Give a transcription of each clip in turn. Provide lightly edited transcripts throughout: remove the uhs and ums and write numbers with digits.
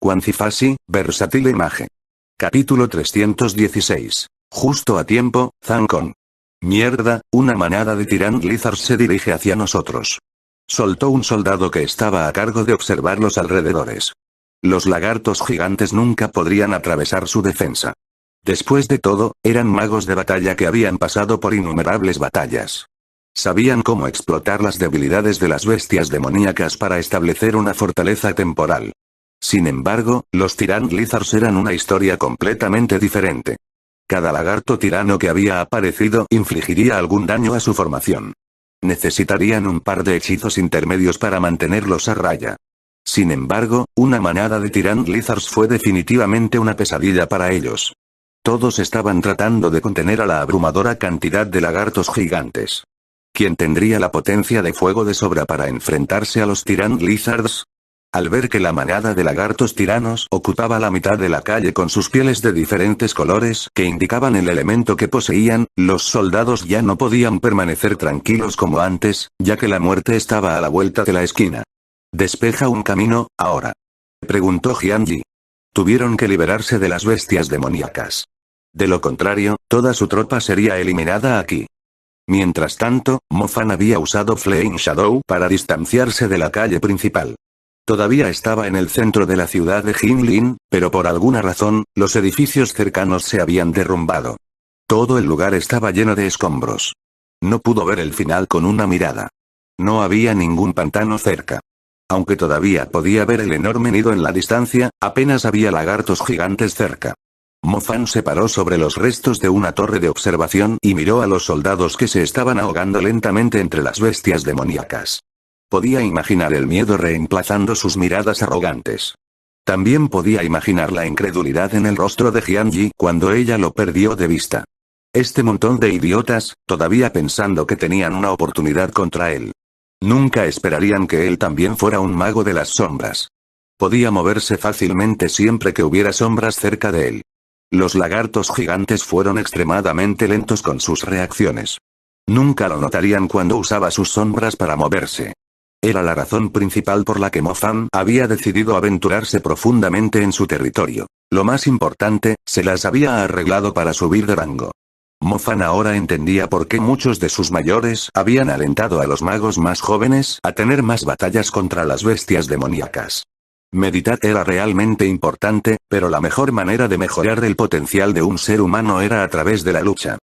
Quantifasi, versátil Mage. Capítulo 316. Justo a tiempo, Zancon. Mierda, una manada de Tyrant Lizards se dirige hacia nosotros. Soltó un soldado que estaba a cargo de observar los alrededores. Los lagartos gigantes nunca podrían atravesar su defensa. Después de todo, eran magos de batalla que habían pasado por innumerables batallas. Sabían cómo explotar las debilidades de las bestias demoníacas para establecer una fortaleza temporal. Sin embargo, los Tyrant Lizards eran una historia completamente diferente. Cada lagarto tirano que había aparecido infligiría algún daño a su formación. Necesitarían un par de hechizos intermedios para mantenerlos a raya. Sin embargo, una manada de Tyrant Lizards fue definitivamente una pesadilla para ellos. Todos estaban tratando de contener a la abrumadora cantidad de lagartos gigantes. ¿Quién tendría la potencia de fuego de sobra para enfrentarse a los Tyrant Lizards? Al ver que la manada de lagartos tiranos ocupaba la mitad de la calle con sus pieles de diferentes colores que indicaban el elemento que poseían, los soldados ya no podían permanecer tranquilos como antes, ya que la muerte estaba a la vuelta de la esquina. «¿Despeja un camino, ahora?», preguntó Jianji. Tuvieron que liberarse de las bestias demoníacas. De lo contrario, toda su tropa sería eliminada aquí. Mientras tanto, Mo Fan había usado Flame Shadow para distanciarse de la calle principal. Todavía estaba en el centro de la ciudad de Jinlin, pero por alguna razón, los edificios cercanos se habían derrumbado. Todo el lugar estaba lleno de escombros. No pudo ver el final con una mirada. No había ningún pantano cerca. Aunque todavía podía ver el enorme nido en la distancia, apenas había lagartos gigantes cerca. Mo Fan se paró sobre los restos de una torre de observación y miró a los soldados que se estaban ahogando lentamente entre las bestias demoníacas. Podía imaginar el miedo reemplazando sus miradas arrogantes. También podía imaginar la incredulidad en el rostro de Jianji cuando ella lo perdió de vista. Este montón de idiotas, todavía pensando que tenían una oportunidad contra él. Nunca esperarían que él también fuera un mago de las sombras. Podía moverse fácilmente siempre que hubiera sombras cerca de él. Los lagartos gigantes fueron extremadamente lentos con sus reacciones. Nunca lo notarían cuando usaba sus sombras para moverse. Era la razón principal por la que Mo Fan había decidido aventurarse profundamente en su territorio. Lo más importante, se las había arreglado para subir de rango. Mo Fan ahora entendía por qué muchos de sus mayores habían alentado a los magos más jóvenes a tener más batallas contra las bestias demoníacas. Meditar era realmente importante, pero la mejor manera de mejorar el potencial de un ser humano era a través de la lucha.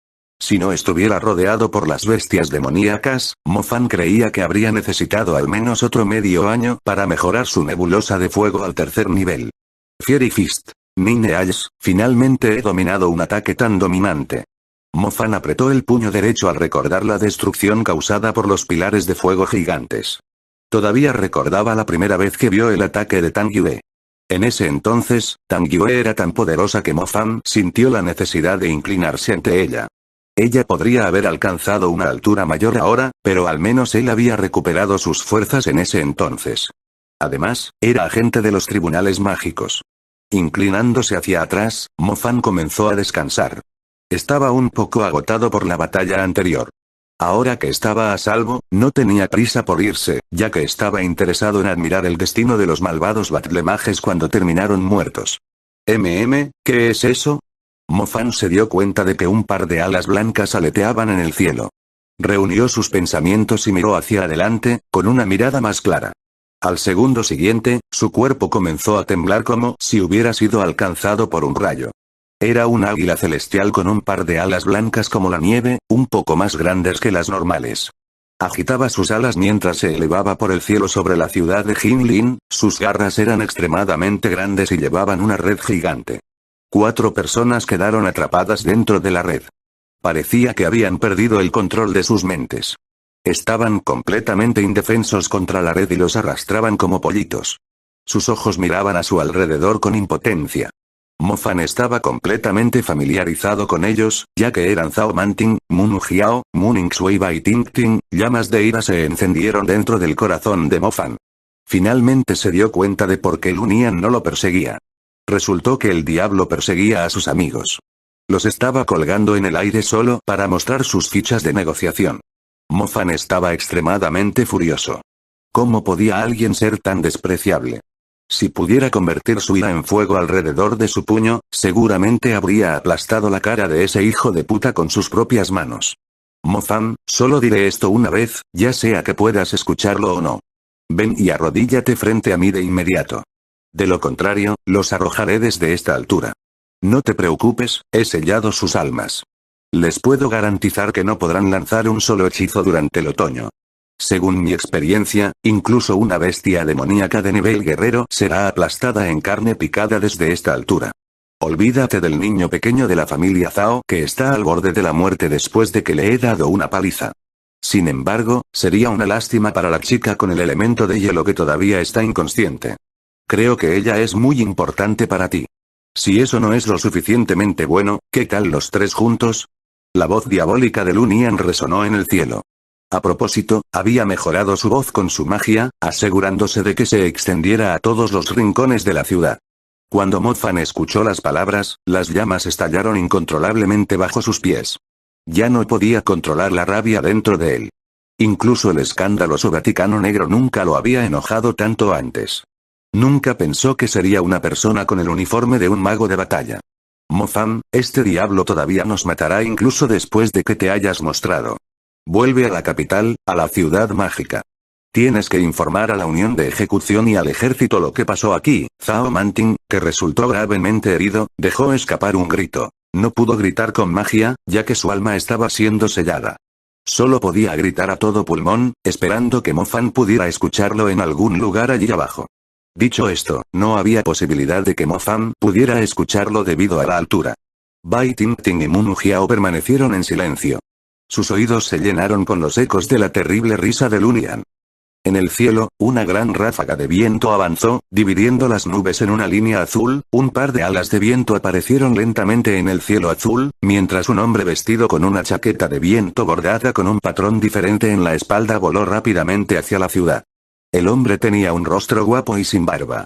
Si no estuviera rodeado por las bestias demoníacas, Mo Fan creía que habría necesitado al menos otro medio año para mejorar su nebulosa de fuego al tercer nivel. Fiery Fist. Nine Eyes, finalmente he dominado un ataque tan dominante. Mo Fan apretó el puño derecho al recordar la destrucción causada por los pilares de fuego gigantes. Todavía recordaba la primera vez que vio el ataque de Tang Yue. En ese entonces, Tang Yue era tan poderosa que Mo Fan sintió la necesidad de inclinarse ante ella. Ella podría haber alcanzado una altura mayor ahora, pero al menos él había recuperado sus fuerzas en ese entonces. Además, era agente de los tribunales mágicos. Inclinándose hacia atrás, Mo Fan comenzó a descansar. Estaba un poco agotado por la batalla anterior. Ahora que estaba a salvo, no tenía prisa por irse, ya que estaba interesado en admirar el destino de los malvados Batlemages cuando terminaron muertos. ¿Qué es eso? Mo Fan se dio cuenta de que un par de alas blancas aleteaban en el cielo. Reunió sus pensamientos y miró hacia adelante, con una mirada más clara. Al segundo siguiente, su cuerpo comenzó a temblar como si hubiera sido alcanzado por un rayo. Era un águila celestial con un par de alas blancas como la nieve, un poco más grandes que las normales. Agitaba sus alas mientras se elevaba por el cielo sobre la ciudad de Jinlin, sus garras eran extremadamente grandes y llevaban una red gigante. 4 personas quedaron atrapadas dentro de la red. Parecía que habían perdido el control de sus mentes. Estaban completamente indefensos contra la red y los arrastraban como pollitos. Sus ojos miraban a su alrededor con impotencia. Mo Fan estaba completamente familiarizado con ellos, ya que eran Zhao Manting, Munu Jiao, Muning Shuiba y Ting Ting. Llamas de ira se encendieron dentro del corazón de Mo Fan. Finalmente se dio cuenta de por qué Lunian no lo perseguía. Resultó que el diablo perseguía a sus amigos. Los estaba colgando en el aire solo para mostrar sus fichas de negociación. Mo Fan estaba extremadamente furioso. ¿Cómo podía alguien ser tan despreciable? Si pudiera convertir su ira en fuego alrededor de su puño, seguramente habría aplastado la cara de ese hijo de puta con sus propias manos. Mo-fan, solo diré esto una vez, ya sea que puedas escucharlo o no. Ven y arrodíllate frente a mí de inmediato. De lo contrario, los arrojaré desde esta altura. No te preocupes, he sellado sus almas. Les puedo garantizar que no podrán lanzar un solo hechizo durante el otoño. Según mi experiencia, incluso una bestia demoníaca de nivel guerrero será aplastada en carne picada desde esta altura. Olvídate del niño pequeño de la familia Zhao que está al borde de la muerte después de que le he dado una paliza. Sin embargo, sería una lástima para la chica con el elemento de hielo que todavía está inconsciente. Creo que ella es muy importante para ti. Si eso no es lo suficientemente bueno, ¿qué tal los tres juntos? La voz diabólica de Lunian resonó en el cielo. A propósito, había mejorado su voz con su magia, asegurándose de que se extendiera a todos los rincones de la ciudad. Cuando Mo-fan escuchó las palabras, las llamas estallaron incontrolablemente bajo sus pies. Ya no podía controlar la rabia dentro de él. Incluso el escandaloso Vaticano Negro nunca lo había enojado tanto antes. Nunca pensó que sería una persona con el uniforme de un mago de batalla. Mo-fan, este diablo todavía nos matará incluso después de que te hayas mostrado. Vuelve a la capital, a la ciudad mágica. Tienes que informar a la Unión de Ejecución y al ejército lo que pasó aquí. Zhao Manting, que resultó gravemente herido, dejó escapar un grito. No pudo gritar con magia, ya que su alma estaba siendo sellada. Solo podía gritar a todo pulmón, esperando que Mo-fan pudiera escucharlo en algún lugar allí abajo. Dicho esto, no había posibilidad de que Mo-fan pudiera escucharlo debido a la altura. Bai Ting y Munu Jiao permanecieron en silencio. Sus oídos se llenaron con los ecos de la terrible risa de Lunian. En el cielo, una gran ráfaga de viento avanzó, dividiendo las nubes en una línea azul, un par de alas de viento aparecieron lentamente en el cielo azul, mientras un hombre vestido con una chaqueta de viento bordada con un patrón diferente en la espalda voló rápidamente hacia la ciudad. El hombre tenía un rostro guapo y sin barba.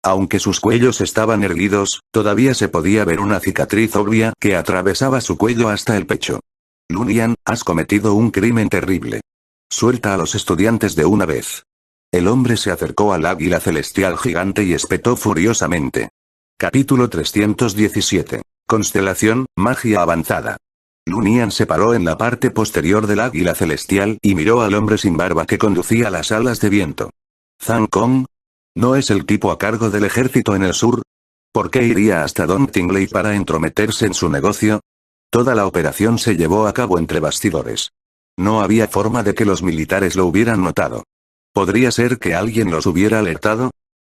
Aunque sus cuellos estaban erguidos, todavía se podía ver una cicatriz obvia que atravesaba su cuello hasta el pecho. Lunian, has cometido un crimen terrible. Suelta a los estudiantes de una vez. El hombre se acercó al águila celestial gigante y espetó furiosamente. Capítulo 317. Constelación, magia avanzada. Lunian se paró en la parte posterior del águila celestial y miró al hombre sin barba que conducía las alas de viento. Zhang Kong. ¿No es el tipo a cargo del ejército en el sur? ¿Por qué iría hasta Dong Tingley para entrometerse en su negocio? Toda la operación se llevó a cabo entre bastidores. No había forma de que los militares lo hubieran notado. ¿Podría ser que alguien los hubiera alertado?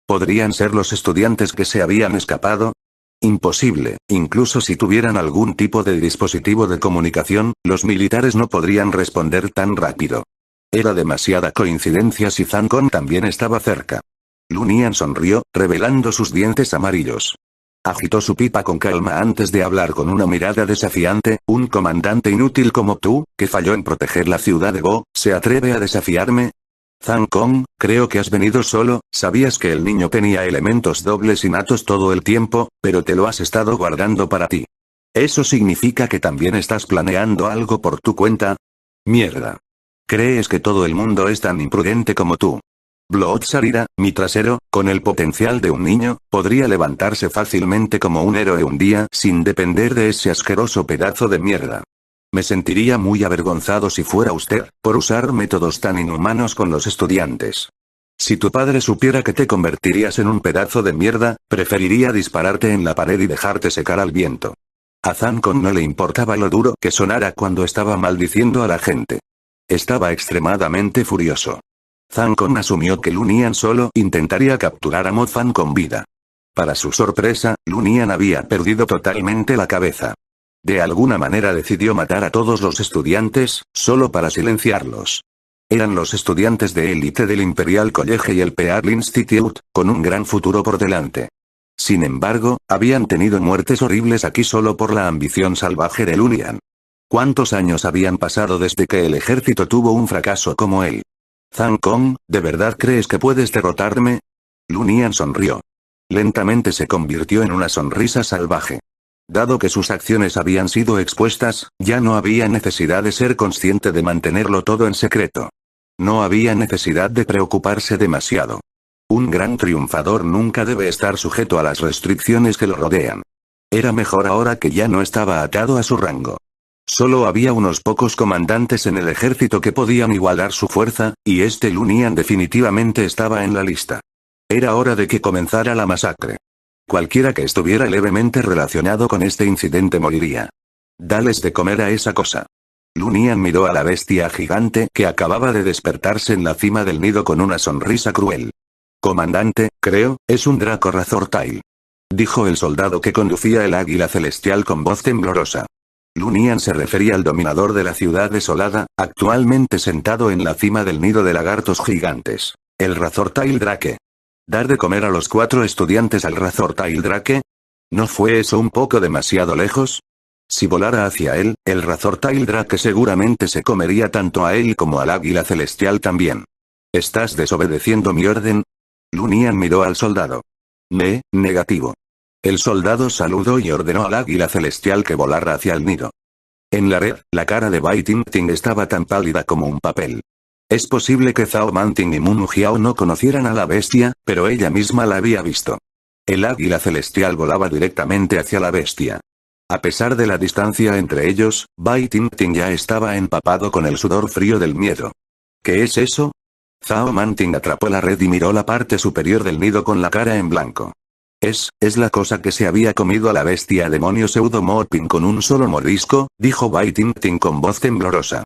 ¿Podrían ser los estudiantes que se habían escapado? Imposible, incluso si tuvieran algún tipo de dispositivo de comunicación, los militares no podrían responder tan rápido. Era demasiada coincidencia si Zhang Kong también estaba cerca. Lunian sonrió, revelando sus dientes amarillos. Agitó su pipa con calma antes de hablar con una mirada desafiante. Un comandante inútil como tú, que falló en proteger la ciudad de Bo, ¿se atreve a desafiarme? Zhang Kong, creo que has venido solo. Sabías que el niño tenía elementos dobles innatos todo el tiempo, pero te lo has estado guardando para ti. ¿Eso significa que también estás planeando algo por tu cuenta? Mierda. ¿Crees que todo el mundo es tan imprudente como tú? Blood Sarira, mi trasero, con el potencial de un niño, podría levantarse fácilmente como un héroe un día sin depender de ese asqueroso pedazo de mierda. Me sentiría muy avergonzado si fuera usted, por usar métodos tan inhumanos con los estudiantes. Si tu padre supiera que te convertirías en un pedazo de mierda, preferiría dispararte en la pared y dejarte secar al viento. A Zhang Kong no le importaba lo duro que sonara cuando estaba maldiciendo a la gente. Estaba extremadamente furioso. Zhang Kong asumió que Lunian solo intentaría capturar a Mo-fan con vida. Para su sorpresa, Lunian había perdido totalmente la cabeza. De alguna manera decidió matar a todos los estudiantes, solo para silenciarlos. Eran los estudiantes de élite del Imperial College y el Pearl Institute, con un gran futuro por delante. Sin embargo, habían tenido muertes horribles aquí solo por la ambición salvaje de Lunian. ¿Cuántos años habían pasado desde que el ejército tuvo un fracaso como él? Zhang Kong, ¿de verdad crees que puedes derrotarme? Lunian sonrió. Lentamente se convirtió en una sonrisa salvaje. Dado que sus acciones habían sido expuestas, ya no había necesidad de ser consciente de mantenerlo todo en secreto. No había necesidad de preocuparse demasiado. Un gran triunfador nunca debe estar sujeto a las restricciones que lo rodean. Era mejor ahora que ya no estaba atado a su rango. Solo había unos pocos comandantes en el ejército que podían igualar su fuerza, y este Lunian definitivamente estaba en la lista. Era hora de que comenzara la masacre. Cualquiera que estuviera levemente relacionado con este incidente moriría. Dales de comer a esa cosa. Lunian miró a la bestia gigante que acababa de despertarse en la cima del nido con una sonrisa cruel. Comandante, creo, es un Draco Razortail. Dijo el soldado que conducía el águila celestial con voz temblorosa. Lunian se refería al dominador de la ciudad desolada, actualmente sentado en la cima del nido de lagartos gigantes. El Razortail Drake. ¿Dar de comer a los 4 estudiantes al Razortail Drake? ¿No fue eso un poco demasiado lejos? Si volara hacia él, el Razortail Drake seguramente se comería tanto a él como al águila celestial también. ¿Estás desobedeciendo mi orden? Lunian miró al soldado. Negativo. El soldado saludó y ordenó al águila celestial que volara hacia el nido. En la red, la cara de Bai Ting estaba tan pálida como un papel. Es posible que Zhao Manting y Munu Jiao no conocieran a la bestia, pero ella misma la había visto. El águila celestial volaba directamente hacia la bestia. A pesar de la distancia entre ellos, Bai Ting ya estaba empapado con el sudor frío del miedo. ¿Qué es eso? Zhao Manting atrapó la red y miró la parte superior del nido con la cara en blanco. Es la cosa que se había comido a la bestia demonio Pseudo-Morpin con un solo mordisco, dijo Bai Ting con voz temblorosa.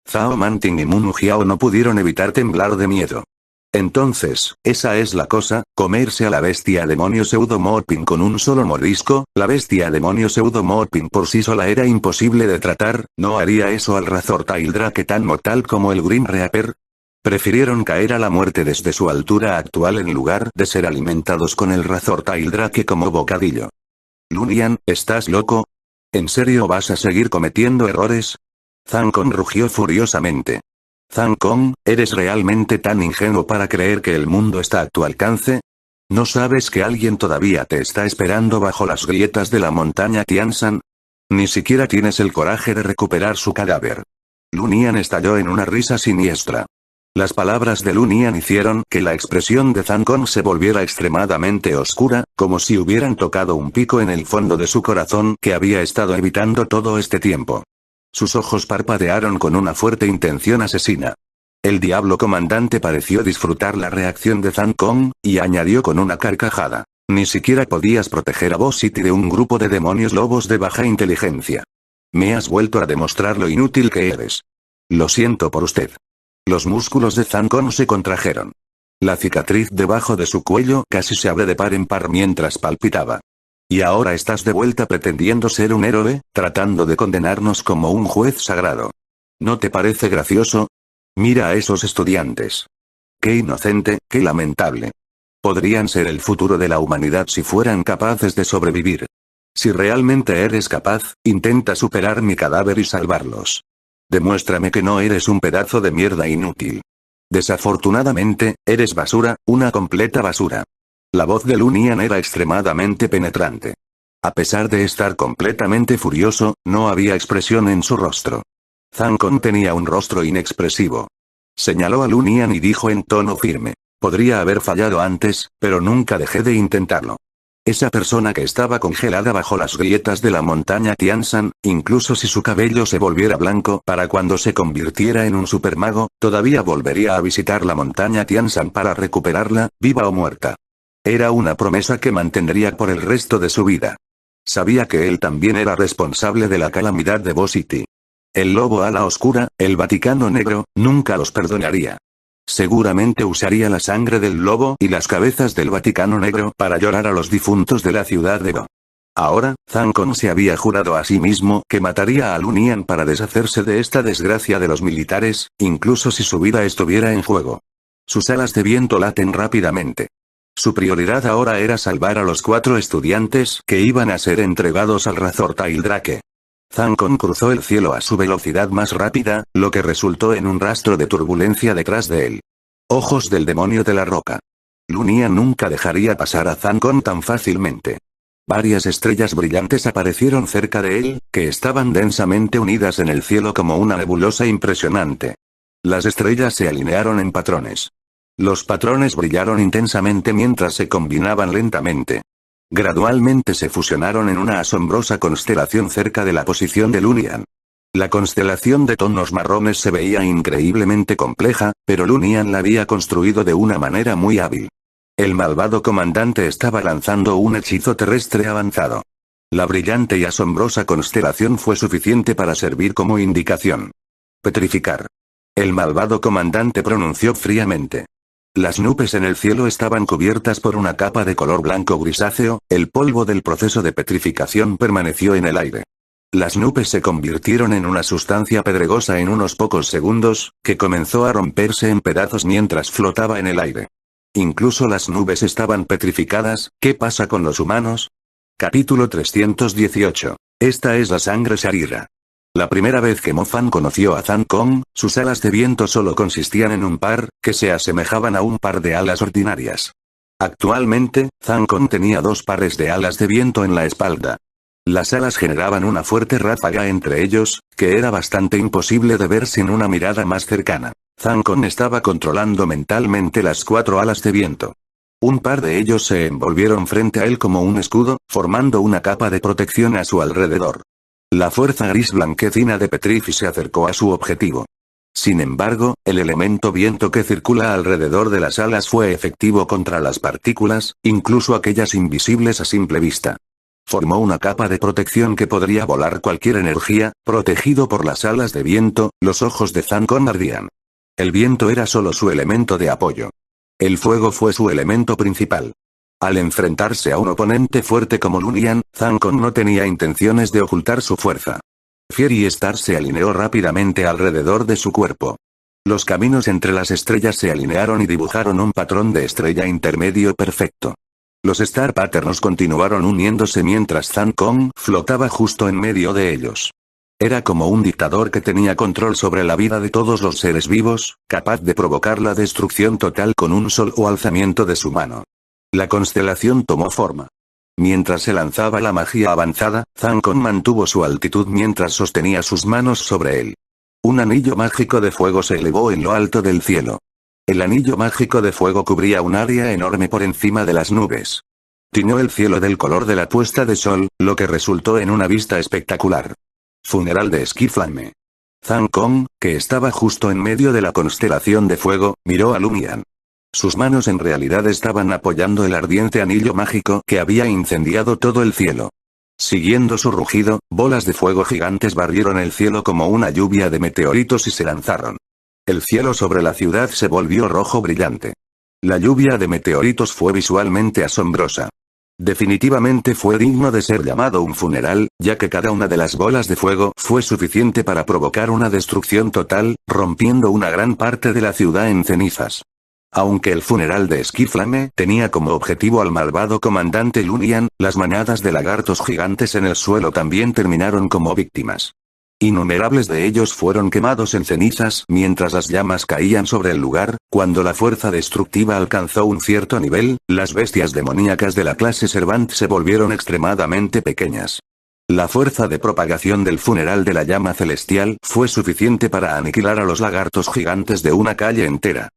Zhao Manting y Munu Jiao no pudieron evitar temblar de miedo. Entonces, esa es la cosa, comerse a la bestia demonio Pseudo-Morpin con un solo mordisco. La bestia demonio Pseudo-Morpin por sí sola era imposible de tratar, ¿no haría eso al Razortail Drake tan mortal como el Grim Reaper? Prefirieron caer a la muerte desde su altura actual en lugar de ser alimentados con el Razortail Drake como bocadillo. Lunian, ¿estás loco? ¿En serio vas a seguir cometiendo errores? Zhang Kong rugió furiosamente. Zhang Kong, ¿eres realmente tan ingenuo para creer que el mundo está a tu alcance? ¿No sabes que alguien todavía te está esperando bajo las grietas de la montaña Tianshan? Ni siquiera tienes el coraje de recuperar su cadáver. Lunian estalló en una risa siniestra. Las palabras de Lunian hicieron que la expresión de Zhang Kong se volviera extremadamente oscura, como si hubieran tocado un pico en el fondo de su corazón que había estado evitando todo este tiempo. Sus ojos parpadearon con una fuerte intención asesina. El diablo comandante pareció disfrutar la reacción de Zhang Kong, y añadió con una carcajada. Ni siquiera podías proteger a Boss City de un grupo de demonios lobos de baja inteligencia. Me has vuelto a demostrar lo inútil que eres. Lo siento por usted. Los músculos de Zhang Kong se contrajeron. La cicatriz debajo de su cuello casi se abre de par en par mientras palpitaba. Y ahora estás de vuelta pretendiendo ser un héroe, tratando de condenarnos como un juez sagrado. ¿No te parece gracioso? Mira a esos estudiantes. Qué inocente, qué lamentable. Podrían ser el futuro de la humanidad si fueran capaces de sobrevivir. Si realmente eres capaz, intenta superar mi cadáver y salvarlos. Demuéstrame que no eres un pedazo de mierda inútil. Desafortunadamente, eres basura, una completa basura. La voz de Lunian era extremadamente penetrante. A pesar de estar completamente furioso, no había expresión en su rostro. Zhang Kong tenía un rostro inexpresivo. Señaló a Lunian y dijo en tono firme. Podría haber fallado antes, pero nunca dejé de intentarlo. Esa persona que estaba congelada bajo las grietas de la montaña Tianshan, incluso si su cabello se volviera blanco para cuando se convirtiera en un supermago, todavía volvería a visitar la montaña Tianshan para recuperarla, viva o muerta. Era una promesa que mantendría por el resto de su vida. Sabía que él también era responsable de la calamidad de Boss City. El lobo ala oscura, el Vaticano Negro, nunca los perdonaría. Seguramente usaría la sangre del lobo y las cabezas del Vaticano Negro para llorar a los difuntos de la ciudad de Bo. Ahora, Zhang Kong se había jurado a sí mismo que mataría a Lunian para deshacerse de esta desgracia de los militares, incluso si su vida estuviera en juego. Sus alas de viento laten rápidamente. Su prioridad ahora era salvar a los 4 estudiantes que iban a ser entregados al Razortail Drake. Zhang Kong cruzó el cielo a su velocidad más rápida, lo que resultó en un rastro de turbulencia detrás de él. Ojos del demonio de la roca. Lunian nunca dejaría pasar a Zhang Kong tan fácilmente. Varias estrellas brillantes aparecieron cerca de él, que estaban densamente unidas en el cielo como una nebulosa impresionante. Las estrellas se alinearon en patrones. Los patrones brillaron intensamente mientras se combinaban lentamente. Gradualmente se fusionaron en una asombrosa constelación cerca de la posición de Lunian. La constelación de tonos marrones se veía increíblemente compleja, pero Lunian la había construido de una manera muy hábil. El malvado comandante estaba lanzando un hechizo terrestre avanzado. La brillante y asombrosa constelación fue suficiente para servir como indicación. Petrificar. El malvado comandante pronunció fríamente. Las nubes en el cielo estaban cubiertas por una capa de color blanco grisáceo, el polvo del proceso de petrificación permaneció en el aire. Las nubes se convirtieron en una sustancia pedregosa en unos pocos segundos, que comenzó a romperse en pedazos mientras flotaba en el aire. Incluso las nubes estaban petrificadas. ¿Qué pasa con los humanos? Capítulo 318. Esta es la sangre Sharira. La primera vez que Mo Fan conoció a Zhang Kong, sus alas de viento solo consistían en un par, que se asemejaban a un par de alas ordinarias. Actualmente, Zhang Kong tenía 2 pares de alas de viento en la espalda. Las alas generaban una fuerte ráfaga entre ellos, que era bastante imposible de ver sin una mirada más cercana. Zhang Kong estaba controlando mentalmente las 4 alas de viento. Un par de ellos se envolvieron frente a él como un escudo, formando una capa de protección a su alrededor. La fuerza gris blanquecina de Petrifi se acercó a su objetivo. Sin embargo, el elemento viento que circula alrededor de las alas fue efectivo contra las partículas, incluso aquellas invisibles a simple vista. Formó una capa de protección que podría volar cualquier energía, protegido por las alas de viento. Los ojos de Zhang Kong ardían. El viento era solo su elemento de apoyo. El fuego fue su elemento principal. Al enfrentarse a un oponente fuerte como Lunian, Zhang Kong no tenía intenciones de ocultar su fuerza. Fiery Star se alineó rápidamente alrededor de su cuerpo. Los caminos entre las estrellas se alinearon y dibujaron un patrón de estrella intermedio perfecto. Los Star Patterns continuaron uniéndose mientras Zhang Kong flotaba justo en medio de ellos. Era como un dictador que tenía control sobre la vida de todos los seres vivos, capaz de provocar la destrucción total con un solo alzamiento de su mano. La constelación tomó forma. Mientras se lanzaba la magia avanzada, Zhang Kong mantuvo su altitud mientras sostenía sus manos sobre él. Un anillo mágico de fuego se elevó en lo alto del cielo. El anillo mágico de fuego cubría un área enorme por encima de las nubes. Tiñó el cielo del color de la puesta de sol, lo que resultó en una vista espectacular. Funeral de Skiflame. Zhang Kong, que estaba justo en medio de la constelación de fuego, miró a Lunian. Sus manos en realidad estaban apoyando el ardiente anillo mágico que había incendiado todo el cielo. Siguiendo su rugido, bolas de fuego gigantes barrieron el cielo como una lluvia de meteoritos y se lanzaron. El cielo sobre la ciudad se volvió rojo brillante. La lluvia de meteoritos fue visualmente asombrosa. Definitivamente fue digno de ser llamado un funeral, ya que cada una de las bolas de fuego fue suficiente para provocar una destrucción total, rompiendo una gran parte de la ciudad en cenizas. Aunque el funeral de Skiflame tenía como objetivo al malvado comandante Lunian, las manadas de lagartos gigantes en el suelo también terminaron como víctimas. Innumerables de ellos fueron quemados en cenizas mientras las llamas caían sobre el lugar. Cuando la fuerza destructiva alcanzó un cierto nivel, las bestias demoníacas de la clase Servant se volvieron extremadamente pequeñas. La fuerza de propagación del funeral de la llama celestial fue suficiente para aniquilar a los lagartos gigantes de una calle entera.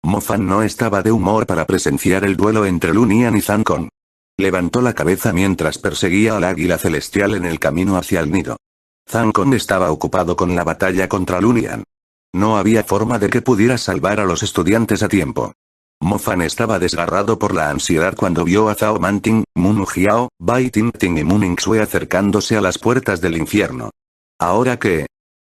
Mo Fan no estaba de humor para presenciar el duelo entre Lunian y Zhang Kong. Levantó la cabeza mientras perseguía al águila celestial en el camino hacia el nido. Zhang Kong estaba ocupado con la batalla contra Lunian. No había forma de que pudiera salvar a los estudiantes a tiempo. Mo Fan estaba desgarrado por la ansiedad cuando vio a Zhao Manting, Mun Jiao, Bai Tingting y Mun Xue acercándose a las puertas del infierno. ¿Ahora qué?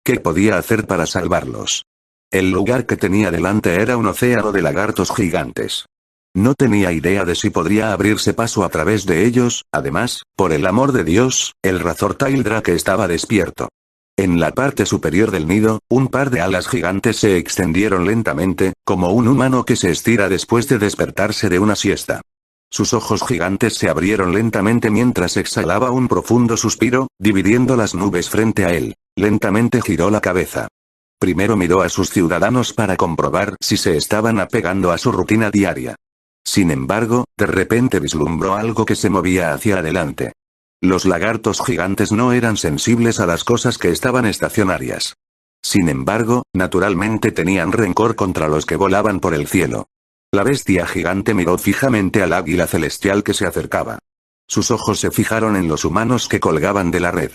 ¿Qué podía hacer para salvarlos? El lugar que tenía delante era un océano de lagartos gigantes. No tenía idea de si podría abrirse paso a través de ellos. Además, por el amor de Dios, el Razor Tail Drake estaba despierto. En la parte superior del nido, un par de alas gigantes se extendieron lentamente, como un humano que se estira después de despertarse de una siesta. Sus ojos gigantes se abrieron lentamente mientras exhalaba un profundo suspiro, dividiendo las nubes frente a él. Lentamente giró la cabeza. Primero miró a sus ciudadanos para comprobar si se estaban apegando a su rutina diaria. Sin embargo, de repente vislumbró algo que se movía hacia adelante. Los lagartos gigantes no eran sensibles a las cosas que estaban estacionarias. Sin embargo, naturalmente tenían rencor contra los que volaban por el cielo. La bestia gigante miró fijamente al águila celestial que se acercaba. Sus ojos se fijaron en los humanos que colgaban de la red.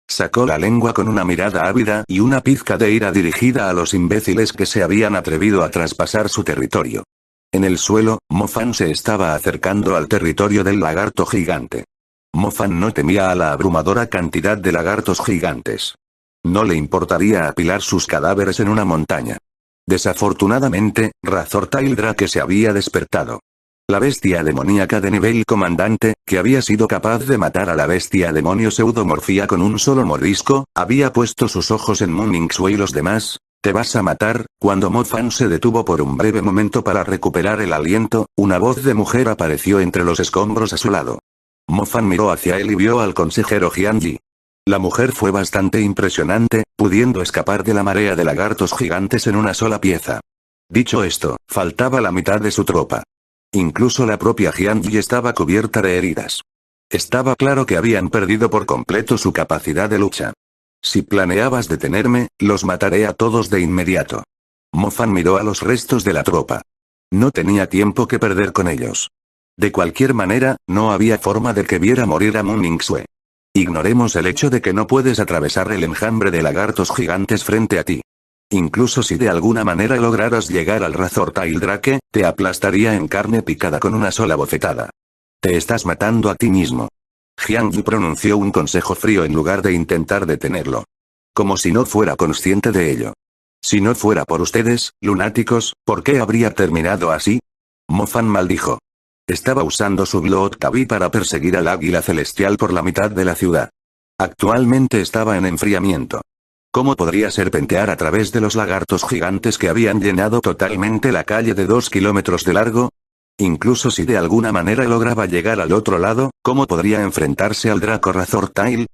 Sacó la lengua con una mirada ávida y una pizca de ira dirigida a los imbéciles que se habían atrevido a traspasar su territorio. En el suelo, Mofan se estaba acercando al territorio del lagarto gigante. Mofan no temía a la abrumadora cantidad de lagartos gigantes. No le importaría apilar sus cadáveres en una montaña. Desafortunadamente, Razor Tail Drake se había despertado. La bestia demoníaca de nivel comandante, que había sido capaz de matar a la bestia demonio pseudomorfía con un solo mordisco, había puesto sus ojos en Moonlingsue y los demás. ¿Te vas a matar? Cuando Mofan se detuvo por un breve momento para recuperar el aliento, una voz de mujer apareció entre los escombros a su lado. Mofan miró hacia él y vio al consejero Jianji. La mujer fue bastante impresionante, pudiendo escapar de la marea de lagartos gigantes en una sola pieza. Dicho esto, faltaba la mitad de su tropa. Incluso la propia Jianji estaba cubierta de heridas. Estaba claro que habían perdido por completo su capacidad de lucha. Si planeabas detenerme, los mataré a todos de inmediato. Mofan miró a los restos de la tropa. No tenía tiempo que perder con ellos. De cualquier manera, no había forma de que viera morir a Moonlingsue. Ignoremos el hecho de que no puedes atravesar el enjambre de lagartos gigantes frente a ti. Incluso si de alguna manera lograras llegar al Razor Tail Drake, te aplastaría en carne picada con una sola bofetada. Te estás matando a ti mismo. Jianji pronunció un consejo frío en lugar de intentar detenerlo. Como si no fuera consciente de ello. Si no fuera por ustedes, lunáticos, ¿por qué habría terminado así? Mofan maldijo. Estaba usando su Blood Cavi para perseguir al águila celestial por la mitad de la ciudad. Actualmente estaba en enfriamiento. ¿Cómo podría serpentear a través de los lagartos gigantes que habían llenado totalmente la calle de 2 kilómetros de largo? Incluso si de alguna manera lograba llegar al otro lado, ¿cómo podría enfrentarse al Draco Razor Tail?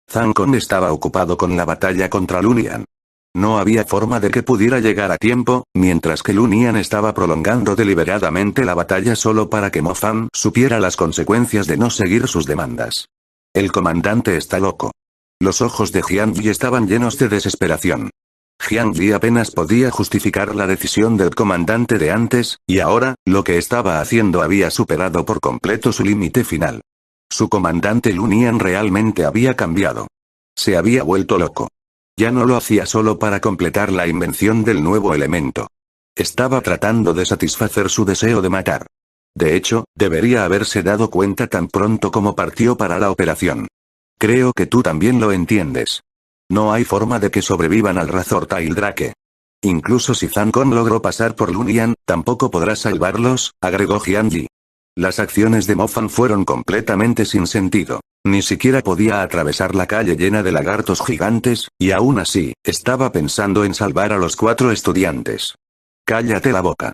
Zancon estaba ocupado con la batalla contra Lunian. No había forma de que pudiera llegar a tiempo, mientras que Lunian estaba prolongando deliberadamente la batalla solo para que Mofan supiera las consecuencias de no seguir sus demandas. El comandante está loco. Los ojos de Jianji estaban llenos de desesperación. Jianji apenas podía justificar la decisión del comandante de antes, y ahora, lo que estaba haciendo había superado por completo su límite final. Su comandante Lunian realmente había cambiado. Se había vuelto loco. Ya no lo hacía solo para completar la invención del nuevo elemento. Estaba tratando de satisfacer su deseo de matar. De hecho, debería haberse dado cuenta tan pronto como partió para la operación. Creo que tú también lo entiendes. No hay forma de que sobrevivan al Razor Tail Drake. Incluso si Zancon logró pasar por Lunian, tampoco podrá salvarlos, agregó Jianji. Las acciones de Mofan fueron completamente sin sentido. Ni siquiera podía atravesar la calle llena de lagartos gigantes, y aún así, estaba pensando en salvar a los 4 estudiantes. Cállate la boca.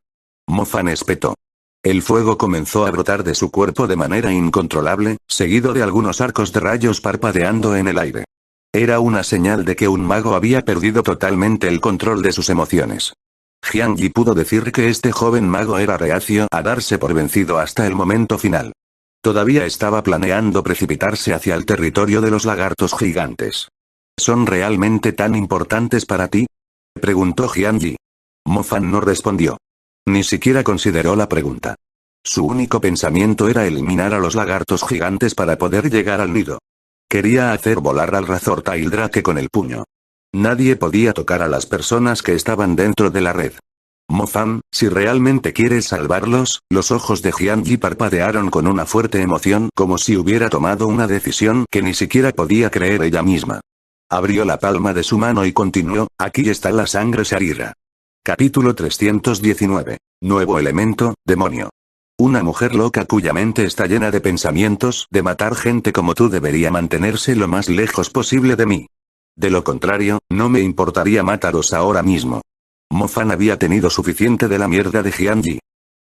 Mofan espetó. El fuego comenzó a brotar de su cuerpo de manera incontrolable, seguido de algunos arcos de rayos parpadeando en el aire. Era una señal de que un mago había perdido totalmente el control de sus emociones. Jianji pudo decir que este joven mago era reacio a darse por vencido hasta el momento final. Todavía estaba planeando precipitarse hacia el territorio de los lagartos gigantes. ¿Son realmente tan importantes para ti?, preguntó Jianji. Mofan no respondió. Ni siquiera consideró la pregunta. Su único pensamiento era eliminar a los lagartos gigantes para poder llegar al nido. Quería hacer volar al Razor Tail Drake con el puño. Nadie podía tocar a las personas que estaban dentro de la red. Mofan, si realmente quieres salvarlos, los ojos de Jianji parpadearon con una fuerte emoción como si hubiera tomado una decisión que ni siquiera podía creer ella misma. Abrió la palma de su mano y continuó, aquí está la sangre Sharira. Capítulo 319. Nuevo elemento, demonio. Una mujer loca cuya mente está llena de pensamientos de matar gente como tú debería mantenerse lo más lejos posible de mí. De lo contrario, no me importaría mataros ahora mismo. Mofan había tenido suficiente de la mierda de Jianji.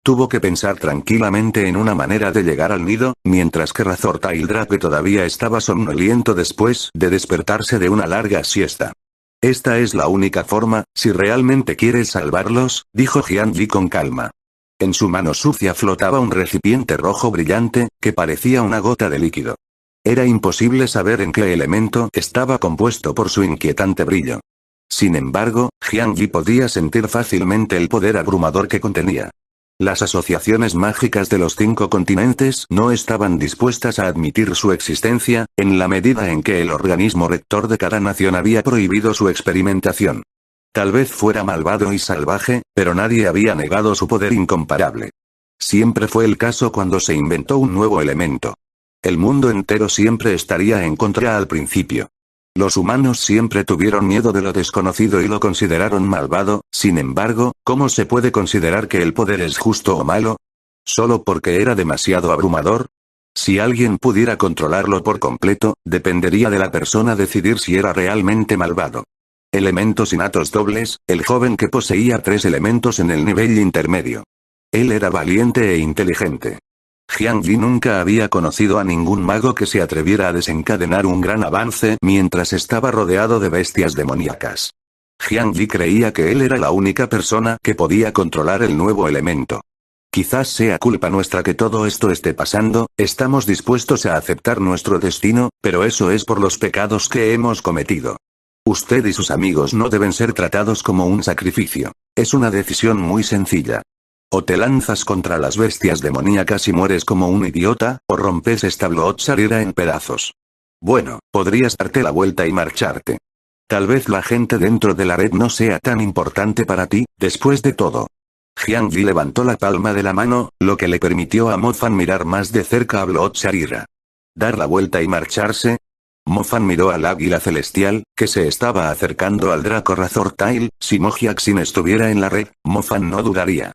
Tuvo que pensar tranquilamente en una manera de llegar al nido, mientras que Razor Tail Drake todavía estaba somnoliento después de despertarse de una larga siesta. Esta es la única forma, si realmente quieres salvarlos, dijo Jianji con calma. En su mano sucia flotaba un recipiente rojo brillante, que parecía una gota de líquido. Era imposible saber en qué elemento estaba compuesto por su inquietante brillo. Sin embargo, Jianji podía sentir fácilmente el poder abrumador que contenía. Las asociaciones mágicas de los 5 continentes no estaban dispuestas a admitir su existencia, en la medida en que el organismo rector de cada nación había prohibido su experimentación. Tal vez fuera malvado y salvaje, pero nadie había negado su poder incomparable. Siempre fue el caso cuando se inventó un nuevo elemento. El mundo entero siempre estaría en contra al principio. Los humanos siempre tuvieron miedo de lo desconocido y lo consideraron malvado. Sin embargo, ¿cómo se puede considerar que el poder es justo o malo? ¿Solo porque era demasiado abrumador? Si alguien pudiera controlarlo por completo, dependería de la persona decidir si era realmente malvado. Elementos innatos dobles, el joven que poseía 3 elementos en el nivel intermedio. Él era valiente e inteligente. Jiang Yi nunca había conocido a ningún mago que se atreviera a desencadenar un gran avance mientras estaba rodeado de bestias demoníacas. Jiang Yi creía que él era la única persona que podía controlar el nuevo elemento. Quizás sea culpa nuestra que todo esto esté pasando, estamos dispuestos a aceptar nuestro destino, pero eso es por los pecados que hemos cometido. Usted y sus amigos no deben ser tratados como un sacrificio. Es una decisión muy sencilla. O te lanzas contra las bestias demoníacas y mueres como un idiota, o rompes esta Blood Sarira en pedazos. Bueno, podrías darte la vuelta y marcharte. Tal vez la gente dentro de la red no sea tan importante para ti, después de todo. Jiang Yi levantó la palma de la mano, lo que le permitió a Mo Fan mirar más de cerca a Blood Sarira. ¿Dar la vuelta y marcharse? Mo Fan miró al águila celestial, que se estaba acercando al Draco Razor Tail. Si Mo Hyaksin estuviera en la red, Mo Fan no dudaría.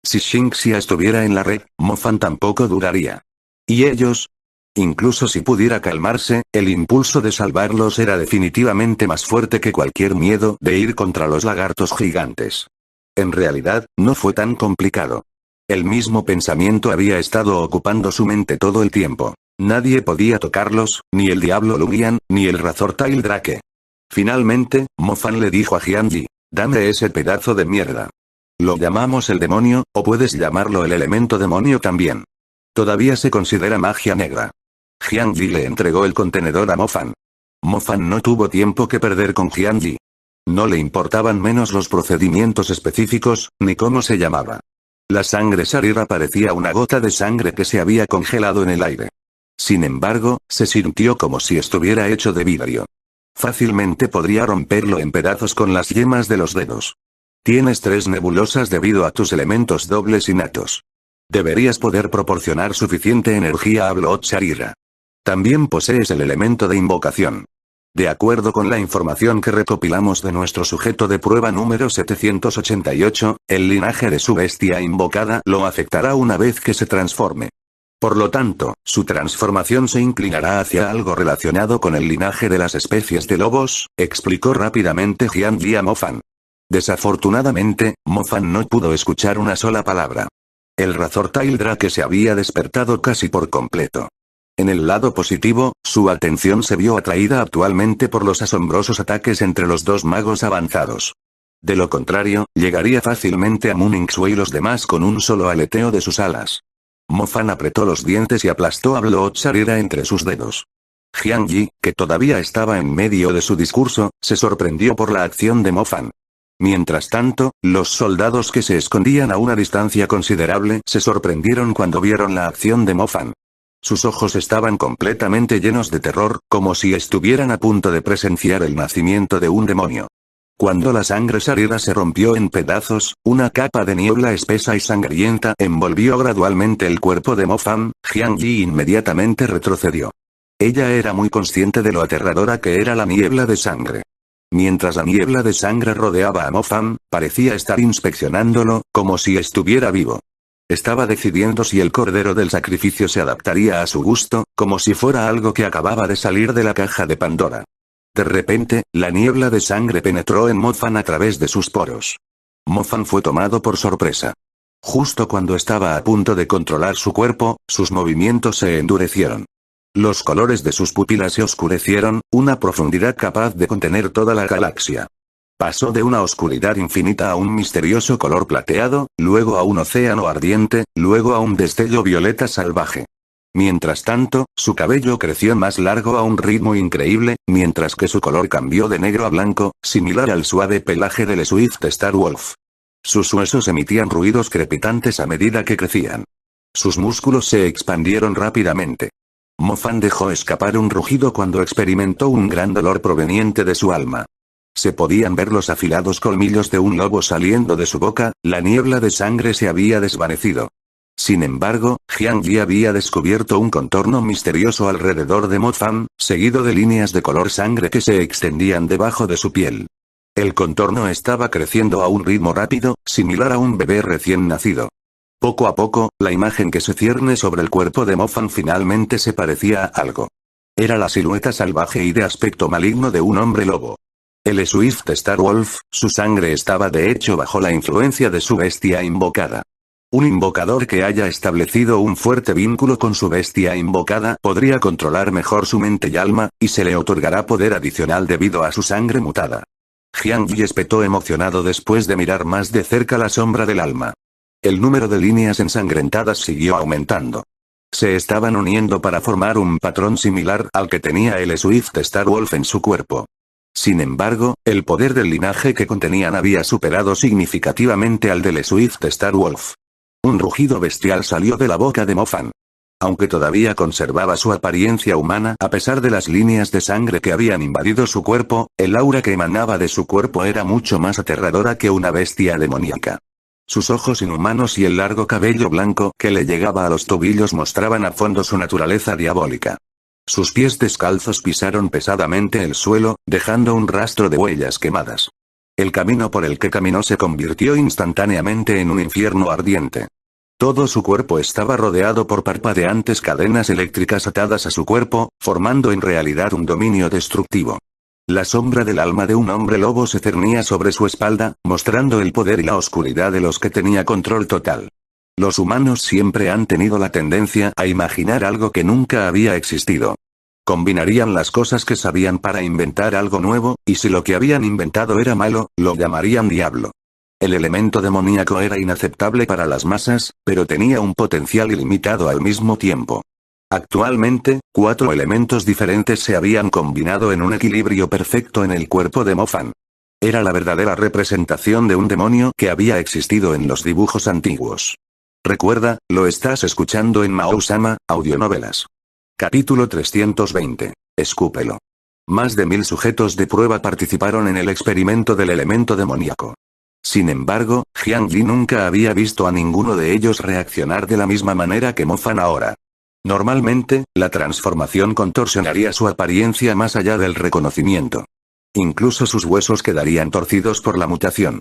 Si Xingxia estuviera en la red, Mo Fan tampoco dudaría. ¿Y ellos? Incluso si pudiera calmarse, el impulso de salvarlos era definitivamente más fuerte que cualquier miedo de ir contra los lagartos gigantes. En realidad, no fue tan complicado. El mismo pensamiento había estado ocupando su mente todo el tiempo. Nadie podía tocarlos, ni el diablo Lugian, ni el Razor Tail Drake. Finalmente, Mo Fan le dijo a Jiang Yi, dame ese pedazo de mierda. Lo llamamos el demonio, o puedes llamarlo el elemento demonio también. Todavía se considera magia negra. Jiang Yi le entregó el contenedor a Mo Fan. Mo Fan no tuvo tiempo que perder con Jiang Yi. No le importaban menos los procedimientos específicos, ni cómo se llamaba. La sangre Sarira parecía una gota de sangre que se había congelado en el aire. Sin embargo, se sintió como si estuviera hecho de vidrio. Fácilmente podría romperlo en pedazos con las yemas de los dedos. Tienes 3 nebulosas debido a tus elementos dobles innatos. Deberías poder proporcionar suficiente energía a Blood Sarira. También posees el elemento de invocación. De acuerdo con la información que recopilamos de nuestro sujeto de prueba número 788, el linaje de su bestia invocada lo afectará una vez que se transforme. Por lo tanto, su transformación se inclinará hacia algo relacionado con el linaje de las especies de lobos, explicó rápidamente Jiang Yi a Mo Fan. Desafortunadamente, Mo Fan no pudo escuchar una sola palabra. El Razor Tail Drake se había despertado casi por completo. En el lado positivo, su atención se vio atraída actualmente por los asombrosos ataques entre los 2 magos avanzados. De lo contrario, llegaría fácilmente a Mooningxue y los demás con un solo aleteo de sus alas. Mo Fan apretó los dientes y aplastó a Blood Sarira entre sus dedos. Jiang Yi, que todavía estaba en medio de su discurso, se sorprendió por la acción de Mo Fan. Mientras tanto, los soldados que se escondían a una distancia considerable se sorprendieron cuando vieron la acción de Mo Fan. Sus ojos estaban completamente llenos de terror, como si estuvieran a punto de presenciar el nacimiento de un demonio. Cuando la sangre Sarira se rompió en pedazos, una capa de niebla espesa y sangrienta envolvió gradualmente el cuerpo de Mo Fan. Jiang Yi inmediatamente retrocedió. Ella era muy consciente de lo aterradora que era la niebla de sangre. Mientras la niebla de sangre rodeaba a Mo Fan, parecía estar inspeccionándolo, como si estuviera vivo. Estaba decidiendo si el cordero del sacrificio se adaptaría a su gusto, como si fuera algo que acababa de salir de la caja de Pandora. De repente, la niebla de sangre penetró en Mo Fan a través de sus poros. Mo Fan fue tomado por sorpresa. Justo cuando estaba a punto de controlar su cuerpo, sus movimientos se endurecieron. Los colores de sus pupilas se oscurecieron, una profundidad capaz de contener toda la galaxia. Pasó de una oscuridad infinita a un misterioso color plateado, luego a un océano ardiente, luego a un destello violeta salvaje. Mientras tanto, su cabello creció más largo a un ritmo increíble, mientras que su color cambió de negro a blanco, similar al suave pelaje del Swift Star Wolf. Sus huesos emitían ruidos crepitantes a medida que crecían. Sus músculos se expandieron rápidamente. Mo Fan dejó escapar un rugido cuando experimentó un gran dolor proveniente de su alma. Se podían ver los afilados colmillos de un lobo saliendo de su boca, la niebla de sangre se había desvanecido. Sin embargo, Jiang Yi había descubierto un contorno misterioso alrededor de Mo Fan, seguido de líneas de color sangre que se extendían debajo de su piel. El contorno estaba creciendo a un ritmo rápido, similar a un bebé recién nacido. Poco a poco, la imagen que se cierne sobre el cuerpo de Mo Fan finalmente se parecía a algo. Era la silueta salvaje y de aspecto maligno de un hombre lobo. El Swift Star Wolf, su sangre estaba de hecho bajo la influencia de su bestia invocada. Un invocador que haya establecido un fuerte vínculo con su bestia invocada podría controlar mejor su mente y alma, y se le otorgará poder adicional debido a su sangre mutada. Jiang Yi espetó emocionado después de mirar más de cerca la sombra del alma. El número de líneas ensangrentadas siguió aumentando. Se estaban uniendo para formar un patrón similar al que tenía el Swift Star Wolf en su cuerpo. Sin embargo, el poder del linaje que contenían había superado significativamente al del Swift Star Wolf. Un rugido bestial salió de la boca de Mo Fan. Aunque todavía conservaba su apariencia humana a pesar de las líneas de sangre que habían invadido su cuerpo, el aura que emanaba de su cuerpo era mucho más aterradora que una bestia demoníaca. Sus ojos inhumanos y el largo cabello blanco que le llegaba a los tobillos mostraban a fondo su naturaleza diabólica. Sus pies descalzos pisaron pesadamente el suelo, dejando un rastro de huellas quemadas. El camino por el que caminó se convirtió instantáneamente en un infierno ardiente. Todo su cuerpo estaba rodeado por parpadeantes cadenas eléctricas atadas a su cuerpo, formando en realidad un dominio destructivo. La sombra del alma de un hombre lobo se cernía sobre su espalda, mostrando el poder y la oscuridad de los que tenía control total. Los humanos siempre han tenido la tendencia a imaginar algo que nunca había existido. Combinarían las cosas que sabían para inventar algo nuevo, y si lo que habían inventado era malo, lo llamarían diablo. El elemento demoníaco era inaceptable para las masas, pero tenía un potencial ilimitado al mismo tiempo. Actualmente, 4 elementos diferentes se habían combinado en un equilibrio perfecto en el cuerpo de Mo Fan. Era la verdadera representación de un demonio que había existido en los dibujos antiguos. Recuerda, lo estás escuchando en Mao-sama, audionovelas. Capítulo 320. Escúpelo. Más de 1000 sujetos de prueba participaron en el experimento del elemento demoníaco. Sin embargo, Jiang Yi nunca había visto a ninguno de ellos reaccionar de la misma manera que Mo Fan ahora. Normalmente, la transformación contorsionaría su apariencia más allá del reconocimiento. Incluso sus huesos quedarían torcidos por la mutación.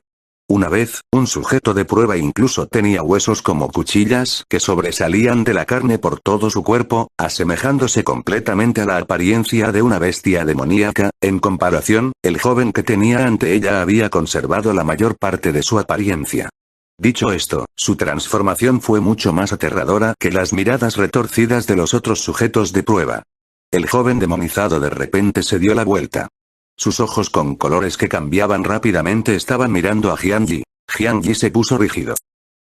Una vez, un sujeto de prueba incluso tenía huesos como cuchillas que sobresalían de la carne por todo su cuerpo, asemejándose completamente a la apariencia de una bestia demoníaca. En comparación, el joven que tenía ante ella había conservado la mayor parte de su apariencia. Dicho esto, su transformación fue mucho más aterradora que las miradas retorcidas de los otros sujetos de prueba. El joven demonizado de repente se dio la vuelta. Sus ojos con colores que cambiaban rápidamente estaban mirando a Jiang Yi. Jiang Yi se puso rígido.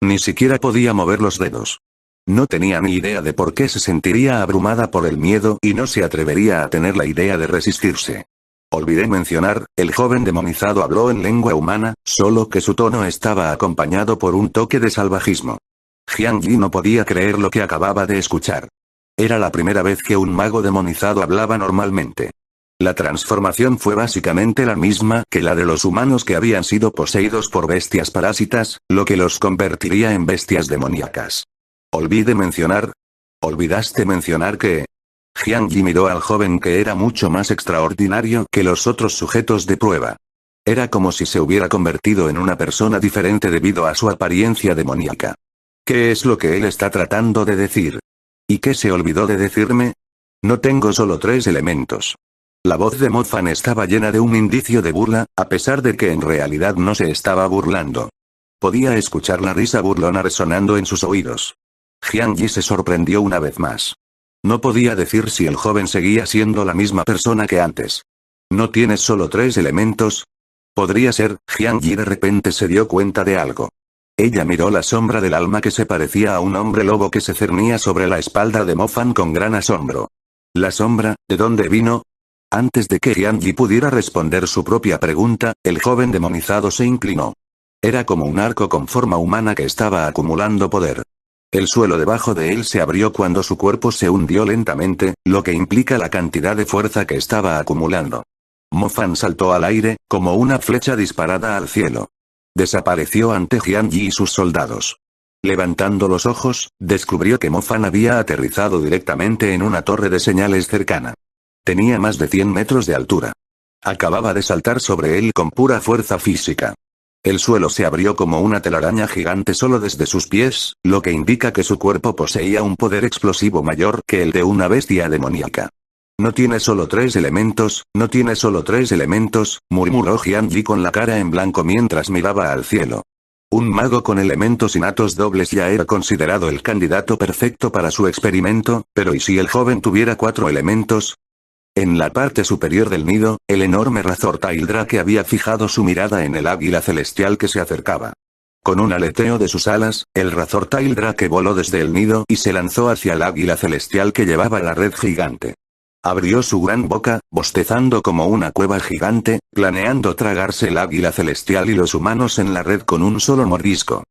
Ni siquiera podía mover los dedos. No tenía ni idea de por qué se sentiría abrumada por el miedo y no se atrevería a tener la idea de resistirse. Olvidé mencionar, el joven demonizado habló en lengua humana, solo que su tono estaba acompañado por un toque de salvajismo. Jiang Yi no podía creer lo que acababa de escuchar. Era la primera vez que un mago demonizado hablaba normalmente. La transformación fue básicamente la misma que la de los humanos que habían sido poseídos por bestias parásitas, lo que los convertiría en bestias demoníacas. Olvidaste mencionar que... Jiang Yi miró al joven que era mucho más extraordinario que los otros sujetos de prueba. Era como si se hubiera convertido en una persona diferente debido a su apariencia demoníaca. ¿Qué es lo que él está tratando de decir? ¿Y qué se olvidó de decirme? No tengo solo 3 elementos. La voz de Mo Fan estaba llena de un indicio de burla, a pesar de que en realidad no se estaba burlando. Podía escuchar la risa burlona resonando en sus oídos. Jiang Yi se sorprendió una vez más. No podía decir si el joven seguía siendo la misma persona que antes. ¿No tienes solo 3 elementos? Podría ser. Jiang Yi de repente se dio cuenta de algo. Ella miró la sombra del alma que se parecía a un hombre lobo que se cernía sobre la espalda de Mo Fan con gran asombro. ¿La sombra, de dónde vino? Antes de que Jiang Yi pudiera responder su propia pregunta, el joven demonizado se inclinó. Era como un arco con forma humana que estaba acumulando poder. El suelo debajo de él se abrió cuando su cuerpo se hundió lentamente, lo que implica la cantidad de fuerza que estaba acumulando. Mo Fan saltó al aire, como una flecha disparada al cielo. Desapareció ante Jiang Yi y sus soldados. Levantando los ojos, descubrió que Mo Fan había aterrizado directamente en una torre de señales cercana. Tenía más de 100 metros de altura. Acababa de saltar sobre él con pura fuerza física. El suelo se abrió como una telaraña gigante solo desde sus pies, lo que indica que su cuerpo poseía un poder explosivo mayor que el de una bestia demoníaca. No tiene solo 3 elementos, no tiene solo 3 elementos, murmuró Jiang Yi con la cara en blanco mientras miraba al cielo. Un mago con elementos innatos dobles ya era considerado el candidato perfecto para su experimento, pero ¿y si el joven tuviera 4 elementos? En la parte superior del nido, el enorme Razor Tail Drake había fijado su mirada en el águila celestial que se acercaba. Con un aleteo de sus alas, el Razor Tail Drake voló desde el nido y se lanzó hacia el águila celestial que llevaba la red gigante. Abrió su gran boca, bostezando como una cueva gigante, planeando tragarse el águila celestial y los humanos en la red con un solo mordisco.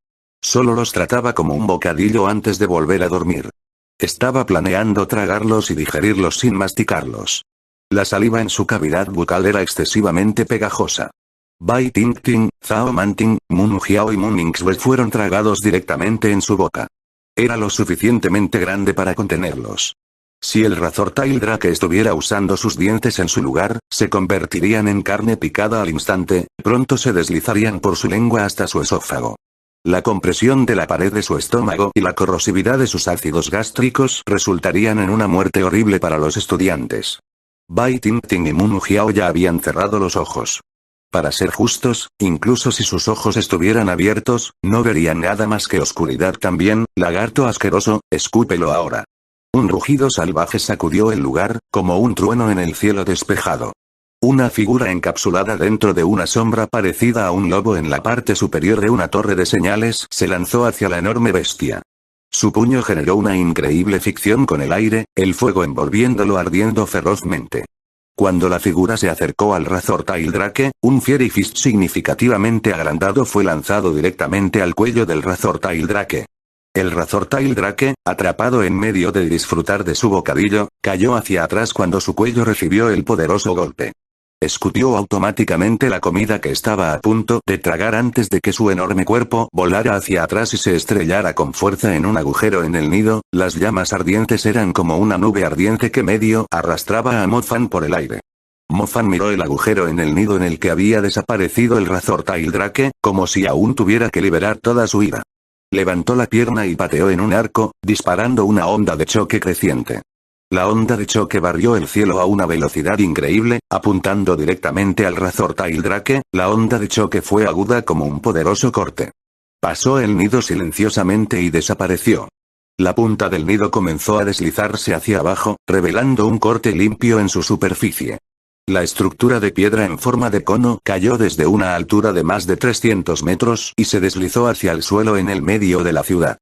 Solo los trataba como un bocadillo antes de volver a dormir. Estaba planeando tragarlos y digerirlos sin masticarlos. La saliva en su cavidad bucal era excesivamente pegajosa. Bai Tingting, Zhao Manting, Mun Jiao y Mun Ningxue fueron tragados directamente en su boca. Era lo suficientemente grande para contenerlos. Si el Razor Tail Drake estuviera usando sus dientes en su lugar, se convertirían en carne picada al instante, pronto se deslizarían por su lengua hasta su esófago. La compresión de la pared de su estómago y la corrosividad de sus ácidos gástricos resultarían en una muerte horrible para los estudiantes. Bai Tingting y Mun Jiao ya habían cerrado los ojos. Para ser justos, incluso si sus ojos estuvieran abiertos, no verían nada más que oscuridad también. Lagarto asqueroso, escúpelo ahora. Un rugido salvaje sacudió el lugar, como un trueno en el cielo despejado. Una figura encapsulada dentro de una sombra parecida a un lobo en la parte superior de una torre de señales se lanzó hacia la enorme bestia. Su puño generó una increíble fricción con el aire, el fuego envolviéndolo ardiendo ferozmente. Cuando la figura se acercó al Razor Tail Drake, un Fiery Fist significativamente agrandado fue lanzado directamente al cuello del Razor Tail Drake. El Razor Tail Drake, atrapado en medio de disfrutar de su bocadillo, cayó hacia atrás cuando su cuello recibió el poderoso golpe. Escutió automáticamente la comida que estaba a punto de tragar antes de que su enorme cuerpo volara hacia atrás y se estrellara con fuerza en un agujero en el nido. Las llamas ardientes eran como una nube ardiente que medio arrastraba a Mo Fan por el aire. Mo Fan miró el agujero en el nido en el que había desaparecido el Razor Tail Drake, como si aún tuviera que liberar toda su ira. Levantó la pierna y pateó en un arco, disparando una onda de choque creciente. La onda de choque barrió el cielo a una velocidad increíble, apuntando directamente al Razor Tail Drake. La onda de choque fue aguda como un poderoso corte. Pasó el nido silenciosamente y desapareció. La punta del nido comenzó a deslizarse hacia abajo, revelando un corte limpio en su superficie. La estructura de piedra en forma de cono cayó desde una altura de más de 300 metros y se deslizó hacia el suelo en el medio de la ciudad.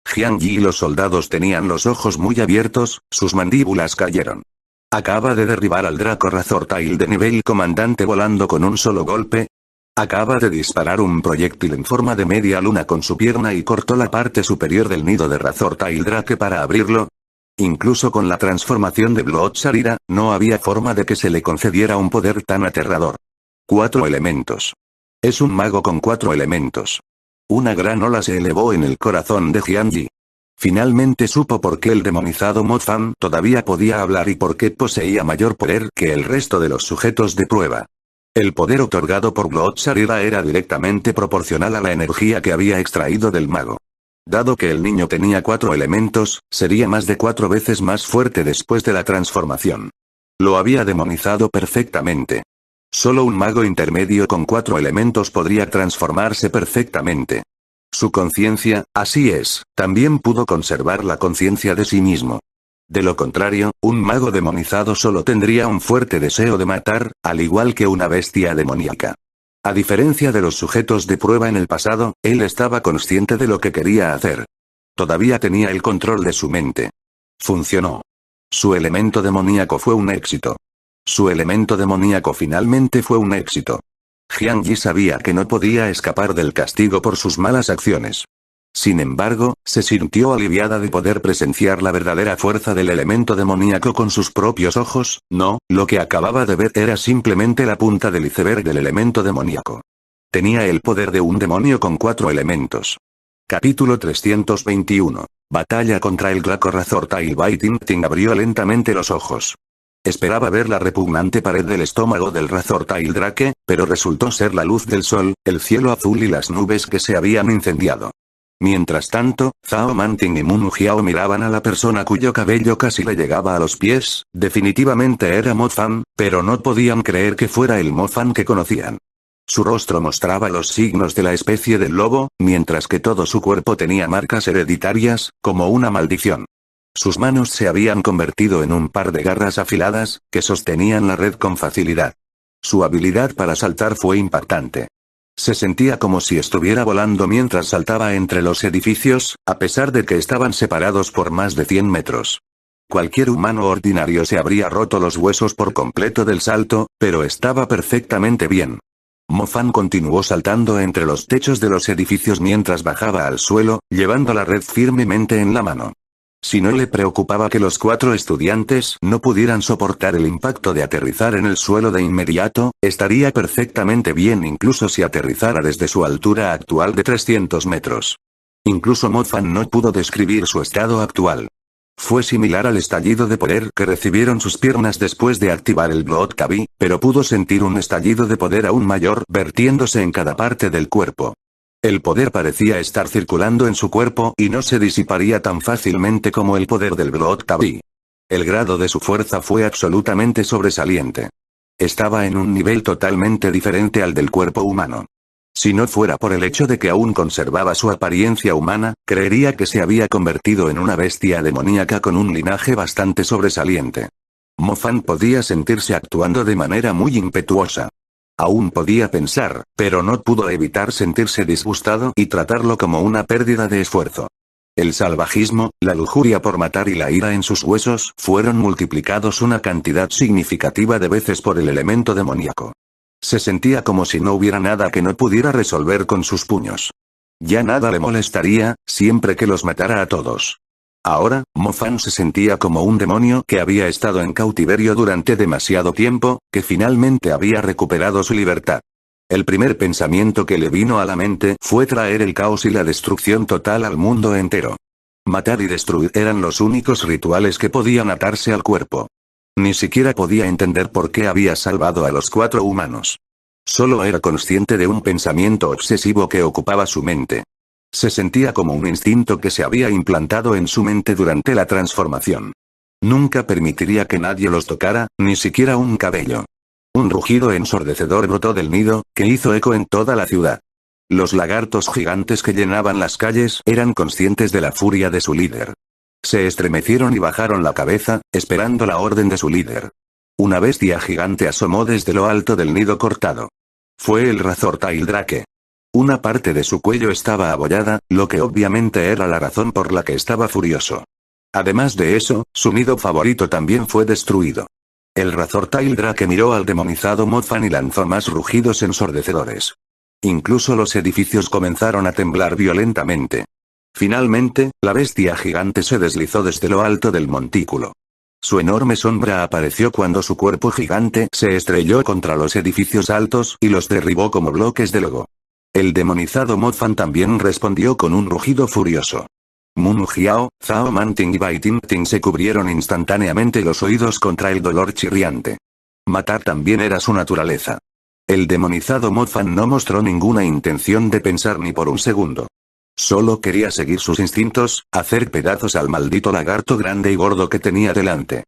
Jiang Yi y los soldados tenían los ojos muy abiertos, sus mandíbulas cayeron. Acaba de derribar al Draco Razor Tail de nivel comandante volando con un solo golpe. Acaba de disparar un proyectil en forma de media luna con su pierna y cortó la parte superior del nido de Razor Tail Drake para abrirlo. Incluso con la transformación de Blood Sarira, no había forma de que se le concediera un poder tan aterrador. 4 elementos. Es un mago con 4 elementos. Una gran ola se elevó en el corazón de Jiang Yi. Finalmente supo por qué el demonizado Mo Fan todavía podía hablar y por qué poseía mayor poder que el resto de los sujetos de prueba. El poder otorgado por Blood Sarira era directamente proporcional a la energía que había extraído del mago. Dado que el niño tenía 4 elementos, sería más de 4 veces más fuerte después de la transformación. Lo había demonizado perfectamente. Solo un mago intermedio con 4 elementos podría transformarse perfectamente. Su conciencia, así es, también pudo conservar la conciencia de sí mismo. De lo contrario, un mago demonizado solo tendría un fuerte deseo de matar, al igual que una bestia demoníaca. A diferencia de los sujetos de prueba en el pasado, él estaba consciente de lo que quería hacer. Todavía tenía el control de su mente. Funcionó. Su elemento demoníaco fue un éxito. Su elemento demoníaco finalmente fue un éxito. Jiang Yi sabía que no podía escapar del castigo por sus malas acciones. Sin embargo, se sintió aliviada de poder presenciar la verdadera fuerza del elemento demoníaco con sus propios ojos. No, lo que acababa de ver era simplemente la punta del iceberg del elemento demoníaco. Tenía el poder de un demonio con 4 elementos. Capítulo 321. Batalla contra el Draco Razortail. Bai Ting abrió lentamente los ojos. Esperaba ver la repugnante pared del estómago del Razortail Drake, pero resultó ser la luz del sol, el cielo azul y las nubes que se habían incendiado. Mientras tanto, Zhao Manting y Munu Jiao miraban a la persona cuyo cabello casi le llegaba a los pies. Definitivamente era Mo Fan, pero no podían creer que fuera el Mo Fan que conocían. Su rostro mostraba los signos de la especie del lobo, mientras que todo su cuerpo tenía marcas hereditarias, como una maldición. Sus manos se habían convertido en un par de garras afiladas, que sostenían la red con facilidad. Su habilidad para saltar fue impactante. Se sentía como si estuviera volando mientras saltaba entre los edificios, a pesar de que estaban separados por más de 100 metros. Cualquier humano ordinario se habría roto los huesos por completo del salto, pero estaba perfectamente bien. Mo Fan continuó saltando entre los techos de los edificios mientras bajaba al suelo, llevando la red firmemente en la mano. Si no le preocupaba que los 4 estudiantes no pudieran soportar el impacto de aterrizar en el suelo de inmediato, estaría perfectamente bien incluso si aterrizara desde su altura actual de 300 metros. Incluso Mo Fan no pudo describir su estado actual. Fue similar al estallido de poder que recibieron sus piernas después de activar el Blood Kabi, pero pudo sentir un estallido de poder aún mayor vertiéndose en cada parte del cuerpo. El poder parecía estar circulando en su cuerpo y no se disiparía tan fácilmente como el poder del Blood Kabi. El grado de su fuerza fue absolutamente sobresaliente. Estaba en un nivel totalmente diferente al del cuerpo humano. Si no fuera por el hecho de que aún conservaba su apariencia humana, creería que se había convertido en una bestia demoníaca con un linaje bastante sobresaliente. Mo Fan podía sentirse actuando de manera muy impetuosa. Aún podía pensar, pero no pudo evitar sentirse disgustado y tratarlo como una pérdida de esfuerzo. El salvajismo, la lujuria por matar y la ira en sus huesos fueron multiplicados una cantidad significativa de veces por el elemento demoníaco. Se sentía como si no hubiera nada que no pudiera resolver con sus puños. Ya nada le molestaría, siempre que los matara a todos. Ahora, Mo Fan se sentía como un demonio que había estado en cautiverio durante demasiado tiempo, que finalmente había recuperado su libertad. El primer pensamiento que le vino a la mente fue traer el caos y la destrucción total al mundo entero. Matar y destruir eran los únicos rituales que podían atarse al cuerpo. Ni siquiera podía entender por qué había salvado a los 4 humanos. Solo era consciente de un pensamiento obsesivo que ocupaba su mente. Se sentía como un instinto que se había implantado en su mente durante la transformación. Nunca permitiría que nadie los tocara, ni siquiera un cabello. Un rugido ensordecedor brotó del nido, que hizo eco en toda la ciudad. Los lagartos gigantes que llenaban las calles eran conscientes de la furia de su líder. Se estremecieron y bajaron la cabeza, esperando la orden de su líder. Una bestia gigante asomó desde lo alto del nido cortado. Fue el Razortail Drake. Una parte de su cuello estaba abollada, lo que obviamente era la razón por la que estaba furioso. Además de eso, su nido favorito también fue destruido. El Razortail Drake miró al demonizado Mo Fan y lanzó más rugidos ensordecedores. Incluso los edificios comenzaron a temblar violentamente. Finalmente, la bestia gigante se deslizó desde lo alto del montículo. Su enorme sombra apareció cuando su cuerpo gigante se estrelló contra los edificios altos y los derribó como bloques de lodo. El demonizado Mo Fan también respondió con un rugido furioso. Munu Jiao, Zhao Manting y Bai Ting se cubrieron instantáneamente los oídos contra el dolor chirriante. Matar también era su naturaleza. El demonizado Mo Fan no mostró ninguna intención de pensar ni por un segundo. Solo quería seguir sus instintos, hacer pedazos al maldito lagarto grande y gordo que tenía delante.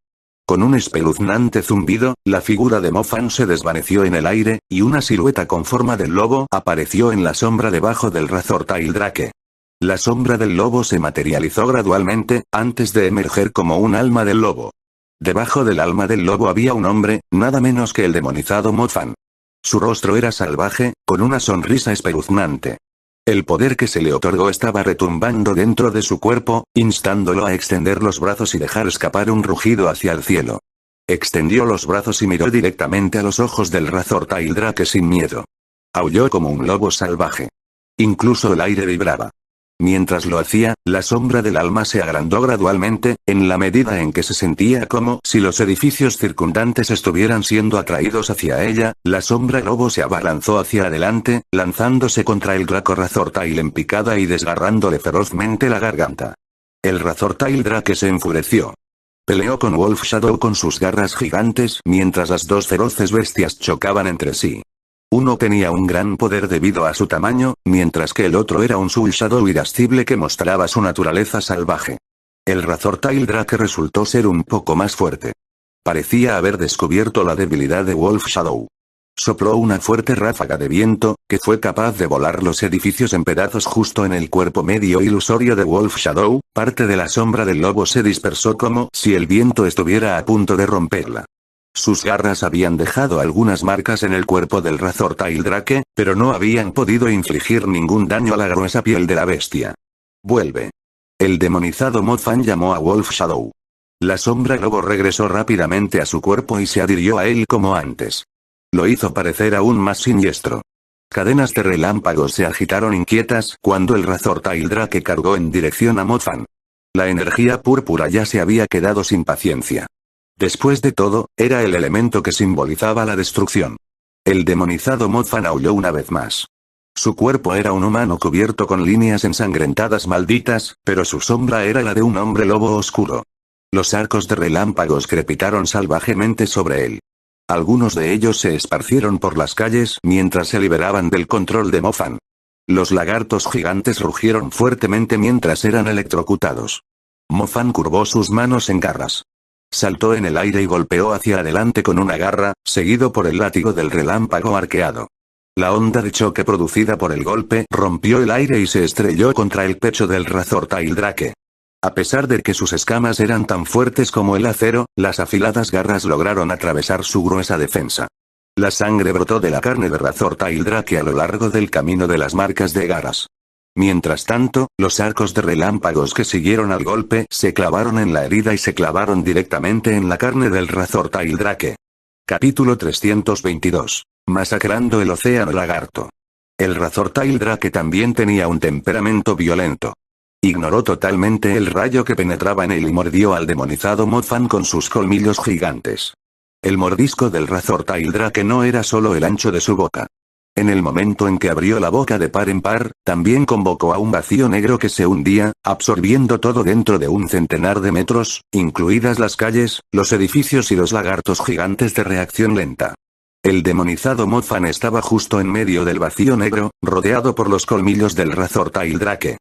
Con un espeluznante zumbido, la figura de Mo Fan se desvaneció en el aire, y una silueta con forma de lobo apareció en la sombra debajo del Razortail Drake. La sombra del lobo se materializó gradualmente, antes de emerger como un alma del lobo. Debajo del alma del lobo había un hombre, nada menos que el demonizado Mo Fan. Su rostro era salvaje, con una sonrisa espeluznante. El poder que se le otorgó estaba retumbando dentro de su cuerpo, instándolo a extender los brazos y dejar escapar un rugido hacia el cielo. Extendió los brazos y miró directamente a los ojos del Razortail Drake sin miedo. Aulló como un lobo salvaje. Incluso el aire vibraba. Mientras lo hacía, la sombra del alma se agrandó gradualmente, en la medida en que se sentía como si los edificios circundantes estuvieran siendo atraídos hacia ella. La sombra lobo se abalanzó hacia adelante, lanzándose contra el Draco Razortail en picada y desgarrándole ferozmente la garganta. El Razortail Drake se enfureció. Peleó con Wolf Shadow con sus garras gigantes mientras las dos feroces bestias chocaban entre sí. Uno tenía un gran poder debido a su tamaño, mientras que el otro era un Soul Shadow irascible que mostraba su naturaleza salvaje. El Razortail Drake resultó ser un poco más fuerte. Parecía haber descubierto la debilidad de Wolf Shadow. Sopló una fuerte ráfaga de viento, que fue capaz de volar los edificios en pedazos justo en el cuerpo medio ilusorio de Wolf Shadow. Parte de la sombra del lobo se dispersó como si el viento estuviera a punto de romperla. Sus garras habían dejado algunas marcas en el cuerpo del Razortail Drake, pero no habían podido infligir ningún daño a la gruesa piel de la bestia. Vuelve. El demonizado Mothfang llamó a Wolf Shadow. La sombra lobo regresó rápidamente a su cuerpo y se adhirió a él como antes. Lo hizo parecer aún más siniestro. Cadenas de relámpagos se agitaron inquietas cuando el Razortail Drake cargó en dirección a Mothfang. La energía púrpura ya se había quedado sin paciencia. Después de todo, era el elemento que simbolizaba la destrucción. El demonizado Mothfang aulló una vez más. Su cuerpo era un humano cubierto con líneas ensangrentadas malditas, pero su sombra era la de un hombre lobo oscuro. Los arcos de relámpagos crepitaron salvajemente sobre él. Algunos de ellos se esparcieron por las calles mientras se liberaban del control de Mothfang. Los lagartos gigantes rugieron fuertemente mientras eran electrocutados. Mothfang curvó sus manos en garras. Saltó en el aire y golpeó hacia adelante con una garra, seguido por el látigo del relámpago arqueado. La onda de choque producida por el golpe rompió el aire y se estrelló contra el pecho del Razortail Drake. A pesar de que sus escamas eran tan fuertes como el acero, las afiladas garras lograron atravesar su gruesa defensa. La sangre brotó de la carne de Razortail Drake a lo largo del camino de las marcas de garras. Mientras tanto, los arcos de relámpagos que siguieron al golpe se clavaron en la herida y se clavaron directamente en la carne del Razortail Drake. Capítulo 322. Masacrando el océano lagarto. El Razortail Drake también tenía un temperamento violento. Ignoró totalmente el rayo que penetraba en él y mordió al demonizado Mothfang con sus colmillos gigantes. El mordisco del Razortail Drake no era solo el ancho de su boca. En el momento en que abrió la boca de par en par, también convocó a un vacío negro que se hundía, absorbiendo todo dentro de un centenar de metros, incluidas las calles, los edificios y los lagartos gigantes de reacción lenta. El demonizado Mothfang estaba justo en medio del vacío negro, rodeado por los colmillos del Razortail Drake.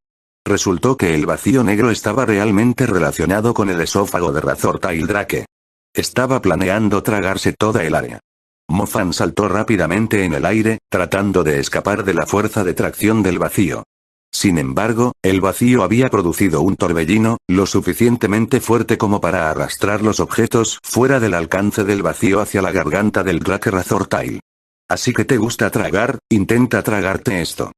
Resultó que el vacío negro estaba realmente relacionado con el esófago de Razortail Drake. Estaba planeando tragarse toda el área. Mothfang saltó rápidamente en el aire, tratando de escapar de la fuerza de tracción del vacío. Sin embargo, el vacío había producido un torbellino, lo suficientemente fuerte como para arrastrar los objetos fuera del alcance del vacío hacia la garganta del Drake Razortail. Así que te gusta tragar, intenta tragarte esto.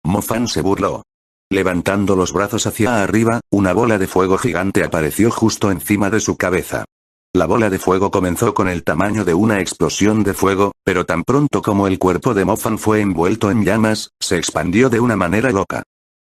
Mothfang se burló. Levantando los brazos hacia arriba, una bola de fuego gigante apareció justo encima de su cabeza. La bola de fuego comenzó con el tamaño de una explosión de fuego, pero tan pronto como el cuerpo de Mothfang fue envuelto en llamas, se expandió de una manera loca.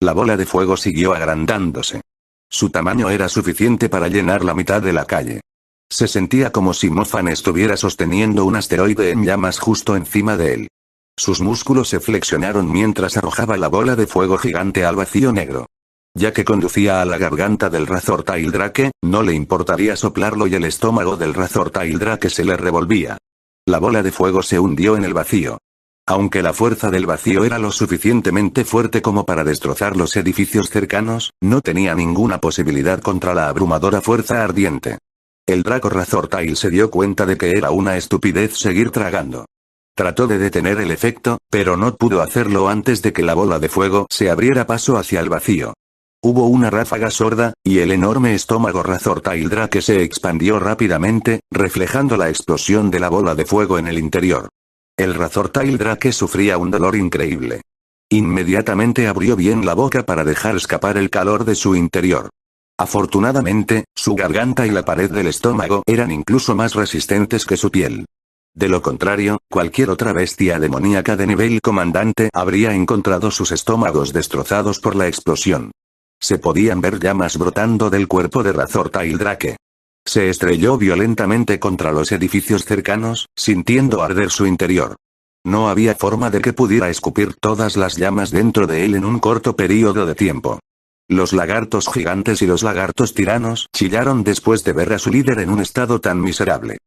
La bola de fuego siguió agrandándose. Su tamaño era suficiente para llenar la mitad de la calle. Se sentía como si Mothfang estuviera sosteniendo un asteroide en llamas justo encima de él. Sus músculos se flexionaron mientras arrojaba la bola de fuego gigante al vacío negro. Ya que conducía a la garganta del Razortail Drake, no le importaría soplarlo y el estómago del Razortail Drake se le revolvía. La bola de fuego se hundió en el vacío. Aunque la fuerza del vacío era lo suficientemente fuerte como para destrozar los edificios cercanos, no tenía ninguna posibilidad contra la abrumadora fuerza ardiente. El Draco Razortail se dio cuenta de que era una estupidez seguir tragando. Trató de detener el efecto, pero no pudo hacerlo antes de que la bola de fuego se abriera paso hacia el vacío. Hubo una ráfaga sorda, y el enorme estómago Razortail Drake se expandió rápidamente, reflejando la explosión de la bola de fuego en el interior. El Razortail Drake sufría un dolor increíble. Inmediatamente abrió bien la boca para dejar escapar el calor de su interior. Afortunadamente, su garganta y la pared del estómago eran incluso más resistentes que su piel. De lo contrario, cualquier otra bestia demoníaca de nivel comandante habría encontrado sus estómagos destrozados por la explosión. Se podían ver llamas brotando del cuerpo de Razor Tail Drake. Se estrelló violentamente contra los edificios cercanos, sintiendo arder su interior. No había forma de que pudiera escupir todas las llamas dentro de él en un corto período de tiempo. Los lagartos gigantes y los lagartos tiranos chillaron después de ver a su líder en un estado tan miserable.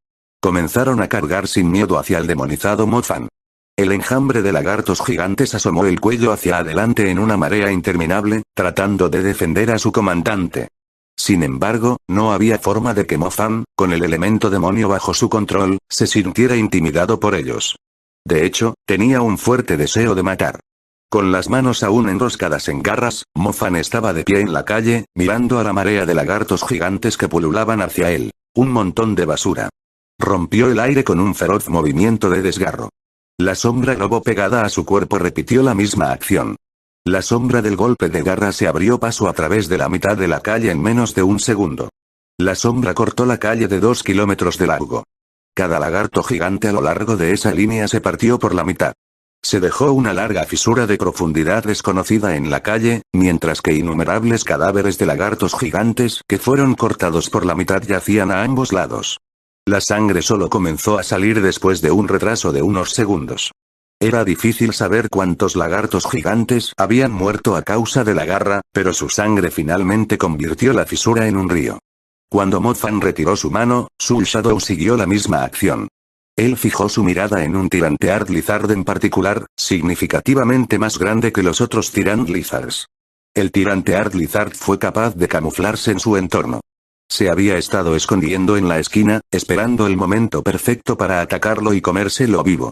Comenzaron a cargar sin miedo hacia el demonizado Mothman. El enjambre de lagartos gigantes asomó el cuello hacia adelante en una marea interminable, tratando de defender a su comandante. Sin embargo, no había forma de que Mothman, con el elemento demonio bajo su control, se sintiera intimidado por ellos. De hecho, tenía un fuerte deseo de matar. Con las manos aún enroscadas en garras, Mothman estaba de pie en la calle, mirando a la marea de lagartos gigantes que pululaban hacia él. Un montón de basura. Rompió el aire con un feroz movimiento de desgarro. La sombra lobo pegada a su cuerpo repitió la misma acción. La sombra del golpe de garra se abrió paso a través de la mitad de la calle en menos de un segundo. La sombra cortó la calle de 2 kilómetros de largo. Cada lagarto gigante a lo largo de esa línea se partió por la mitad. Se dejó una larga fisura de profundidad desconocida en la calle, mientras que innumerables cadáveres de lagartos gigantes que fueron cortados por la mitad yacían a ambos lados. La sangre solo comenzó a salir después de un retraso de unos segundos. Era difícil saber cuántos lagartos gigantes habían muerto a causa de la garra, pero su sangre finalmente convirtió la fisura en un río. Cuando Mothman retiró su mano, Soul Shadow siguió la misma acción. Él fijó su mirada en un Tyrant Lizard en particular, significativamente más grande que los otros Tyrant Lizards. El Tyrant Lizard fue capaz de camuflarse en su entorno. Se había estado escondiendo en la esquina, esperando el momento perfecto para atacarlo y comérselo vivo.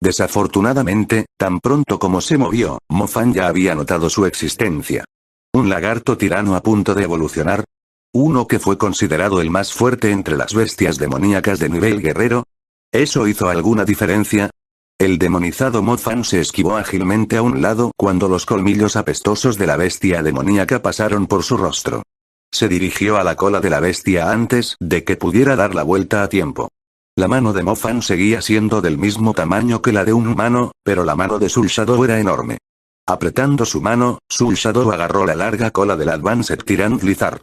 Desafortunadamente, tan pronto como se movió, Mothman ya había notado su existencia. Un lagarto tirano a punto de evolucionar. Uno que fue considerado el más fuerte entre las bestias demoníacas de nivel guerrero. ¿Eso hizo alguna diferencia? El demonizado Mothman se esquivó ágilmente a un lado cuando los colmillos apestosos de la bestia demoníaca pasaron por su rostro. Se dirigió a la cola de la bestia antes de que pudiera dar la vuelta a tiempo. La mano de Mothman seguía siendo del mismo tamaño que la de un humano, pero la mano de Soul Shadow era enorme. Apretando su mano, Soul Shadow agarró la larga cola del Advanced Tyrant Lizard.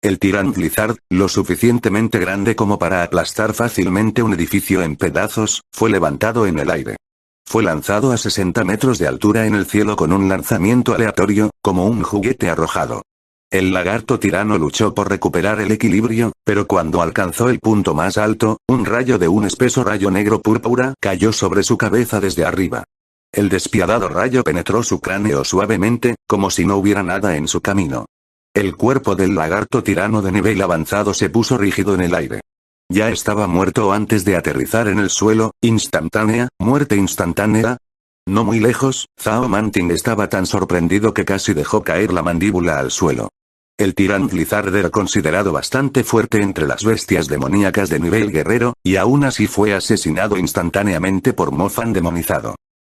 El Tyrant Lizard, lo suficientemente grande como para aplastar fácilmente un edificio en pedazos, fue levantado en el aire. Fue lanzado a 60 metros de altura en el cielo con un lanzamiento aleatorio, como un juguete arrojado. El lagarto tirano luchó por recuperar el equilibrio, pero cuando alcanzó el punto más alto, un rayo de un espeso rayo negro púrpura cayó sobre su cabeza desde arriba. El despiadado rayo penetró su cráneo suavemente, como si no hubiera nada en su camino. El cuerpo del lagarto tirano de nivel avanzado se puso rígido en el aire. Ya estaba muerto antes de aterrizar en el suelo, muerte instantánea. No muy lejos, Zhao Manting estaba tan sorprendido que casi dejó caer la mandíbula al suelo. El Tyrant Lizard era considerado bastante fuerte entre las bestias demoníacas de nivel guerrero, y aún así fue asesinado instantáneamente por Mothman demonizado.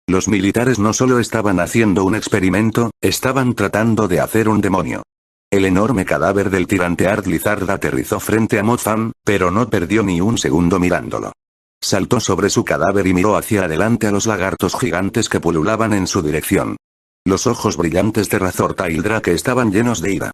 Los militares no solo estaban haciendo un experimento, estaban tratando de hacer un demonio. El enorme cadáver del Tyrant Lizard aterrizó frente a Mothman, pero no perdió ni un segundo mirándolo. Saltó sobre su cadáver y miró hacia adelante a los lagartos gigantes que pululaban en su dirección. Los ojos brillantes de Razor Tail Drake estaban llenos de ira.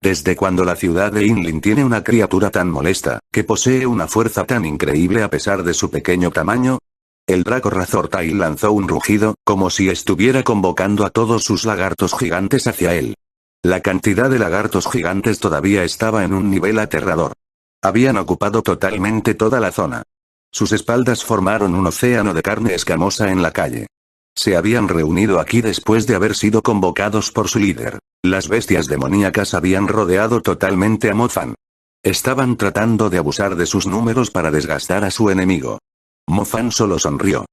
¿Desde cuando la ciudad de Inlin tiene una criatura tan molesta, que posee una fuerza tan increíble a pesar de su pequeño tamaño? El Draco Razor Tail lanzó un rugido, como si estuviera convocando a todos sus lagartos gigantes hacia él. La cantidad de lagartos gigantes todavía estaba en un nivel aterrador. Habían ocupado totalmente toda la zona. Sus espaldas formaron un océano de carne escamosa en la calle. Se habían reunido aquí después de haber sido convocados por su líder. Las bestias demoníacas habían rodeado totalmente a Mothman. Estaban tratando de abusar de sus números para desgastar a su enemigo. Mothman solo sonrió.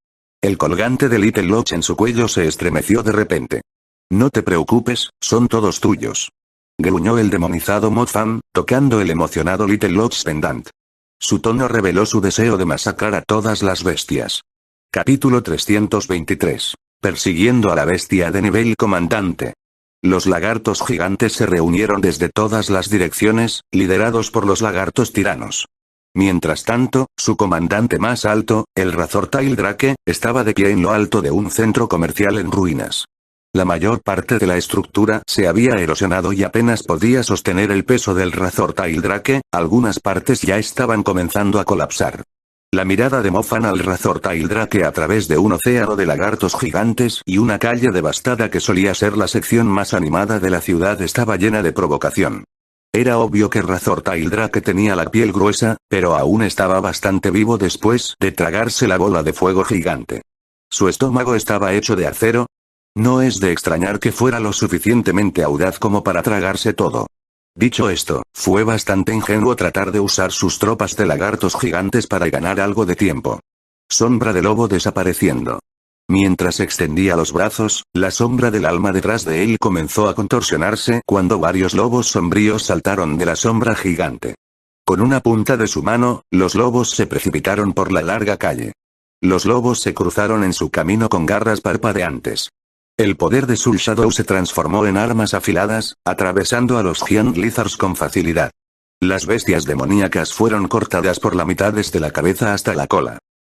El colgante de Little Loch en su cuello se estremeció de repente. No te preocupes, son todos tuyos. Gruñó el demonizado Mothman, tocando el emocionado Little Loch's pendant. Su tono reveló su deseo de masacrar a todas las bestias. Capítulo 323. Persiguiendo a la bestia de nivel comandante. Los lagartos gigantes se reunieron desde todas las direcciones, liderados por los lagartos tiranos. Mientras tanto, su comandante más alto, el Razortail Drake, estaba de pie en lo alto de un centro comercial en ruinas. La mayor parte de la estructura se había erosionado y apenas podía sostener el peso del Razortail Drake, algunas partes ya estaban comenzando a colapsar. La mirada de Mofan al Razortail Drake a través de un océano de lagartos gigantes y una calle devastada que solía ser la sección más animada de la ciudad estaba llena de provocación. Era obvio que Razortail Drake tenía la piel gruesa, pero aún estaba bastante vivo después de tragarse la bola de fuego gigante. ¿Su estómago estaba hecho de acero? No es de extrañar que fuera lo suficientemente audaz como para tragarse todo. Dicho esto, fue bastante ingenuo tratar de usar sus tropas de lagartos gigantes para ganar algo de tiempo. Sombra de lobo desapareciendo. Mientras extendía los brazos, la sombra del alma detrás de él comenzó a contorsionarse cuando varios lobos sombríos saltaron de la sombra gigante. Con una punta de su mano, los lobos se precipitaron por la larga calle. Los lobos se cruzaron en su camino con garras parpadeantes. El poder de Soul Shadow se transformó en armas afiladas, atravesando a los Giant Lizards con facilidad. Las bestias demoníacas fueron cortadas por la mitad desde la cabeza hasta la cola.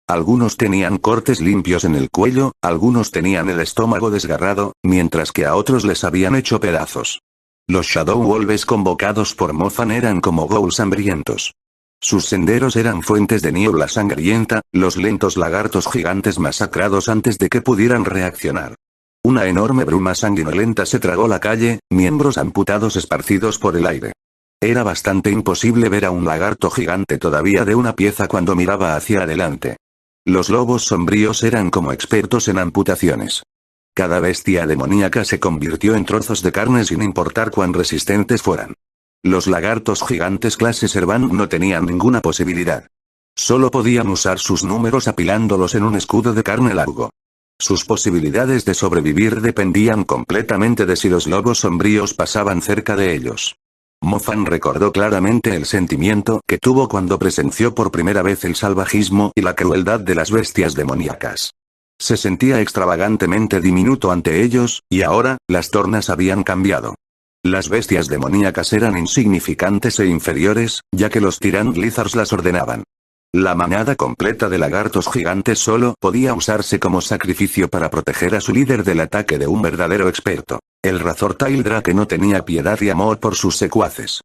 Algunos tenían cortes limpios en el cuello, algunos tenían el estómago desgarrado, mientras que a otros les habían hecho pedazos. Los Shadow Wolves convocados por Mofan eran como ghouls hambrientos. Sus senderos eran fuentes de niebla sangrienta, los lentos lagartos gigantes masacrados antes de que pudieran reaccionar. Una enorme bruma sanguinolenta se tragó la calle, miembros amputados esparcidos por el aire. Era bastante imposible ver a un lagarto gigante todavía de una pieza cuando miraba hacia adelante. Los lobos sombríos eran como expertos en amputaciones. Cada bestia demoníaca se convirtió en trozos de carne sin importar cuán resistentes fueran. Los lagartos gigantes clase Servant no tenían ninguna posibilidad. Solo podían usar sus números apilándolos en un escudo de carne largo. Sus posibilidades de sobrevivir dependían completamente de si los lobos sombríos pasaban cerca de ellos. Mofan recordó claramente el sentimiento que tuvo cuando presenció por primera vez el salvajismo y la crueldad de las bestias demoníacas. Se sentía extravagantemente diminuto ante ellos, y ahora, las tornas habían cambiado. Las bestias demoníacas eran insignificantes e inferiores, ya que los Tyrant Lizards las ordenaban. La manada completa de lagartos gigantes solo podía usarse como sacrificio para proteger a su líder del ataque de un verdadero experto. El Razortail Drake no tenía piedad y amor por sus secuaces.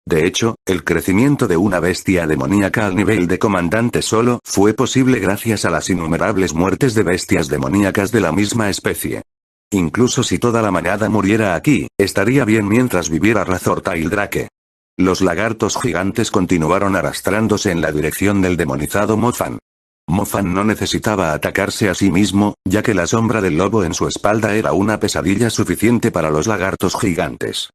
De hecho, el crecimiento de una bestia demoníaca al nivel de comandante solo fue posible gracias a las innumerables muertes de bestias demoníacas de la misma especie. Incluso si toda la manada muriera aquí, estaría bien mientras viviera Razortail Drake. Los lagartos gigantes continuaron arrastrándose en la dirección del demonizado Mofan. Mofan no necesitaba atacarse a sí mismo, ya que la sombra del lobo en su espalda era una pesadilla suficiente para los lagartos gigantes.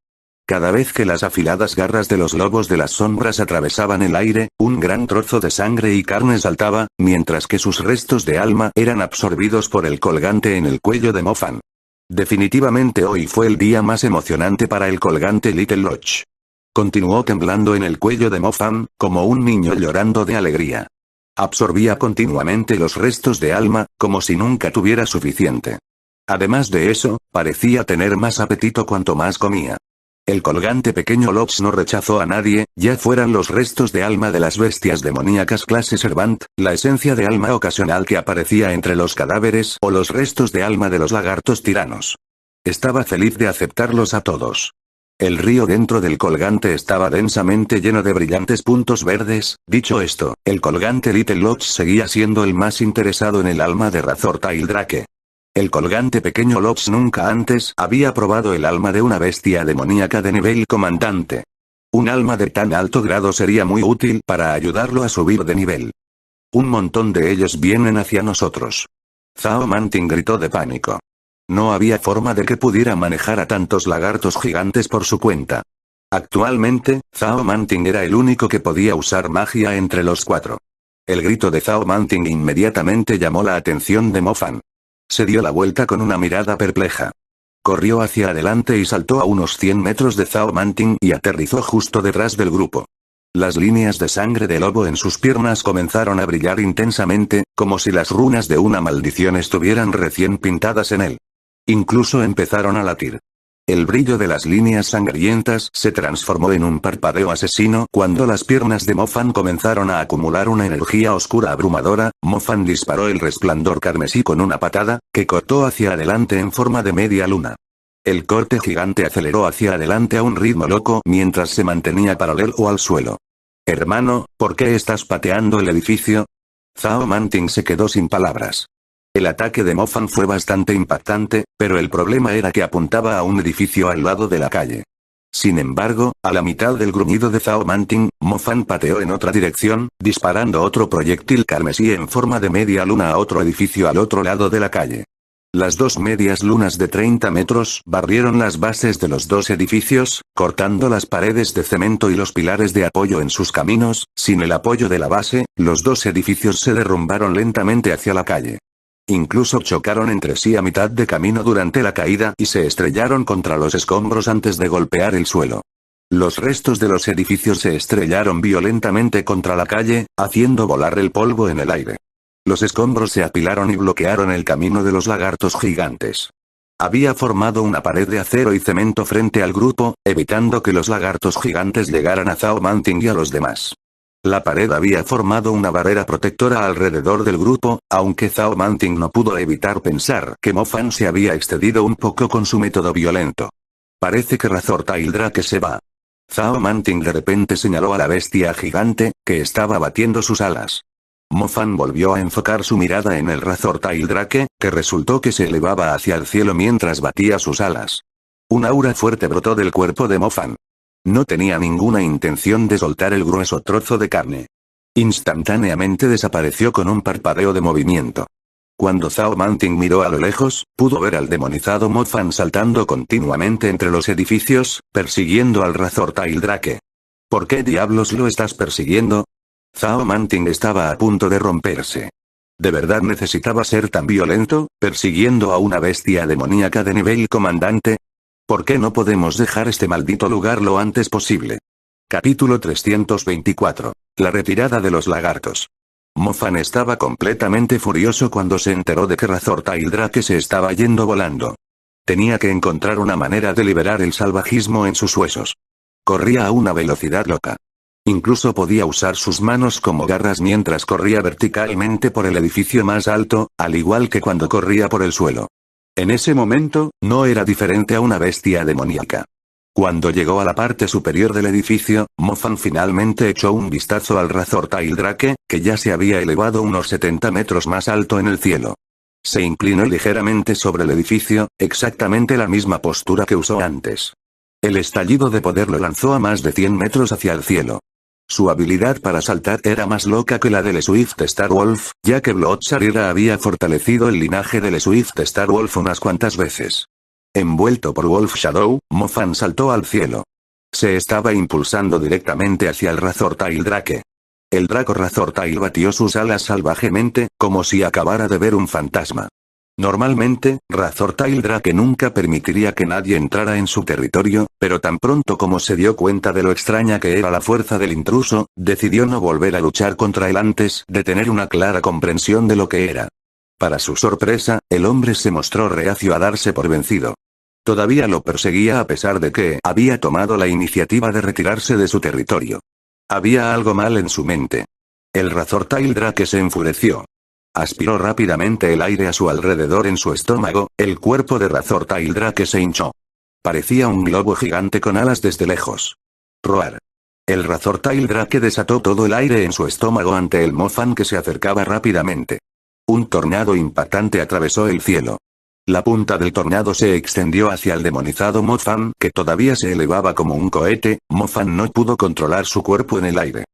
Cada vez que las afiladas garras de los lobos de las sombras atravesaban el aire, un gran trozo de sangre y carne saltaba, mientras que sus restos de alma eran absorbidos por el colgante en el cuello de Mofan. Definitivamente hoy fue el día más emocionante para el colgante Little Lodge. Continuó temblando en el cuello de Mofan, como un niño llorando de alegría. Absorbía continuamente los restos de alma, como si nunca tuviera suficiente. Además de eso, parecía tener más apetito cuanto más comía. El colgante pequeño Lodge no rechazó a nadie, ya fueran los restos de alma de las bestias demoníacas clase Servant, la esencia de alma ocasional que aparecía entre los cadáveres o los restos de alma de los lagartos tiranos. Estaba feliz de aceptarlos a todos. El río dentro del colgante estaba densamente lleno de brillantes puntos verdes. Dicho esto, el colgante Little Lodge seguía siendo el más interesado en el alma de Razortail Drake. El colgante pequeño Lodge nunca antes había probado el alma de una bestia demoníaca de nivel comandante. Un alma de tan alto grado sería muy útil para ayudarlo a subir de nivel. Un montón de ellos vienen hacia nosotros. Zhao Manting gritó de pánico. No había forma de que pudiera manejar a tantos lagartos gigantes por su cuenta. Actualmente, Zhao Manting era el único que podía usar magia entre los cuatro. El grito de Zhao Manting inmediatamente llamó la atención de Mofan. Se dio la vuelta con una mirada perpleja. Corrió hacia adelante y saltó a unos 100 metros de Zhao Manting y aterrizó justo detrás del grupo. Las líneas de sangre de lobo en sus piernas comenzaron a brillar intensamente, como si las runas de una maldición estuvieran recién pintadas en él. Incluso empezaron a latir. El brillo de las líneas sangrientas se transformó en un parpadeo asesino cuando las piernas de Mofan comenzaron a acumular una energía oscura abrumadora. Mofan disparó el resplandor carmesí con una patada, que cortó hacia adelante en forma de media luna. El corte gigante aceleró hacia adelante a un ritmo loco mientras se mantenía paralelo al suelo. Hermano, ¿por qué estás pateando el edificio? Zhao Manting se quedó sin palabras. El ataque de Mofan fue bastante impactante, pero el problema era que apuntaba a un edificio al lado de la calle. Sin embargo, a la mitad del gruñido de Zhao Manting, Mofan pateó en otra dirección, disparando otro proyectil carmesí en forma de media luna a otro edificio al otro lado de la calle. Las dos medias lunas de 30 metros barrieron las bases de los dos edificios, cortando las paredes de cemento y los pilares de apoyo en sus caminos. Sin el apoyo de la base, los dos edificios se derrumbaron lentamente hacia la calle. Incluso chocaron entre sí a mitad de camino durante la caída y se estrellaron contra los escombros antes de golpear el suelo. Los restos de los edificios se estrellaron violentamente contra la calle, haciendo volar el polvo en el aire. Los escombros se apilaron y bloquearon el camino de los lagartos gigantes. Había formado una pared de acero y cemento frente al grupo, evitando que los lagartos gigantes llegaran a Zhao Manting y a los demás. La pared había formado una barrera protectora alrededor del grupo, aunque Zhao Manting no pudo evitar pensar que Mofan se había excedido un poco con su método violento. Parece que Razor Tail Drake se va. Zhao Manting de repente señaló a la bestia gigante, que estaba batiendo sus alas. Mofan volvió a enfocar su mirada en el Razor Tail Drake, que resultó que se elevaba hacia el cielo mientras batía sus alas. Un aura fuerte brotó del cuerpo de Mofan. No tenía ninguna intención de soltar el grueso trozo de carne. Instantáneamente desapareció con un parpadeo de movimiento. Cuando Zhao Manting miró a lo lejos, pudo ver al demonizado Mofan saltando continuamente entre los edificios, persiguiendo al Razor Tail Drake. ¿Por qué diablos lo estás persiguiendo? Zhao Manting estaba a punto de romperse. ¿De verdad necesitaba ser tan violento, persiguiendo a una bestia demoníaca de nivel comandante? ¿Por qué no podemos dejar este maldito lugar lo antes posible? Capítulo 324. La retirada de los lagartos. Mofan estaba completamente furioso cuando se enteró de que Razor Tail Drake se estaba yendo volando. Tenía que encontrar una manera de liberar el salvajismo en sus huesos. Corría a una velocidad loca. Incluso podía usar sus manos como garras mientras corría verticalmente por el edificio más alto, al igual que cuando corría por el suelo. En ese momento, no era diferente a una bestia demoníaca. Cuando llegó a la parte superior del edificio, Mofan finalmente echó un vistazo al Razor Tail Drake, que ya se había elevado unos 70 metros más alto en el cielo. Se inclinó ligeramente sobre el edificio, exactamente la misma postura que usó antes. El estallido de poder lo lanzó a más de 100 metros hacia el cielo. Su habilidad para saltar era más loca que la del Swift Star Wolf, ya que Bloodshirira había fortalecido el linaje del Swift Star Wolf unas cuantas veces. Envuelto por Wolf Shadow, Mofan saltó al cielo. Se estaba impulsando directamente hacia el Razor Tail Drake. El Draco Razor Tail batió sus alas salvajemente, como si acabara de ver un fantasma. Normalmente, Razor Tail Drake nunca permitiría que nadie entrara en su territorio, pero tan pronto como se dio cuenta de lo extraña que era la fuerza del intruso, decidió no volver a luchar contra él antes de tener una clara comprensión de lo que era. Para su sorpresa, el hombre se mostró reacio a darse por vencido. Todavía lo perseguía a pesar de que había tomado la iniciativa de retirarse de su territorio. Había algo mal en su mente. El Razor Tail Drake se enfureció. Aspiró rápidamente el aire a su alrededor en su estómago, el cuerpo de Razor Tail Drake se hinchó. Parecía un globo gigante con alas desde lejos. Roar. El Razor Tail Drake desató todo el aire en su estómago ante el Mofan que se acercaba rápidamente. Un tornado impactante atravesó el cielo. La punta del tornado se extendió hacia el demonizado Mofan que todavía se elevaba como un cohete. Mofan no pudo controlar su cuerpo en el aire.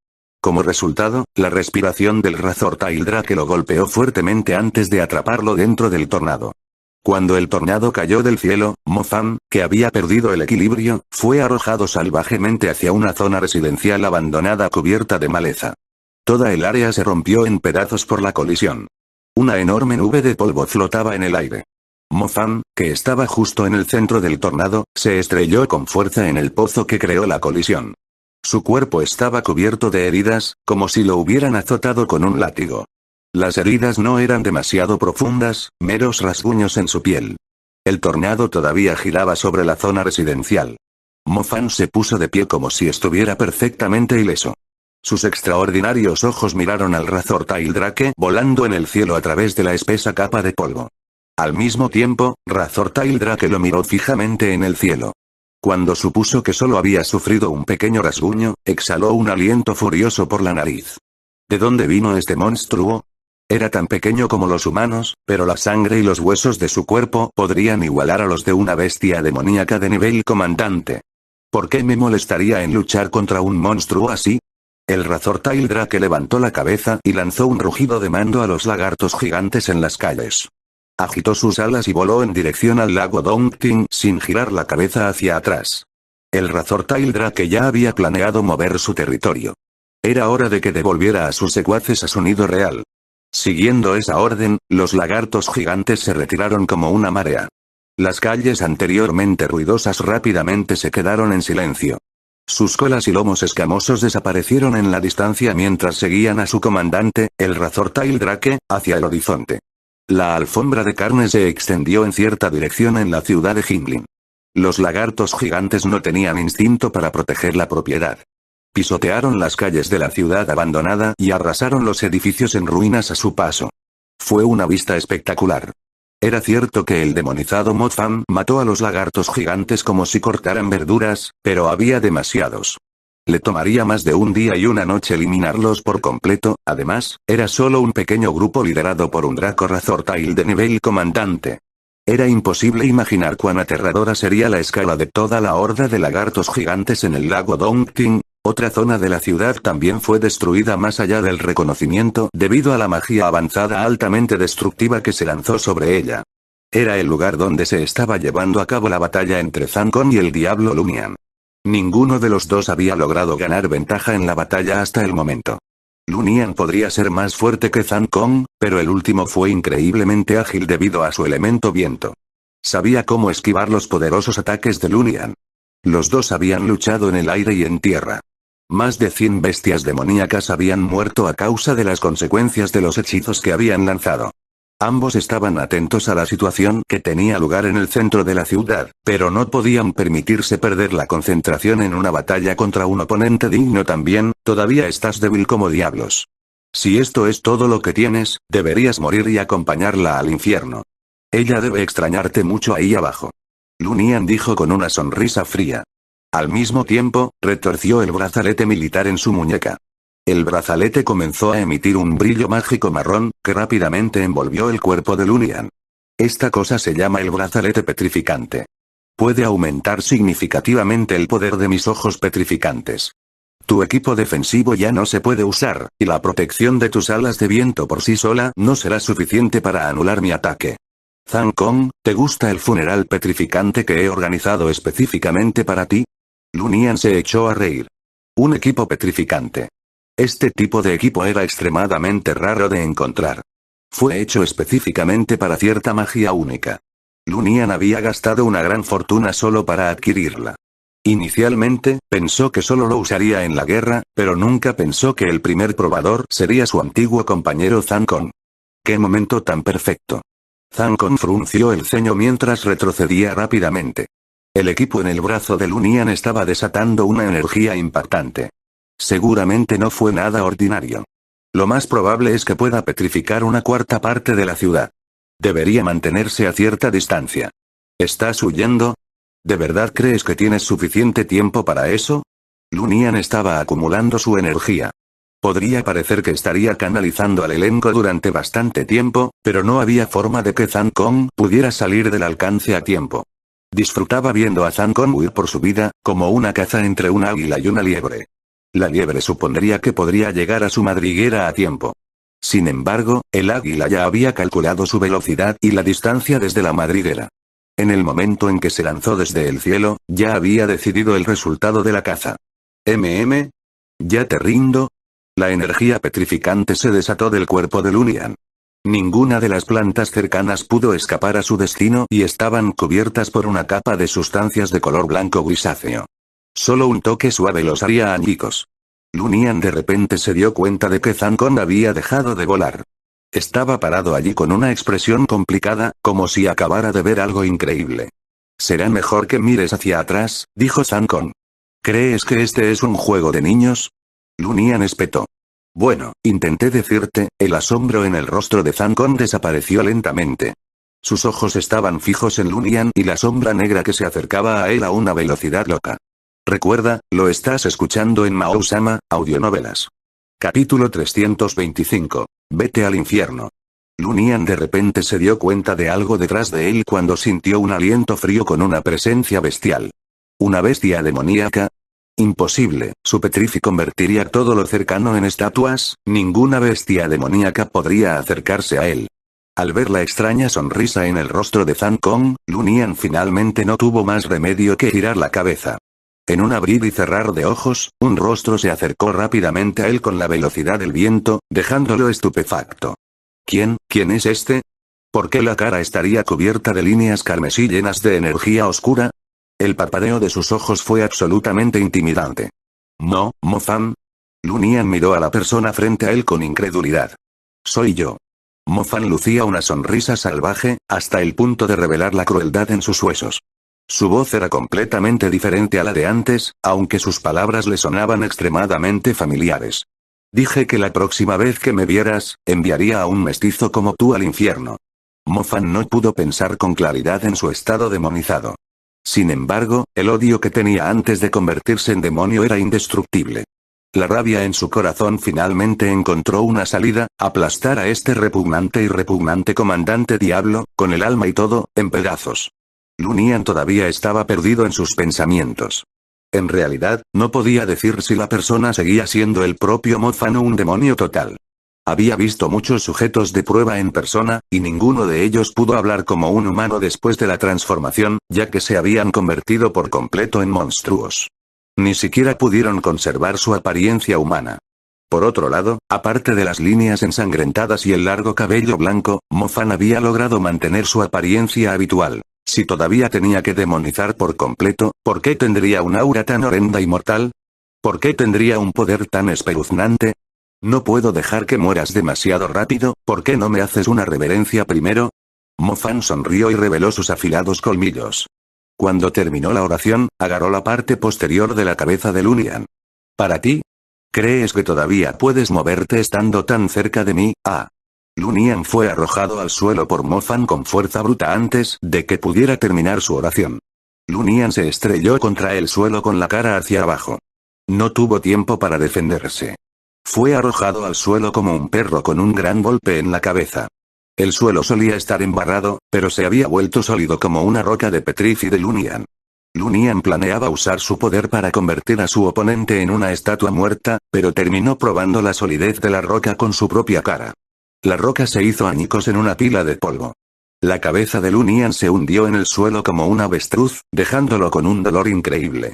Como resultado, la respiración del Razor Tail Drake lo golpeó fuertemente antes de atraparlo dentro del tornado. Cuando el tornado cayó del cielo, Mofan, que había perdido el equilibrio, fue arrojado salvajemente hacia una zona residencial abandonada cubierta de maleza. Toda el área se rompió en pedazos por la colisión. Una enorme nube de polvo flotaba en el aire. Mofan, que estaba justo en el centro del tornado, se estrelló con fuerza en el pozo que creó la colisión. Su cuerpo estaba cubierto de heridas, como si lo hubieran azotado con un látigo. Las heridas no eran demasiado profundas, meros rasguños en su piel. El tornado todavía giraba sobre la zona residencial. Mo Fan se puso de pie como si estuviera perfectamente ileso. Sus extraordinarios ojos miraron al Razortail Drake volando en el cielo a través de la espesa capa de polvo. Al mismo tiempo, Razortail Drake lo miró fijamente en el cielo. Cuando supuso que solo había sufrido un pequeño rasguño, exhaló un aliento furioso por la nariz. ¿De dónde vino este monstruo? Era tan pequeño como los humanos, pero la sangre y los huesos de su cuerpo podrían igualar a los de una bestia demoníaca de nivel comandante. ¿Por qué me molestaría en luchar contra un monstruo así? El Razortail Drake levantó la cabeza y lanzó un rugido de mando a los lagartos gigantes en las calles. Agitó sus alas y voló en dirección al lago Dongting sin girar la cabeza hacia atrás. El Razortail Drake ya había planeado mover su territorio. Era hora de que devolviera a sus secuaces a su nido real. Siguiendo esa orden, los lagartos gigantes se retiraron como una marea. Las calles anteriormente ruidosas rápidamente se quedaron en silencio. Sus colas y lomos escamosos desaparecieron en la distancia mientras seguían a su comandante, el Razortail Drake, hacia el horizonte. La alfombra de carne se extendió en cierta dirección en la ciudad de Jinglin. Los lagartos gigantes no tenían instinto para proteger la propiedad. Pisotearon las calles de la ciudad abandonada y arrasaron los edificios en ruinas a su paso. Fue una vista espectacular. Era cierto que el demonizado Mo Fan mató a los lagartos gigantes como si cortaran verduras, pero había demasiados. Le tomaría más de un día y una noche eliminarlos por completo, además, era solo un pequeño grupo liderado por un Draco Razortail de nivel comandante. Era imposible imaginar cuán aterradora sería la escala de toda la horda de lagartos gigantes en el lago Dongting. Otra zona de la ciudad también fue destruida más allá del reconocimiento debido a la magia avanzada altamente destructiva que se lanzó sobre ella. Era el lugar donde se estaba llevando a cabo la batalla entre Zancon y el Diablo Lunian. Ninguno de los dos había logrado ganar ventaja en la batalla hasta el momento. Lunian podría ser más fuerte que Zancon, pero el último fue increíblemente ágil debido a su elemento viento. Sabía cómo esquivar los poderosos ataques de Lunian. Los dos habían luchado en el aire y en tierra. Más de 100 bestias demoníacas habían muerto a causa de las consecuencias de los hechizos que habían lanzado. Ambos estaban atentos a la situación que tenía lugar en el centro de la ciudad, pero no podían permitirse perder la concentración en una batalla contra un oponente digno también. Todavía estás débil como diablos. Si esto es todo lo que tienes, deberías morir y acompañarla al infierno. Ella debe extrañarte mucho ahí abajo. Lunian dijo con una sonrisa fría. Al mismo tiempo, retorció el brazalete militar en su muñeca. El brazalete comenzó a emitir un brillo mágico marrón, que rápidamente envolvió el cuerpo de Lunian. Esta cosa se llama el brazalete petrificante. Puede aumentar significativamente el poder de mis ojos petrificantes. Tu equipo defensivo ya no se puede usar, y la protección de tus alas de viento por sí sola no será suficiente para anular mi ataque. Zancon, ¿te gusta el funeral petrificante que he organizado específicamente para ti? Lunian se echó a reír. Un equipo petrificante. Este tipo de equipo era extremadamente raro de encontrar. Fue hecho específicamente para cierta magia única. Lunian había gastado una gran fortuna solo para adquirirla. Inicialmente, pensó que solo lo usaría en la guerra, pero nunca pensó que el primer probador sería su antiguo compañero Zancon. ¡Qué momento tan perfecto! Zancon frunció el ceño mientras retrocedía rápidamente. El equipo en el brazo de Lunian estaba desatando una energía impactante. Seguramente no fue nada ordinario. Lo más probable es que pueda petrificar una cuarta parte de la ciudad. Debería mantenerse a cierta distancia. ¿Estás huyendo? ¿De verdad crees que tienes suficiente tiempo para eso? Lunian estaba acumulando su energía. Podría parecer que estaría canalizando al elenco durante bastante tiempo, pero no había forma de que Zancon pudiera salir del alcance a tiempo. Disfrutaba viendo a Zancon huir por su vida, como una caza entre un águila y una liebre. La liebre supondría que podría llegar a su madriguera a tiempo. Sin embargo, el águila ya había calculado su velocidad y la distancia desde la madriguera. En el momento en que se lanzó desde el cielo, ya había decidido el resultado de la caza. ¿Ya te rindo? La energía petrificante se desató del cuerpo de Lunian. Ninguna de las plantas cercanas pudo escapar a su destino y estaban cubiertas por una capa de sustancias de color blanco grisáceo. Solo un toque suave los haría añicos. Lunian de repente se dio cuenta de que Zancon había dejado de volar. Estaba parado allí con una expresión complicada, como si acabara de ver algo increíble. Será mejor que mires hacia atrás, dijo Zancon. ¿Crees que este es un juego de niños? Lunian espetó. Bueno, intenté decirte, el asombro en el rostro de Zancon desapareció lentamente. Sus ojos estaban fijos en Lunian y la sombra negra que se acercaba a él a una velocidad loca. Recuerda, lo estás escuchando en Mao-sama, audionovelas. Capítulo 325. Vete al infierno. Lunian de repente se dio cuenta de algo detrás de él cuando sintió un aliento frío con una presencia bestial. ¿Una bestia demoníaca? Imposible, su petrifi convertiría todo lo cercano en estatuas, ninguna bestia demoníaca podría acercarse a él. Al ver la extraña sonrisa en el rostro de Zancon, Lunian finalmente no tuvo más remedio que girar la cabeza. En un abrir y cerrar de ojos, un rostro se acercó rápidamente a él con la velocidad del viento, dejándolo estupefacto. ¿Quién es este? ¿Por qué la cara estaría cubierta de líneas carmesí llenas de energía oscura? El parpadeo de sus ojos fue absolutamente intimidante. ¿No, Mo-fan? Lunian miró a la persona frente a él con incredulidad. Soy yo. Mo-fan lucía una sonrisa salvaje, hasta el punto de revelar la crueldad en sus huesos. Su voz era completamente diferente a la de antes, aunque sus palabras le sonaban extremadamente familiares. Dije que la próxima vez que me vieras, enviaría a un mestizo como tú al infierno. Mo-fan no pudo pensar con claridad en su estado demonizado. Sin embargo, el odio que tenía antes de convertirse en demonio era indestructible. La rabia en su corazón finalmente encontró una salida, aplastar a este repugnante comandante diablo, con el alma y todo, en pedazos. Lunian todavía estaba perdido en sus pensamientos. En realidad, no podía decir si la persona seguía siendo el propio Mo-fan o un demonio total. Había visto muchos sujetos de prueba en persona, y ninguno de ellos pudo hablar como un humano después de la transformación, ya que se habían convertido por completo en monstruos. Ni siquiera pudieron conservar su apariencia humana. Por otro lado, aparte de las líneas ensangrentadas y el largo cabello blanco, Mo-fan había logrado mantener su apariencia habitual. Si todavía tenía que demonizar por completo, ¿por qué tendría un aura tan horrenda y mortal? ¿Por qué tendría un poder tan espeluznante? No puedo dejar que mueras demasiado rápido, ¿por qué no me haces una reverencia primero? Mo-fan sonrió y reveló sus afilados colmillos. Cuando terminó la oración, agarró la parte posterior de la cabeza de Lunian. ¿Para ti? ¿Crees que todavía puedes moverte estando tan cerca de mí? Lunian fue arrojado al suelo por Mo-fan con fuerza bruta antes de que pudiera terminar su oración. Lunian se estrelló contra el suelo con la cara hacia abajo. No tuvo tiempo para defenderse. Fue arrojado al suelo como un perro con un gran golpe en la cabeza. El suelo solía estar embarrado, pero se había vuelto sólido como una roca de petrifi de Lunian. Lunian planeaba usar su poder para convertir a su oponente en una estatua muerta, pero terminó probando la solidez de la roca con su propia cara. La roca se hizo añicos en una pila de polvo. La cabeza de Lunian se hundió en el suelo como un avestruz, dejándolo con un dolor increíble.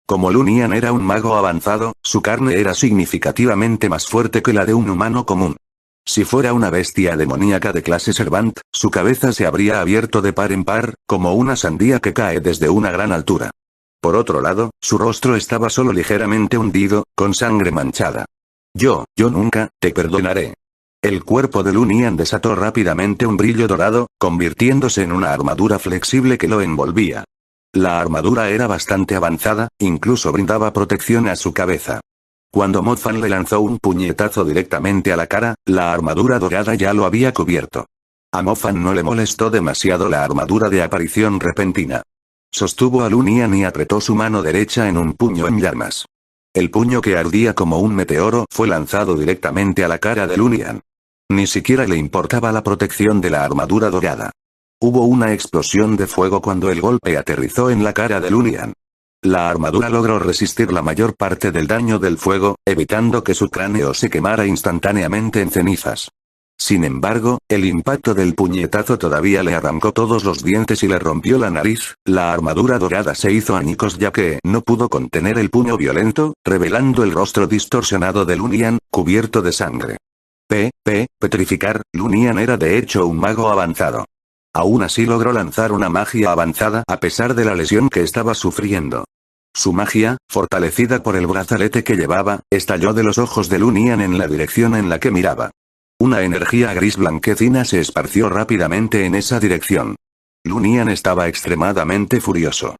Como Lunian era un mago avanzado, su carne era significativamente más fuerte que la de un humano común. Si fuera una bestia demoníaca de clase Servant, su cabeza se habría abierto de par en par, como una sandía que cae desde una gran altura. Por otro lado, su rostro estaba solo ligeramente hundido, con sangre manchada. Yo nunca, te perdonaré. El cuerpo de Lunian desató rápidamente un brillo dorado, convirtiéndose en una armadura flexible que lo envolvía. La armadura era bastante avanzada, incluso brindaba protección a su cabeza. Cuando Mo-fan le lanzó un puñetazo directamente a la cara, la armadura dorada ya lo había cubierto. A Mo-fan no le molestó demasiado la armadura de aparición repentina. Sostuvo a Lunian y apretó su mano derecha en un puño en llamas. El puño que ardía como un meteoro fue lanzado directamente a la cara de Lunian. Ni siquiera le importaba la protección de la armadura dorada. Hubo una explosión de fuego cuando el golpe aterrizó en la cara de Lunian. La armadura logró resistir la mayor parte del daño del fuego, evitando que su cráneo se quemara instantáneamente en cenizas. Sin embargo, el impacto del puñetazo todavía le arrancó todos los dientes y le rompió la nariz. La armadura dorada se hizo añicos ya que no pudo contener el puño violento, revelando el rostro distorsionado de Lunian, cubierto de sangre. Petrificar, Lunian era de hecho un mago avanzado. Aún así logró lanzar una magia avanzada a pesar de la lesión que estaba sufriendo. Su magia, fortalecida por el brazalete que llevaba, estalló de los ojos de Lunian en la dirección en la que miraba. Una energía gris blanquecina se esparció rápidamente en esa dirección. Lunian estaba extremadamente furioso.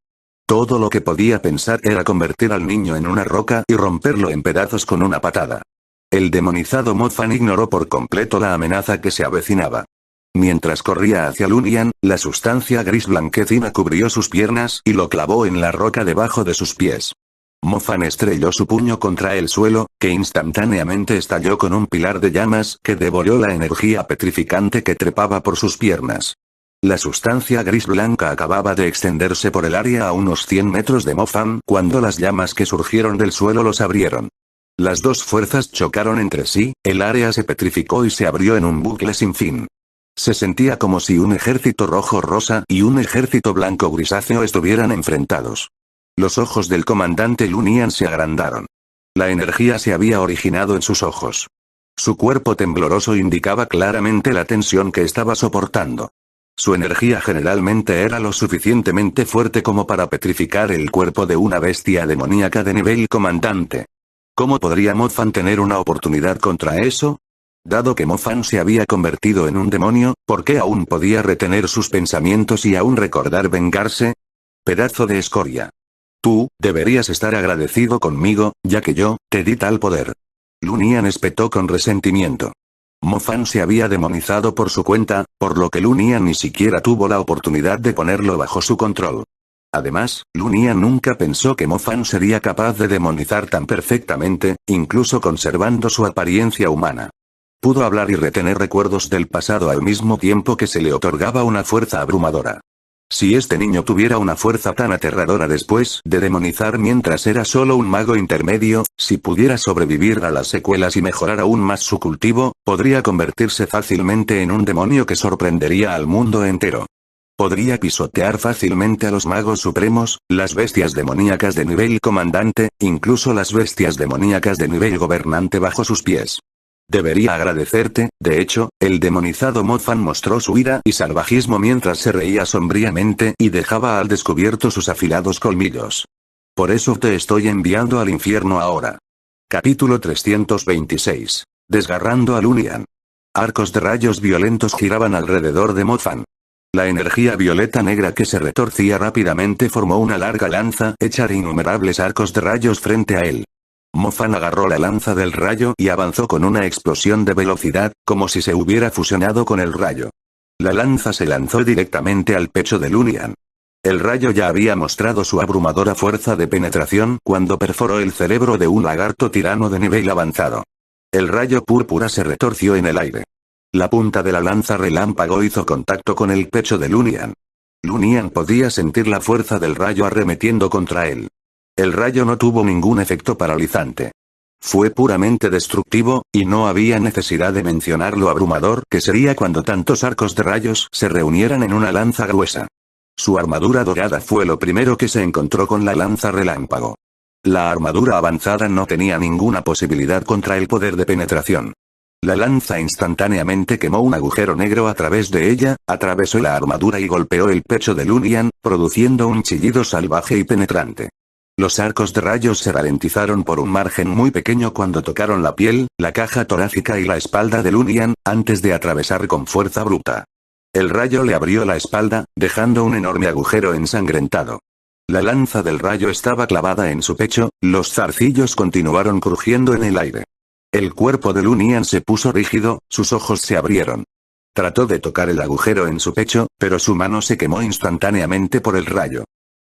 Todo lo que podía pensar era convertir al niño en una roca y romperlo en pedazos con una patada. El demonizado Mofan ignoró por completo la amenaza que se avecinaba. Mientras corría hacia Lunian, la sustancia gris blanquecina cubrió sus piernas y lo clavó en la roca debajo de sus pies. Mofan estrelló su puño contra el suelo, que instantáneamente estalló con un pilar de llamas que devoró la energía petrificante que trepaba por sus piernas. La sustancia gris blanca acababa de extenderse por el área a unos 100 metros de Mofan cuando las llamas que surgieron del suelo los abrieron. Las dos fuerzas chocaron entre sí, el área se petrificó y se abrió en un bucle sin fin. Se sentía como si un ejército rojo-rosa y un ejército blanco-grisáceo estuvieran enfrentados. Los ojos del comandante Lunian se agrandaron. La energía se había originado en sus ojos. Su cuerpo tembloroso indicaba claramente la tensión que estaba soportando. Su energía generalmente era lo suficientemente fuerte como para petrificar el cuerpo de una bestia demoníaca de nivel comandante. ¿Cómo podría Mofan tener una oportunidad contra eso? Dado que Mofan se había convertido en un demonio, ¿por qué aún podía retener sus pensamientos y aún recordar vengarse? Pedazo de escoria. Tú, deberías estar agradecido conmigo, ya que yo, te di tal poder. Lunian espetó con resentimiento. Mofan se había demonizado por su cuenta, por lo que Lunian ni siquiera tuvo la oportunidad de ponerlo bajo su control. Además, Lunian nunca pensó que Mofan sería capaz de demonizar tan perfectamente, incluso conservando su apariencia humana. Pudo hablar y retener recuerdos del pasado al mismo tiempo que se le otorgaba una fuerza abrumadora. Si este niño tuviera una fuerza tan aterradora después de demonizar mientras era solo un mago intermedio, si pudiera sobrevivir a las secuelas y mejorar aún más su cultivo, podría convertirse fácilmente en un demonio que sorprendería al mundo entero. Podría pisotear fácilmente a los magos supremos, las bestias demoníacas de nivel comandante, incluso las bestias demoníacas de nivel gobernante bajo sus pies. Debería agradecerte. De hecho, el demonizado Mofan mostró su ira y salvajismo mientras se reía sombríamente y dejaba al descubierto sus afilados colmillos. Por eso te estoy enviando al infierno ahora. Capítulo 326. Desgarrando a Lunian. Arcos de rayos violentos giraban alrededor de Mofan. La energía violeta negra que se retorcía rápidamente formó una larga lanza hecha de innumerables arcos de rayos frente a él. Mofan agarró la lanza del rayo y avanzó con una explosión de velocidad, como si se hubiera fusionado con el rayo. La lanza se lanzó directamente al pecho de Lunian. El rayo ya había mostrado su abrumadora fuerza de penetración cuando perforó el cerebro de un lagarto tirano de nivel avanzado. El rayo púrpura se retorció en el aire. La punta de la lanza relámpago hizo contacto con el pecho de Lunian. Lunian podía sentir la fuerza del rayo arremetiendo contra él. El rayo no tuvo ningún efecto paralizante. Fue puramente destructivo, y no había necesidad de mencionar lo abrumador que sería cuando tantos arcos de rayos se reunieran en una lanza gruesa. Su armadura dorada fue lo primero que se encontró con la lanza relámpago. La armadura avanzada no tenía ninguna posibilidad contra el poder de penetración. La lanza instantáneamente quemó un agujero negro a través de ella, atravesó la armadura y golpeó el pecho de Lunian, produciendo un chillido salvaje y penetrante. Los arcos de rayos se ralentizaron por un margen muy pequeño cuando tocaron la piel, la caja torácica y la espalda de Lunian, antes de atravesar con fuerza bruta. El rayo le abrió la espalda, dejando un enorme agujero ensangrentado. La lanza del rayo estaba clavada en su pecho, los zarcillos continuaron crujiendo en el aire. El cuerpo de Lunian se puso rígido, sus ojos se abrieron. Trató de tocar el agujero en su pecho, pero su mano se quemó instantáneamente por el rayo.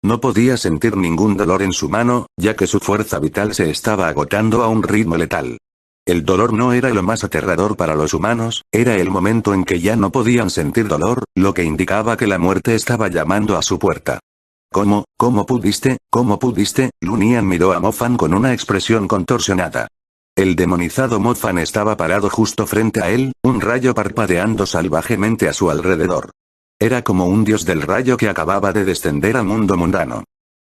No podía sentir ningún dolor en su mano, ya que su fuerza vital se estaba agotando a un ritmo letal. El dolor no era lo más aterrador para los humanos, era el momento en que ya no podían sentir dolor, lo que indicaba que la muerte estaba llamando a su puerta. ¿Cómo pudiste? Lunian miró a Mofan con una expresión contorsionada. El demonizado Mofan estaba parado justo frente a él, un rayo parpadeando salvajemente a su alrededor. Era como un dios del rayo que acababa de descender al mundo mundano.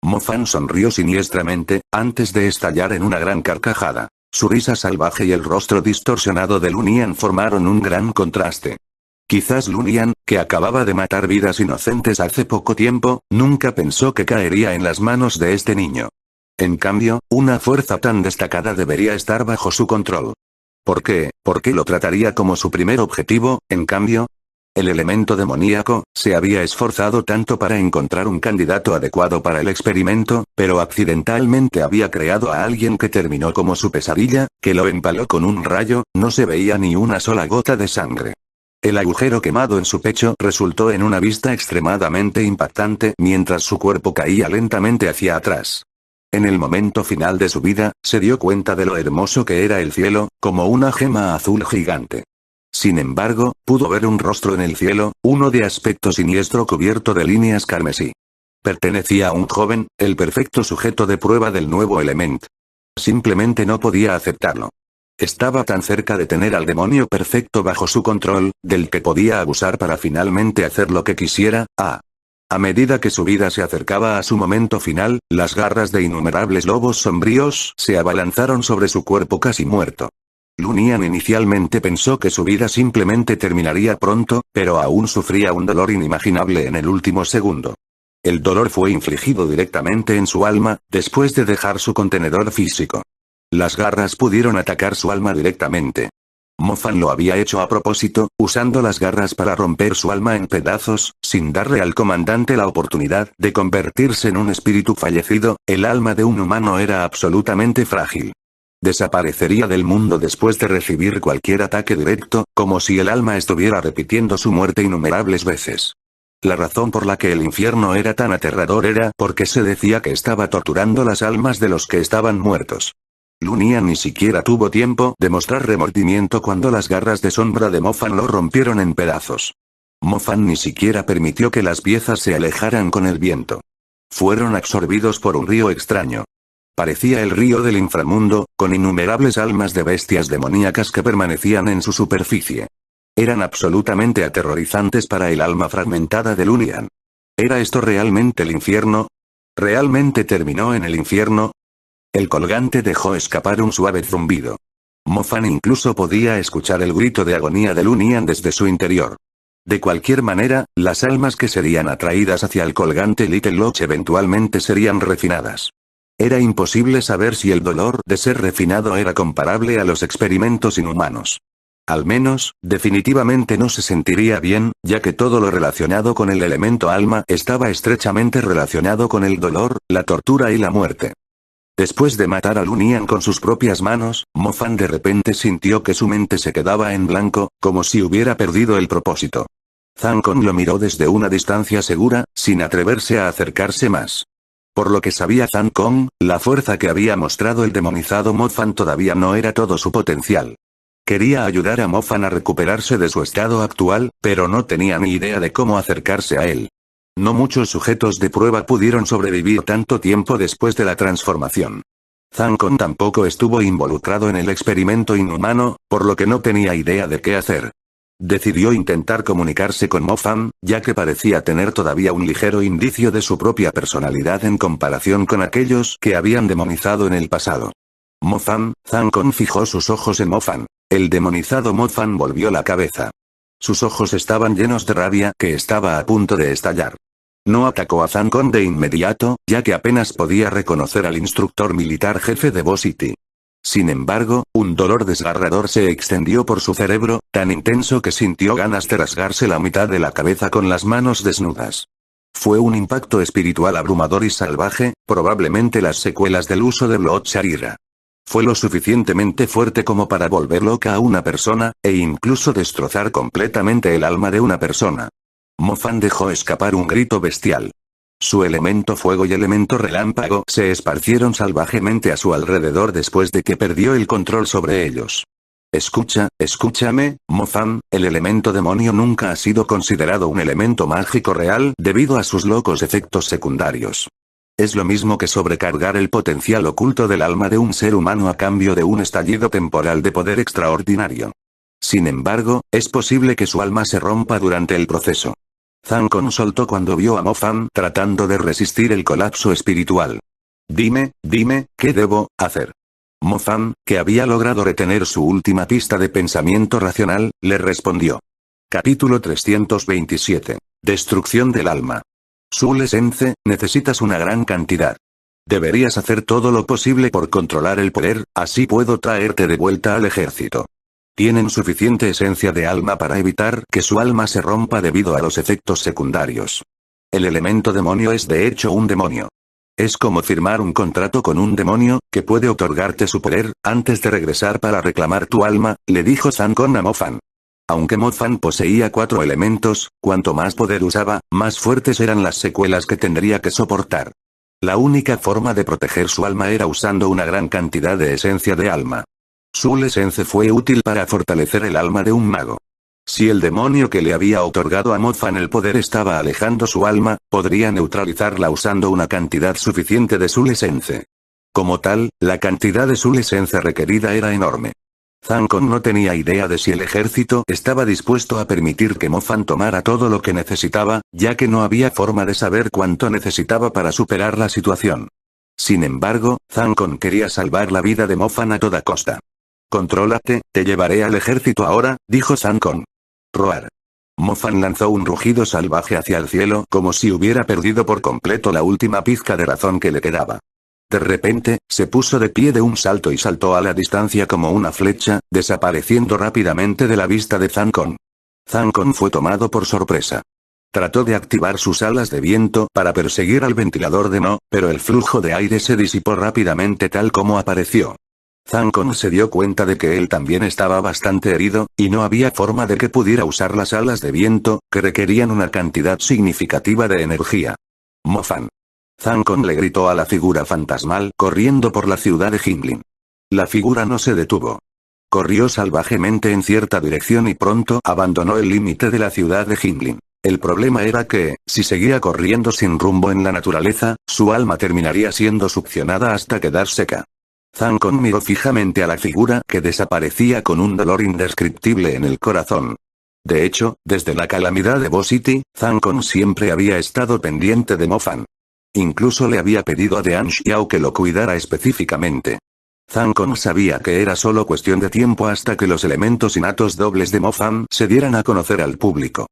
Mofan sonrió siniestramente, antes de estallar en una gran carcajada. Su risa salvaje y el rostro distorsionado de Lunian formaron un gran contraste. Quizás Lunian, que acababa de matar vidas inocentes hace poco tiempo, nunca pensó que caería en las manos de este niño. En cambio, una fuerza tan destacada debería estar bajo su control. ¿Por qué? ¿Por qué lo trataría como su primer objetivo, en cambio? El elemento demoníaco, se había esforzado tanto para encontrar un candidato adecuado para el experimento, pero accidentalmente había creado a alguien que terminó como su pesadilla, que lo empaló con un rayo, no se veía ni una sola gota de sangre. El agujero quemado en su pecho resultó en una vista extremadamente impactante mientras su cuerpo caía lentamente hacia atrás. En el momento final de su vida, se dio cuenta de lo hermoso que era el cielo, como una gema azul gigante. Sin embargo, pudo ver un rostro en el cielo, uno de aspecto siniestro cubierto de líneas carmesí. Pertenecía a un joven, el perfecto sujeto de prueba del nuevo elemento. Simplemente no podía aceptarlo. Estaba tan cerca de tener al demonio perfecto bajo su control, del que podía abusar para finalmente hacer lo que quisiera. A medida que su vida se acercaba a su momento final, las garras de innumerables lobos sombríos se abalanzaron sobre su cuerpo casi muerto. Lunian inicialmente pensó que su vida simplemente terminaría pronto, pero aún sufría un dolor inimaginable en el último segundo. El dolor fue infligido directamente en su alma, después de dejar su contenedor físico. Las garras pudieron atacar su alma directamente. Mofan lo había hecho a propósito, usando las garras para romper su alma en pedazos, sin darle al comandante la oportunidad de convertirse en un espíritu fallecido. El alma de un humano era absolutamente frágil. Desaparecería del mundo después de recibir cualquier ataque directo, como si el alma estuviera repitiendo su muerte innumerables veces. La razón por la que el infierno era tan aterrador era porque se decía que estaba torturando las almas de los que estaban muertos. Lunian ni siquiera tuvo tiempo de mostrar remordimiento cuando las garras de sombra de Mofan lo rompieron en pedazos. Mofan ni siquiera permitió que las piezas se alejaran con el viento. Fueron absorbidos por un río extraño. Parecía el río del inframundo, con innumerables almas de bestias demoníacas que permanecían en su superficie. Eran absolutamente aterrorizantes para el alma fragmentada de Lunian. ¿Era esto realmente el infierno? ¿Realmente terminó en el infierno? El colgante dejó escapar un suave zumbido. Mofan incluso podía escuchar el grito de agonía de Lunian desde su interior. De cualquier manera, las almas que serían atraídas hacia el colgante Little Loch eventualmente serían refinadas. Era imposible saber si el dolor de ser refinado era comparable a los experimentos inhumanos. Al menos, definitivamente no se sentiría bien, ya que todo lo relacionado con el elemento alma estaba estrechamente relacionado con el dolor, la tortura y la muerte. Después de matar a Lunian con sus propias manos, Mofan de repente sintió que su mente se quedaba en blanco, como si hubiera perdido el propósito. Zancon lo miró desde una distancia segura, sin atreverse a acercarse más. Por lo que sabía Zancon, la fuerza que había mostrado el demonizado Mofan todavía no era todo su potencial. Quería ayudar a Mofan a recuperarse de su estado actual, pero no tenía ni idea de cómo acercarse a él. No muchos sujetos de prueba pudieron sobrevivir tanto tiempo después de la transformación. Zancon tampoco estuvo involucrado en el experimento inhumano, por lo que no tenía idea de qué hacer. Decidió intentar comunicarse con Mofan, ya que parecía tener todavía un ligero indicio de su propia personalidad en comparación con aquellos que habían demonizado en el pasado. Mofan, Zancon fijó sus ojos en Mofan. El demonizado Mofan volvió la cabeza. Sus ojos estaban llenos de rabia que estaba a punto de estallar. No atacó a Zancon de inmediato, ya que apenas podía reconocer al instructor militar jefe de Boss City. Sin embargo, un dolor desgarrador se extendió por su cerebro, tan intenso que sintió ganas de rasgarse la mitad de la cabeza con las manos desnudas. Fue un impacto espiritual abrumador y salvaje, probablemente las secuelas del uso de Blood Sharira. Fue lo suficientemente fuerte como para volver loca a una persona, e incluso destrozar completamente el alma de una persona. Mofan dejó escapar un grito bestial. Su elemento fuego y elemento relámpago se esparcieron salvajemente a su alrededor después de que perdió el control sobre ellos. Escúchame, Mofan, el elemento demonio nunca ha sido considerado un elemento mágico real debido a sus locos efectos secundarios. Es lo mismo que sobrecargar el potencial oculto del alma de un ser humano a cambio de un estallido temporal de poder extraordinario. Sin embargo, es posible que su alma se rompa durante el proceso. Zancon soltó cuando vio a Mofan tratando de resistir el colapso espiritual. Dime, ¿qué debo hacer? Mofan, que había logrado retener su última pista de pensamiento racional, le respondió. Capítulo 327. Destrucción del alma. Sule Sensei, necesitas una gran cantidad. Deberías hacer todo lo posible por controlar el poder, así puedo traerte de vuelta al ejército. Tienen suficiente esencia de alma para evitar que su alma se rompa debido a los efectos secundarios. El elemento demonio es de hecho un demonio. Es como firmar un contrato con un demonio, que puede otorgarte su poder, antes de regresar para reclamar tu alma, le dijo Thancon a Mofan. Aunque Mofan poseía 4 elementos, cuanto más poder usaba, más fuertes eran las secuelas que tendría que soportar. La única forma de proteger su alma era usando una gran cantidad de esencia de alma. Su esencia fue útil para fortalecer el alma de un mago. Si el demonio que le había otorgado a Mofan el poder estaba alejando su alma, podría neutralizarla usando una cantidad suficiente de su esencia. Como tal, la cantidad de su esencia requerida era enorme. Thancon no tenía idea de si el ejército estaba dispuesto a permitir que Mofan tomara todo lo que necesitaba, ya que no había forma de saber cuánto necesitaba para superar la situación. Sin embargo, Thancon quería salvar la vida de Mofan a toda costa. «Contrólate, te llevaré al ejército ahora», dijo Thancon. «Roar». Mofan lanzó un rugido salvaje hacia el cielo como si hubiera perdido por completo la última pizca de razón que le quedaba. De repente, se puso de pie de un salto y saltó a la distancia como una flecha, desapareciendo rápidamente de la vista de Thancon. Thancon fue tomado por sorpresa. Trató de activar sus alas de viento para perseguir al ventilador de No, pero el flujo de aire se disipó rápidamente tal como apareció. Thancon se dio cuenta de que él también estaba bastante herido, y no había forma de que pudiera usar las alas de viento, que requerían una cantidad significativa de energía. «Mofan». Thancon le gritó a la figura fantasmal corriendo por la ciudad de Himlin. La figura no se detuvo. Corrió salvajemente en cierta dirección y pronto abandonó el límite de la ciudad de Himlin. El problema era que, si seguía corriendo sin rumbo en la naturaleza, su alma terminaría siendo succionada hasta quedar seca. Thancon miró fijamente a la figura que desaparecía con un dolor indescriptible en el corazón. De hecho, desde la calamidad de Bo City, Thancon siempre había estado pendiente de Mofan. Incluso le había pedido a Dean Xiao que lo cuidara específicamente. Thancon sabía que era solo cuestión de tiempo hasta que los elementos innatos dobles de Mofan se dieran a conocer al público.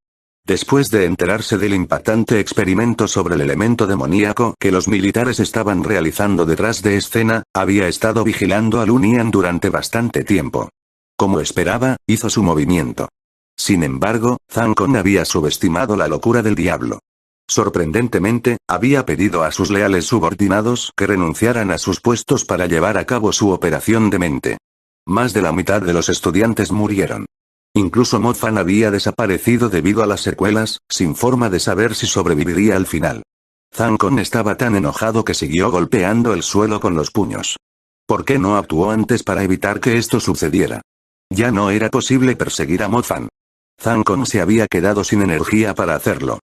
Después de enterarse del impactante experimento sobre el elemento demoníaco que los militares estaban realizando detrás de escena, había estado vigilando a Lunian durante bastante tiempo. Como esperaba, hizo su movimiento. Sin embargo, Thancon había subestimado la locura del diablo. Sorprendentemente, había pedido a sus leales subordinados que renunciaran a sus puestos para llevar a cabo su operación de mente. Más de la mitad de los estudiantes murieron. Incluso Mofan había desaparecido debido a las secuelas, sin forma de saber si sobreviviría al final. Thancon estaba tan enojado que siguió golpeando el suelo con los puños. ¿Por qué no actuó antes para evitar que esto sucediera? Ya no era posible perseguir a Mofan. Thancon se había quedado sin energía para hacerlo.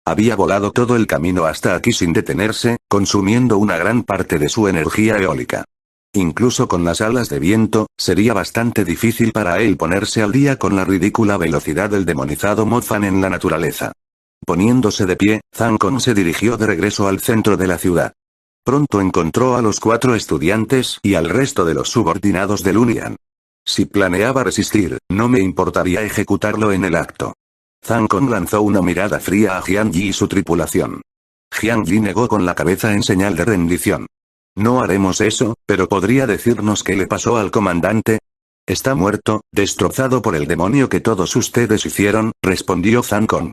Había volado todo el camino hasta aquí sin detenerse, consumiendo una gran parte de su energía eólica. Incluso con las alas de viento, sería bastante difícil para él ponerse al día con la ridícula velocidad del demonizado Mofan en la naturaleza. Poniéndose de pie, Thancon se dirigió de regreso al centro de la ciudad. Pronto encontró a los 4 estudiantes y al resto de los subordinados de Lunian. Si planeaba resistir, no me importaría ejecutarlo en el acto. Thancon lanzó una mirada fría a Jiang Yi y su tripulación. Jiang Yi negó con la cabeza en señal de rendición. «No haremos eso, pero ¿podría decirnos qué le pasó al comandante?» «Está muerto, destrozado por el demonio que todos ustedes hicieron», respondió Thancon.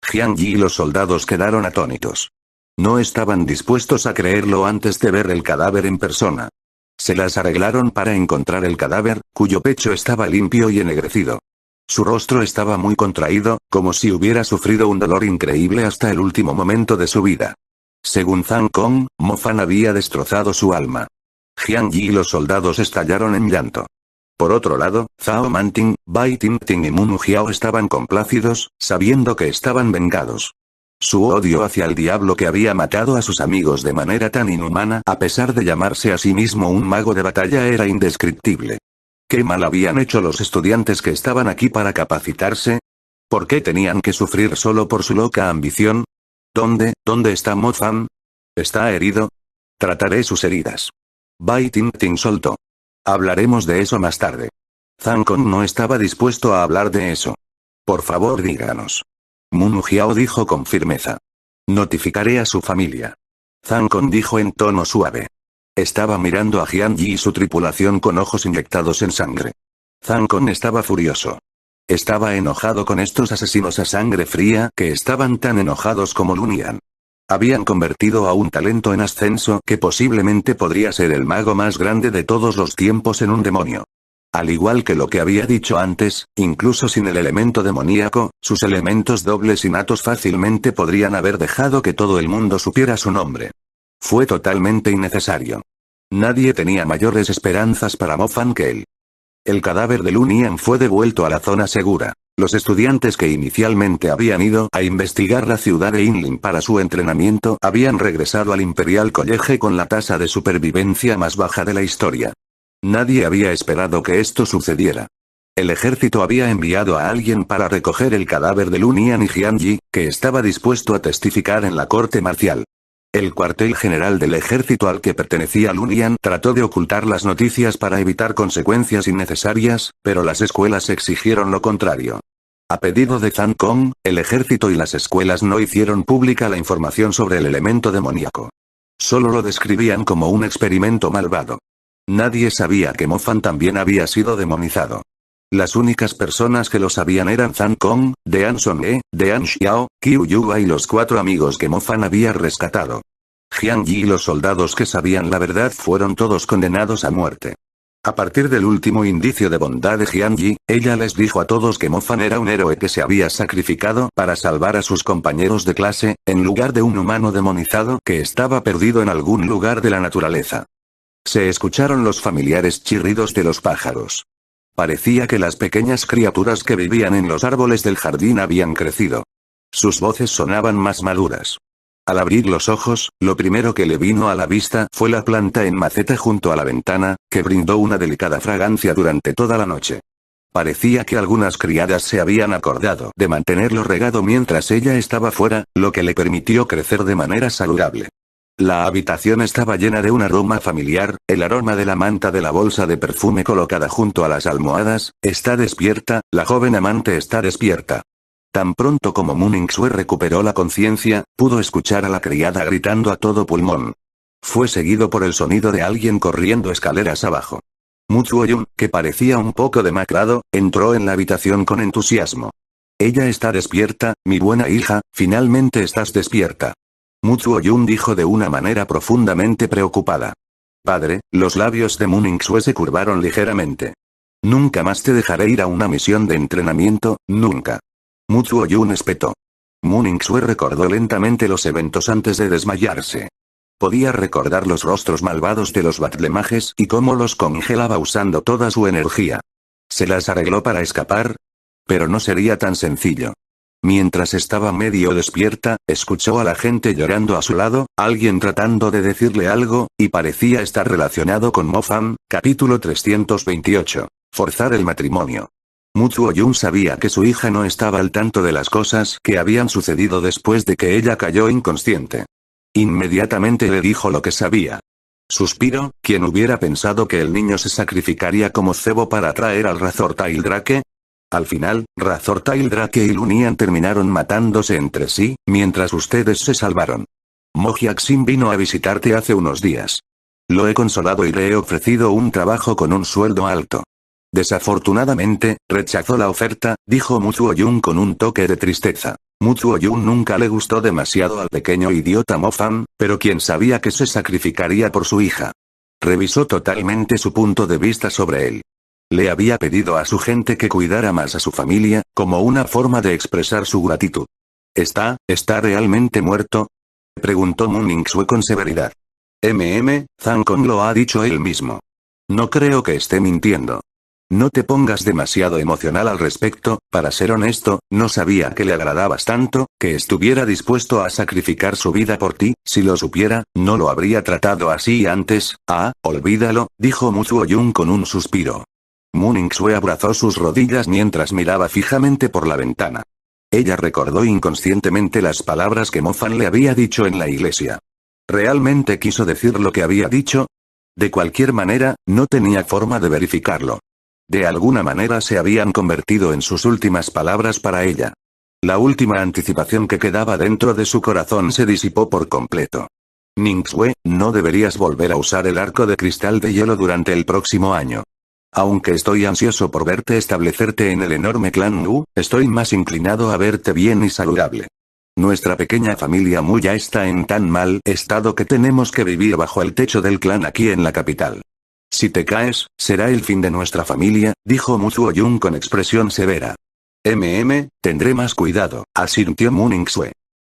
Jiang Yi y los soldados quedaron atónitos. No estaban dispuestos a creerlo antes de ver el cadáver en persona. Se las arreglaron para encontrar el cadáver, cuyo pecho estaba limpio y ennegrecido. Su rostro estaba muy contraído, como si hubiera sufrido un dolor increíble hasta el último momento de su vida. Según Thancon, Mofan había destrozado su alma. Jiang Yi y los soldados estallaron en llanto. Por otro lado, Zhao Manting, Bai Tingting y Munu Xiao estaban complacidos, sabiendo que estaban vengados. Su odio hacia el diablo que había matado a sus amigos de manera tan inhumana a pesar de llamarse a sí mismo un mago de batalla era indescriptible. ¿Qué mal habían hecho los estudiantes que estaban aquí para capacitarse? ¿Por qué tenían que sufrir solo por su loca ambición? ¿Dónde está Mofan? ¿Está herido? Trataré sus heridas. Bai Tingting soltó. Hablaremos de eso más tarde. Thancon no estaba dispuesto a hablar de eso. Por favor díganos. Munu Xiao dijo con firmeza. Notificaré a su familia. Zankon dijo en tono suave. Estaba mirando a Hyang-Yi y su tripulación con ojos inyectados en sangre. Zankon estaba furioso. Estaba enojado con estos asesinos a sangre fría que estaban tan enojados como Lunian. Habían convertido a un talento en ascenso que posiblemente podría ser el mago más grande de todos los tiempos en un demonio. Al igual que lo que había dicho antes, incluso sin el elemento demoníaco, sus elementos dobles innatos fácilmente podrían haber dejado que todo el mundo supiera su nombre. Fue totalmente innecesario. Nadie tenía mayores esperanzas para Mo Fan que él. El cadáver de Lunian fue devuelto a la zona segura. Los estudiantes que inicialmente habían ido a investigar la ciudad de Inlin para su entrenamiento habían regresado al Imperial College con la tasa de supervivencia más baja de la historia. Nadie había esperado que esto sucediera. El ejército había enviado a alguien para recoger el cadáver de Lunian y Hyang-Yi, que estaba dispuesto a testificar en la corte marcial. El cuartel general del ejército al que pertenecía Lunian trató de ocultar las noticias para evitar consecuencias innecesarias, pero las escuelas exigieron lo contrario. A pedido de Zankon, el ejército y las escuelas no hicieron pública la información sobre el elemento demoníaco. Solo lo describían como un experimento malvado. Nadie sabía que Mo Fan también había sido demonizado. Las únicas personas que lo sabían eran Zankon, Dean Song-e, Dean Xiao, Qiu Yua y los 4 amigos que Mo Fan había rescatado. Hyang-Yi y los soldados que sabían la verdad fueron todos condenados a muerte. A partir del último indicio de bondad de Hyang-Yi, ella les dijo a todos que Mo Fan era un héroe que se había sacrificado para salvar a sus compañeros de clase, en lugar de un humano demonizado que estaba perdido en algún lugar de la naturaleza. Se escucharon los familiares chirridos de los pájaros. Parecía que las pequeñas criaturas que vivían en los árboles del jardín habían crecido. Sus voces sonaban más maduras. Al abrir los ojos, lo primero que le vino a la vista fue la planta en maceta junto a la ventana, que brindó una delicada fragancia durante toda la noche. Parecía que algunas criadas se habían acordado de mantenerlo regado mientras ella estaba fuera, lo que le permitió crecer de manera saludable. La habitación estaba llena de un aroma familiar, el aroma de la manta de la bolsa de perfume colocada junto a las almohadas. Está despierta, la joven amante está despierta. Tan pronto como Mu Ningxue recuperó la conciencia, pudo escuchar a la criada gritando a todo pulmón. Fue seguido por el sonido de alguien corriendo escaleras abajo. Mu Zuo-yun, que parecía un poco demacrado, entró en la habitación con entusiasmo. Ella está despierta, mi buena hija, finalmente estás despierta. Mu Zuo-yun dijo de una manera profundamente preocupada. Padre, los labios de Mu Ningxue se curvaron ligeramente. Nunca más te dejaré ir a una misión de entrenamiento, nunca. Mu Zuo-yun espetó. Mu Ningxue recordó lentamente los eventos antes de desmayarse. Podía recordar los rostros malvados de los batlemajes y cómo los congelaba usando toda su energía. ¿Se las arregló para escapar? Pero no sería tan sencillo. Mientras estaba medio despierta, escuchó a la gente llorando a su lado, alguien tratando de decirle algo, y parecía estar relacionado con Mo Fan. Capítulo 328. Forzar el matrimonio. Mu Zuo-yun sabía que su hija no estaba al tanto de las cosas que habían sucedido después de que ella cayó inconsciente. Inmediatamente le dijo lo que sabía. Suspiró, ¿quién hubiera pensado que el niño se sacrificaría como cebo para atraer al Razor Tail Drake? Al final, Razor Tail Drake y Lunian terminaron matándose entre sí, mientras ustedes se salvaron. Mo Hyaksin vino a visitarte hace unos días. Lo he consolado y le he ofrecido un trabajo con un sueldo alto. Desafortunadamente, rechazó la oferta, dijo Mu Zuo-yun con un toque de tristeza. Mu Zuo-yun nunca le gustó demasiado al pequeño idiota Mo Fan, pero quien sabía que se sacrificaría por su hija. Revisó totalmente su punto de vista sobre él. Le había pedido a su gente que cuidara más a su familia, como una forma de expresar su gratitud. ¿Está realmente muerto?, preguntó Mu Ningxue con severidad. Zankon lo ha dicho él mismo. No creo que esté mintiendo. No te pongas demasiado emocional al respecto, para ser honesto, no sabía que le agradabas tanto, que estuviera dispuesto a sacrificar su vida por ti. Si lo supiera, no lo habría tratado así antes. Olvídalo, dijo Mu Zuo-yun con un suspiro. Mu Ningxue abrazó sus rodillas mientras miraba fijamente por la ventana. Ella recordó inconscientemente las palabras que Mo Fan le había dicho en la iglesia. ¿Realmente quiso decir lo que había dicho? De cualquier manera, no tenía forma de verificarlo. De alguna manera se habían convertido en sus últimas palabras para ella. La última anticipación que quedaba dentro de su corazón se disipó por completo. Ningxue, no deberías volver a usar el arco de cristal de hielo durante el próximo año. Aunque estoy ansioso por verte establecerte en el enorme clan Wu, estoy más inclinado a verte bien y saludable. Nuestra pequeña familia Mu ya está en tan mal estado que tenemos que vivir bajo el techo del clan aquí en la capital. Si te caes, será el fin de nuestra familia, dijo Mu Zuo-yun con expresión severa. Tendré más cuidado, asintió Mu Ningxue.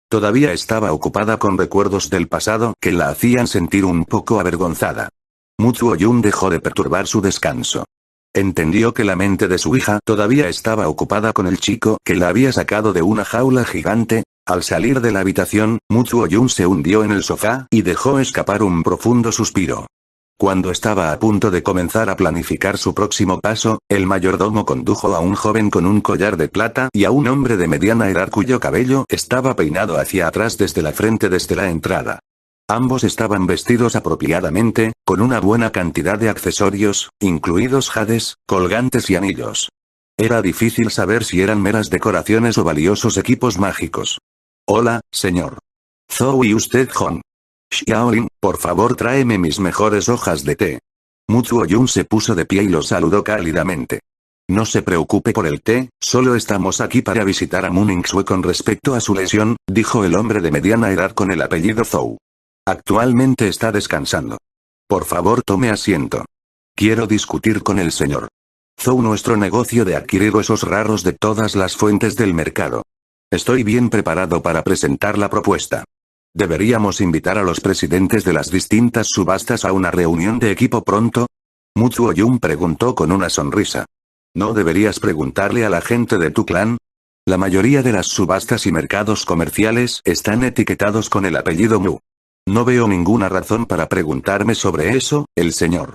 Todavía estaba ocupada con recuerdos del pasado que la hacían sentir un poco avergonzada. Mu Zuo-yun dejó de perturbar su descanso. Entendió que la mente de su hija todavía estaba ocupada con el chico que la había sacado de una jaula gigante. Al salir de la habitación, Mu Zuo-yun se hundió en el sofá y dejó escapar un profundo suspiro. Cuando estaba a punto de comenzar a planificar su próximo paso, el mayordomo condujo a un joven con un collar de plata y a un hombre de mediana edad cuyo cabello estaba peinado hacia atrás desde la frente desde la entrada. Ambos estaban vestidos apropiadamente, con una buena cantidad de accesorios, incluidos jades, colgantes y anillos. Era difícil saber si eran meras decoraciones o valiosos equipos mágicos. Hola, señor. Zhou y usted Hong. Xiaolin, por favor tráeme mis mejores hojas de té. Mu Zuo-yun se puso de pie y lo saludó cálidamente. No se preocupe por el té, solo estamos aquí para visitar a Mu Ningxue con respecto a su lesión, dijo el hombre de mediana edad con el apellido Zhou. Actualmente está descansando. Por favor tome asiento. Quiero discutir con el señor Zhou nuestro negocio de adquirir huesos raros de todas las fuentes del mercado. Estoy bien preparado para presentar la propuesta. ¿Deberíamos invitar a los presidentes de las distintas subastas a una reunión de equipo pronto? Mu Zuo-yun preguntó con una sonrisa. ¿No deberías preguntarle a la gente de tu clan? La mayoría de las subastas y mercados comerciales están etiquetados con el apellido Mu. No veo ninguna razón para preguntarme sobre eso, el señor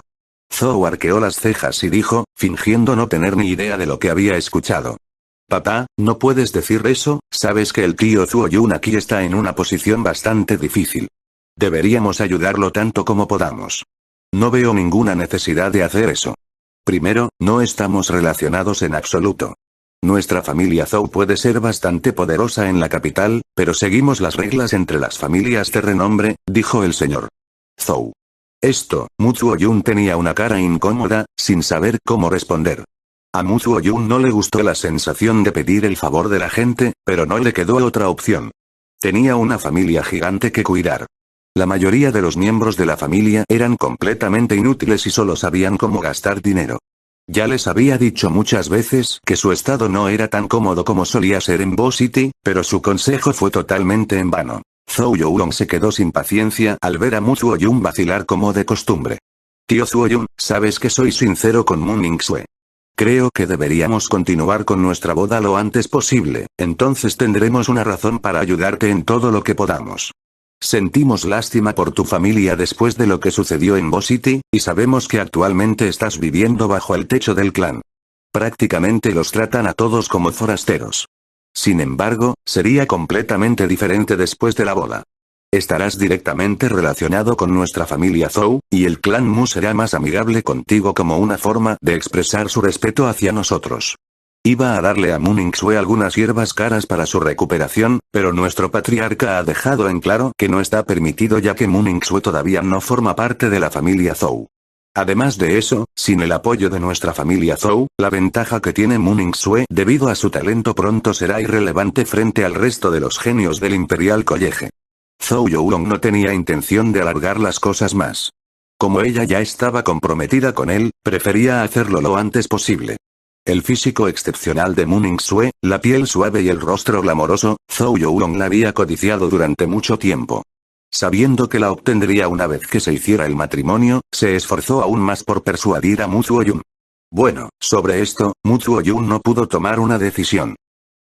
Zhou arqueó las cejas y dijo, fingiendo no tener ni idea de lo que había escuchado. Papá, no puedes decir eso, sabes que el tío Zuo-yun aquí está en una posición bastante difícil. Deberíamos ayudarlo tanto como podamos. No veo ninguna necesidad de hacer eso. Primero, no estamos relacionados en absoluto. Nuestra familia Zhou puede ser bastante poderosa en la capital, pero seguimos las reglas entre las familias de renombre, dijo el señor Zhou. Mu Zuo-yun tenía una cara incómoda, sin saber cómo responder. A Mu Zuo-yun no le gustó la sensación de pedir el favor de la gente, pero no le quedó otra opción. Tenía una familia gigante que cuidar. La mayoría de los miembros de la familia eran completamente inútiles y solo sabían cómo gastar dinero. Ya les había dicho muchas veces que su estado no era tan cómodo como solía ser en Bo City, pero su consejo fue totalmente en vano. Zhou Youong se quedó sin paciencia al ver a Mu Zuo-yun vacilar como de costumbre. Tío Zuo-yun, sabes que soy sincero con Mu Ningxue. Creo que deberíamos continuar con nuestra boda lo antes posible, entonces tendremos una razón para ayudarte en todo lo que podamos. Sentimos lástima por tu familia después de lo que sucedió en Bo City, y sabemos que actualmente estás viviendo bajo el techo del clan. Prácticamente los tratan a todos como forasteros. Sin embargo, sería completamente diferente después de la boda. Estarás directamente relacionado con nuestra familia Zhou, y el clan Mu será más amigable contigo como una forma de expresar su respeto hacia nosotros. Iba a darle a Mu Ningxue algunas hierbas caras para su recuperación, pero nuestro patriarca ha dejado en claro que no está permitido ya que Mu Ningxue todavía no forma parte de la familia Zhou. Además de eso, sin el apoyo de nuestra familia Zhou, la ventaja que tiene Mu Ningxue debido a su talento pronto será irrelevante frente al resto de los genios del Imperial College. Zhou Youong no tenía intención de alargar las cosas más. Como ella ya estaba comprometida con él, prefería hacerlo lo antes posible. El físico excepcional de Mu Ningxue, la piel suave y el rostro glamoroso, Zhou Youong la había codiciado durante mucho tiempo. Sabiendo que la obtendría una vez que se hiciera el matrimonio, se esforzó aún más por persuadir a Mu Zuo-yun. Bueno, sobre esto, Mu Zuo-yun no pudo tomar una decisión.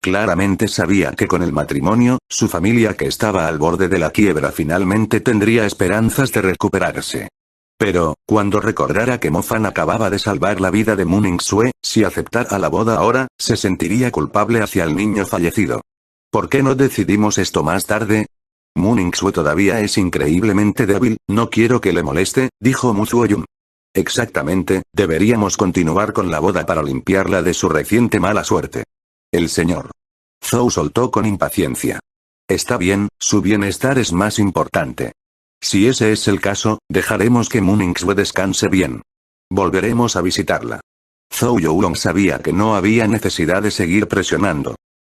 Claramente sabía que con el matrimonio, su familia que estaba al borde de la quiebra finalmente tendría esperanzas de recuperarse. Pero, cuando recordara que Mo Fan acababa de salvar la vida de Mu Ningxue, si aceptara la boda ahora, se sentiría culpable hacia el niño fallecido. ¿Por qué no decidimos esto más tarde? Mu Ningxue todavía es increíblemente débil, no quiero que le moleste, dijo Mu Zuo-yun. Exactamente, deberíamos continuar con la boda para limpiarla de su reciente mala suerte. El señor Zhou soltó con impaciencia. Está bien, su bienestar es más importante. Si ese es el caso, dejaremos que Muningsue descanse bien. Volveremos a visitarla. Zhou Youlong sabía que no había necesidad de seguir presionando.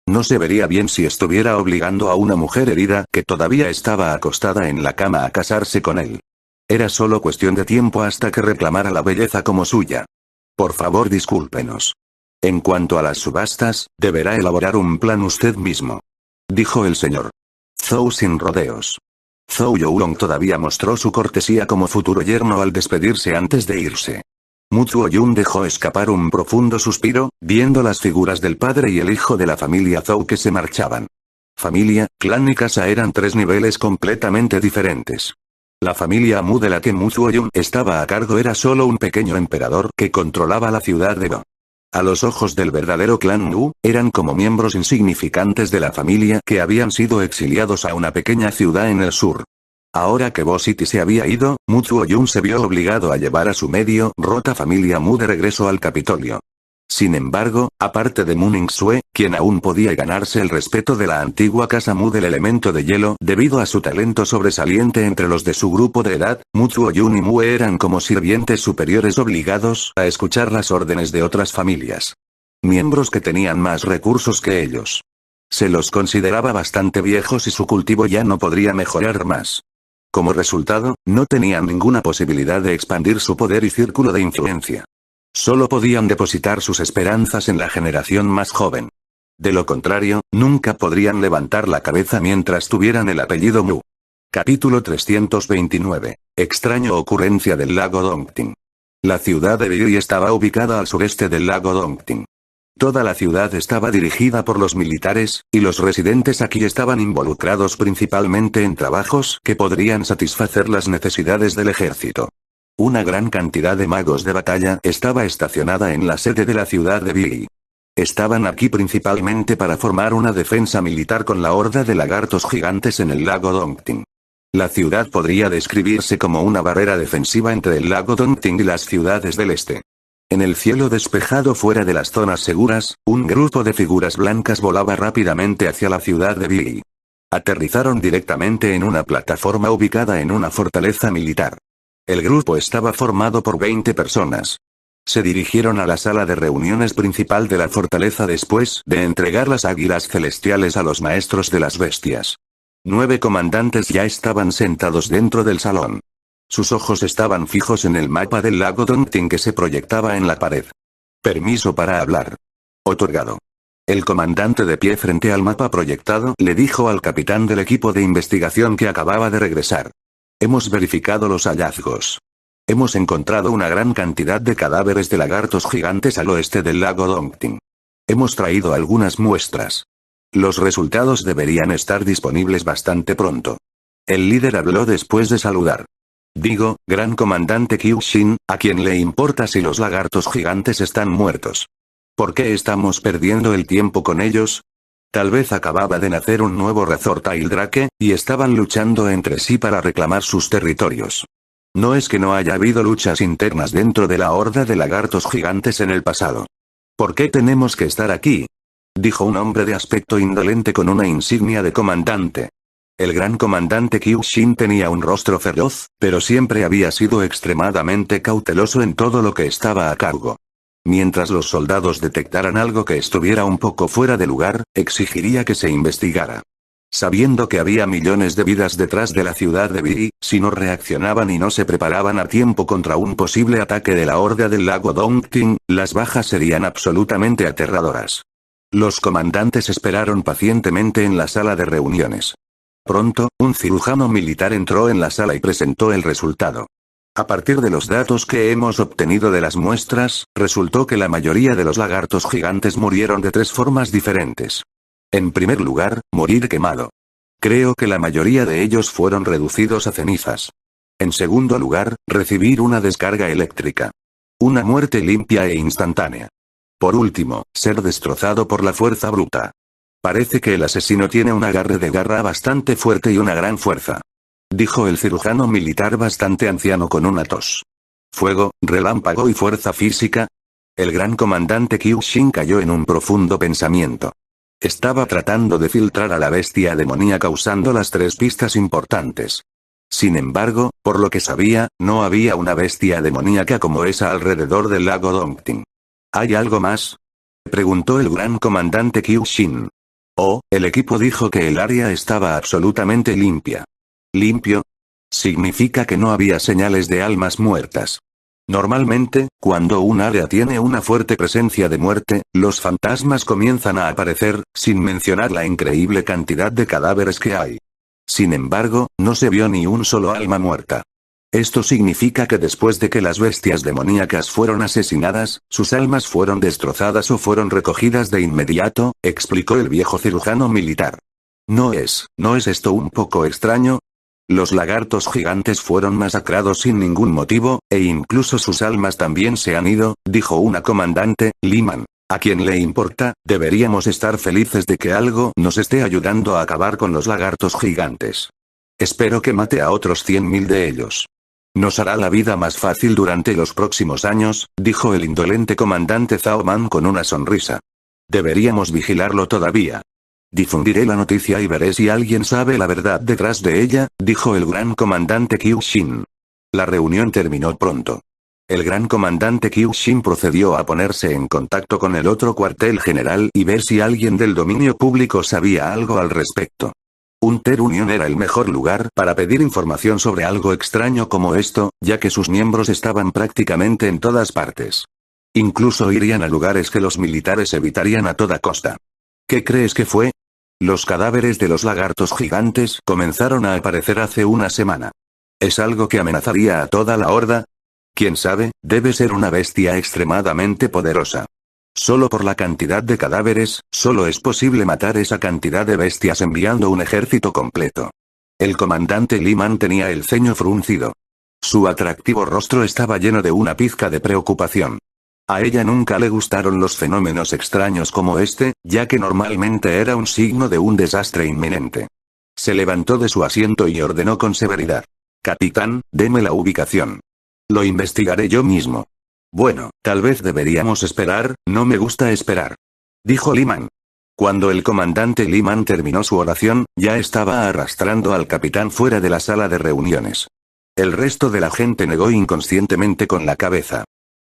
No se vería bien si estuviera obligando a una mujer herida que todavía estaba acostada en la cama a casarse con él. Era solo cuestión de tiempo hasta que reclamara la belleza como suya. Por favor, discúlpenos. En cuanto a las subastas, deberá elaborar un plan usted mismo. Dijo el señor Zhou sin rodeos. Zhou Youlong todavía mostró su cortesía como futuro yerno al despedirse antes de irse. Mu Zuo-yun dejó escapar un profundo suspiro, viendo las figuras del padre y el hijo de la familia Zhou que se marchaban. Familia, clan y casa eran tres niveles completamente diferentes. La familia Mu de la que Mu Zuo-yun estaba a cargo era solo un pequeño emperador que controlaba la ciudad de Bo. A los ojos del verdadero clan Mu, eran como miembros insignificantes de la familia que habían sido exiliados a una pequeña ciudad en el sur. Ahora que Bo City se había ido, Mu Zuo-yun se vio obligado a llevar a su medio rota familia Mu de regreso al Capitolio. Sin embargo, aparte de Mu Ningsue, quien aún podía ganarse el respeto de la antigua casa Mu del elemento de hielo debido a su talento sobresaliente entre los de su grupo de edad, Mu Zuo-yun y Mu eran como sirvientes superiores obligados a escuchar las órdenes de otras familias. Miembros que tenían más recursos que ellos. Se los consideraba bastante viejos y su cultivo ya no podría mejorar más. Como resultado, no tenían ninguna posibilidad de expandir su poder y círculo de influencia. Solo podían depositar sus esperanzas en la generación más joven. De lo contrario, nunca podrían levantar la cabeza mientras tuvieran el apellido Mu. Capítulo 329. Extraño ocurrencia del lago Dongting. La ciudad de Biri estaba ubicada al sureste del lago Dongting. Toda la ciudad estaba dirigida por los militares, y los residentes aquí estaban involucrados principalmente en trabajos que podrían satisfacer las necesidades del ejército. Una gran cantidad de magos de batalla estaba estacionada en la sede de la ciudad de Biri. Estaban aquí principalmente para formar una defensa militar con la horda de lagartos gigantes en el lago Dongting. La ciudad podría describirse como una barrera defensiva entre el lago Dongting y las ciudades del este. En el cielo despejado fuera de las zonas seguras, un grupo de figuras blancas volaba rápidamente hacia la ciudad de Biri. Aterrizaron directamente en una plataforma ubicada en una fortaleza militar. El grupo estaba formado por 20 personas. Se dirigieron a la sala de reuniones principal de la fortaleza después de entregar las águilas celestiales a los maestros de las bestias. 9 comandantes ya estaban sentados dentro del salón. Sus ojos estaban fijos en el mapa del lago Dongting que se proyectaba en la pared. Permiso para hablar. Otorgado. El comandante de pie frente al mapa proyectado le dijo al capitán del equipo de investigación que acababa de regresar. Hemos verificado los hallazgos. Hemos encontrado una gran cantidad de cadáveres de lagartos gigantes al oeste del lago Dongting. Hemos traído algunas muestras. Los resultados deberían estar disponibles bastante pronto. El líder habló después de saludar. Digo, gran comandante Kyushin, ¿a quién le importa si los lagartos gigantes están muertos? ¿Por qué estamos perdiendo el tiempo con ellos? Tal vez acababa de nacer un nuevo Razor Tail Drake, y estaban luchando entre sí para reclamar sus territorios. No es que no haya habido luchas internas dentro de la horda de lagartos gigantes en el pasado. ¿Por qué tenemos que estar aquí? Dijo un hombre de aspecto indolente con una insignia de comandante. El gran comandante Kyushin tenía un rostro feroz, pero siempre había sido extremadamente cauteloso en todo lo que estaba a cargo. Mientras los soldados detectaran algo que estuviera un poco fuera de lugar, exigiría que se investigara. Sabiendo que había millones de vidas detrás de la ciudad de Biri, si no reaccionaban y no se preparaban a tiempo contra un posible ataque de la horda del lago Dongting, las bajas serían absolutamente aterradoras. Los comandantes esperaron pacientemente en la sala de reuniones. Pronto, un cirujano militar entró en la sala y presentó el resultado. A partir de los datos que hemos obtenido de las muestras, resultó que la mayoría de los lagartos gigantes murieron de 3 formas diferentes. En primer lugar, morir quemado. Creo que la mayoría de ellos fueron reducidos a cenizas. En segundo lugar, recibir una descarga eléctrica. Una muerte limpia e instantánea. Por último, ser destrozado por la fuerza bruta. Parece que el asesino tiene un agarre de garra bastante fuerte y una gran fuerza. Dijo el cirujano militar bastante anciano con una tos. Fuego, relámpago y fuerza física. El gran comandante Kyushin cayó en un profundo pensamiento. Estaba tratando de filtrar a la bestia demoníaca usando las 3 pistas importantes. Sin embargo, por lo que sabía, no había una bestia demoníaca como esa alrededor del lago Dongting. ¿Hay algo más?, preguntó el gran comandante Kyushin. Oh, el equipo dijo que el área estaba absolutamente limpia. ¿Limpio? Significa que no había señales de almas muertas. Normalmente, cuando un área tiene una fuerte presencia de muerte, los fantasmas comienzan a aparecer, sin mencionar la increíble cantidad de cadáveres que hay. Sin embargo, no se vio ni un solo alma muerta. Esto significa que después de que las bestias demoníacas fueron asesinadas, sus almas fueron destrozadas o fueron recogidas de inmediato, explicó el viejo cirujano militar. ¿No es esto un poco extraño? Los lagartos gigantes fueron masacrados sin ningún motivo, e incluso sus almas también se han ido, dijo una comandante, Liman. ¿A quién le importa? Deberíamos estar felices de que algo nos esté ayudando a acabar con los lagartos gigantes. Espero que mate a otros 100.000 de ellos. Nos hará la vida más fácil durante los próximos años, dijo el indolente comandante Zhao Man con una sonrisa. Deberíamos vigilarlo todavía. Difundiré la noticia y veré si alguien sabe la verdad detrás de ella, dijo el gran comandante Kyushin. La reunión terminó pronto. El gran comandante Kyushin procedió a ponerse en contacto con el otro cuartel general y ver si alguien del dominio público sabía algo al respecto. Un Terunion era el mejor lugar para pedir información sobre algo extraño como esto, ya que sus miembros estaban prácticamente en todas partes. Incluso irían a lugares que los militares evitarían a toda costa. ¿Qué crees que fue? Los cadáveres de los lagartos gigantes comenzaron a aparecer hace una semana. ¿Es algo que amenazaría a toda la horda? Quién sabe, debe ser una bestia extremadamente poderosa. Solo por la cantidad de cadáveres, solo es posible matar esa cantidad de bestias enviando un ejército completo. El comandante Liman tenía el ceño fruncido. Su atractivo rostro estaba lleno de una pizca de preocupación. A ella nunca le gustaron los fenómenos extraños como este, ya que normalmente era un signo de un desastre inminente. Se levantó de su asiento y ordenó con severidad. Capitán, deme la ubicación. Lo investigaré yo mismo. Bueno, tal vez deberíamos esperar, no me gusta esperar. Dijo Liman. Cuando el comandante Liman terminó su oración, ya estaba arrastrando al capitán fuera de la sala de reuniones. El resto de la gente negó inconscientemente con la cabeza.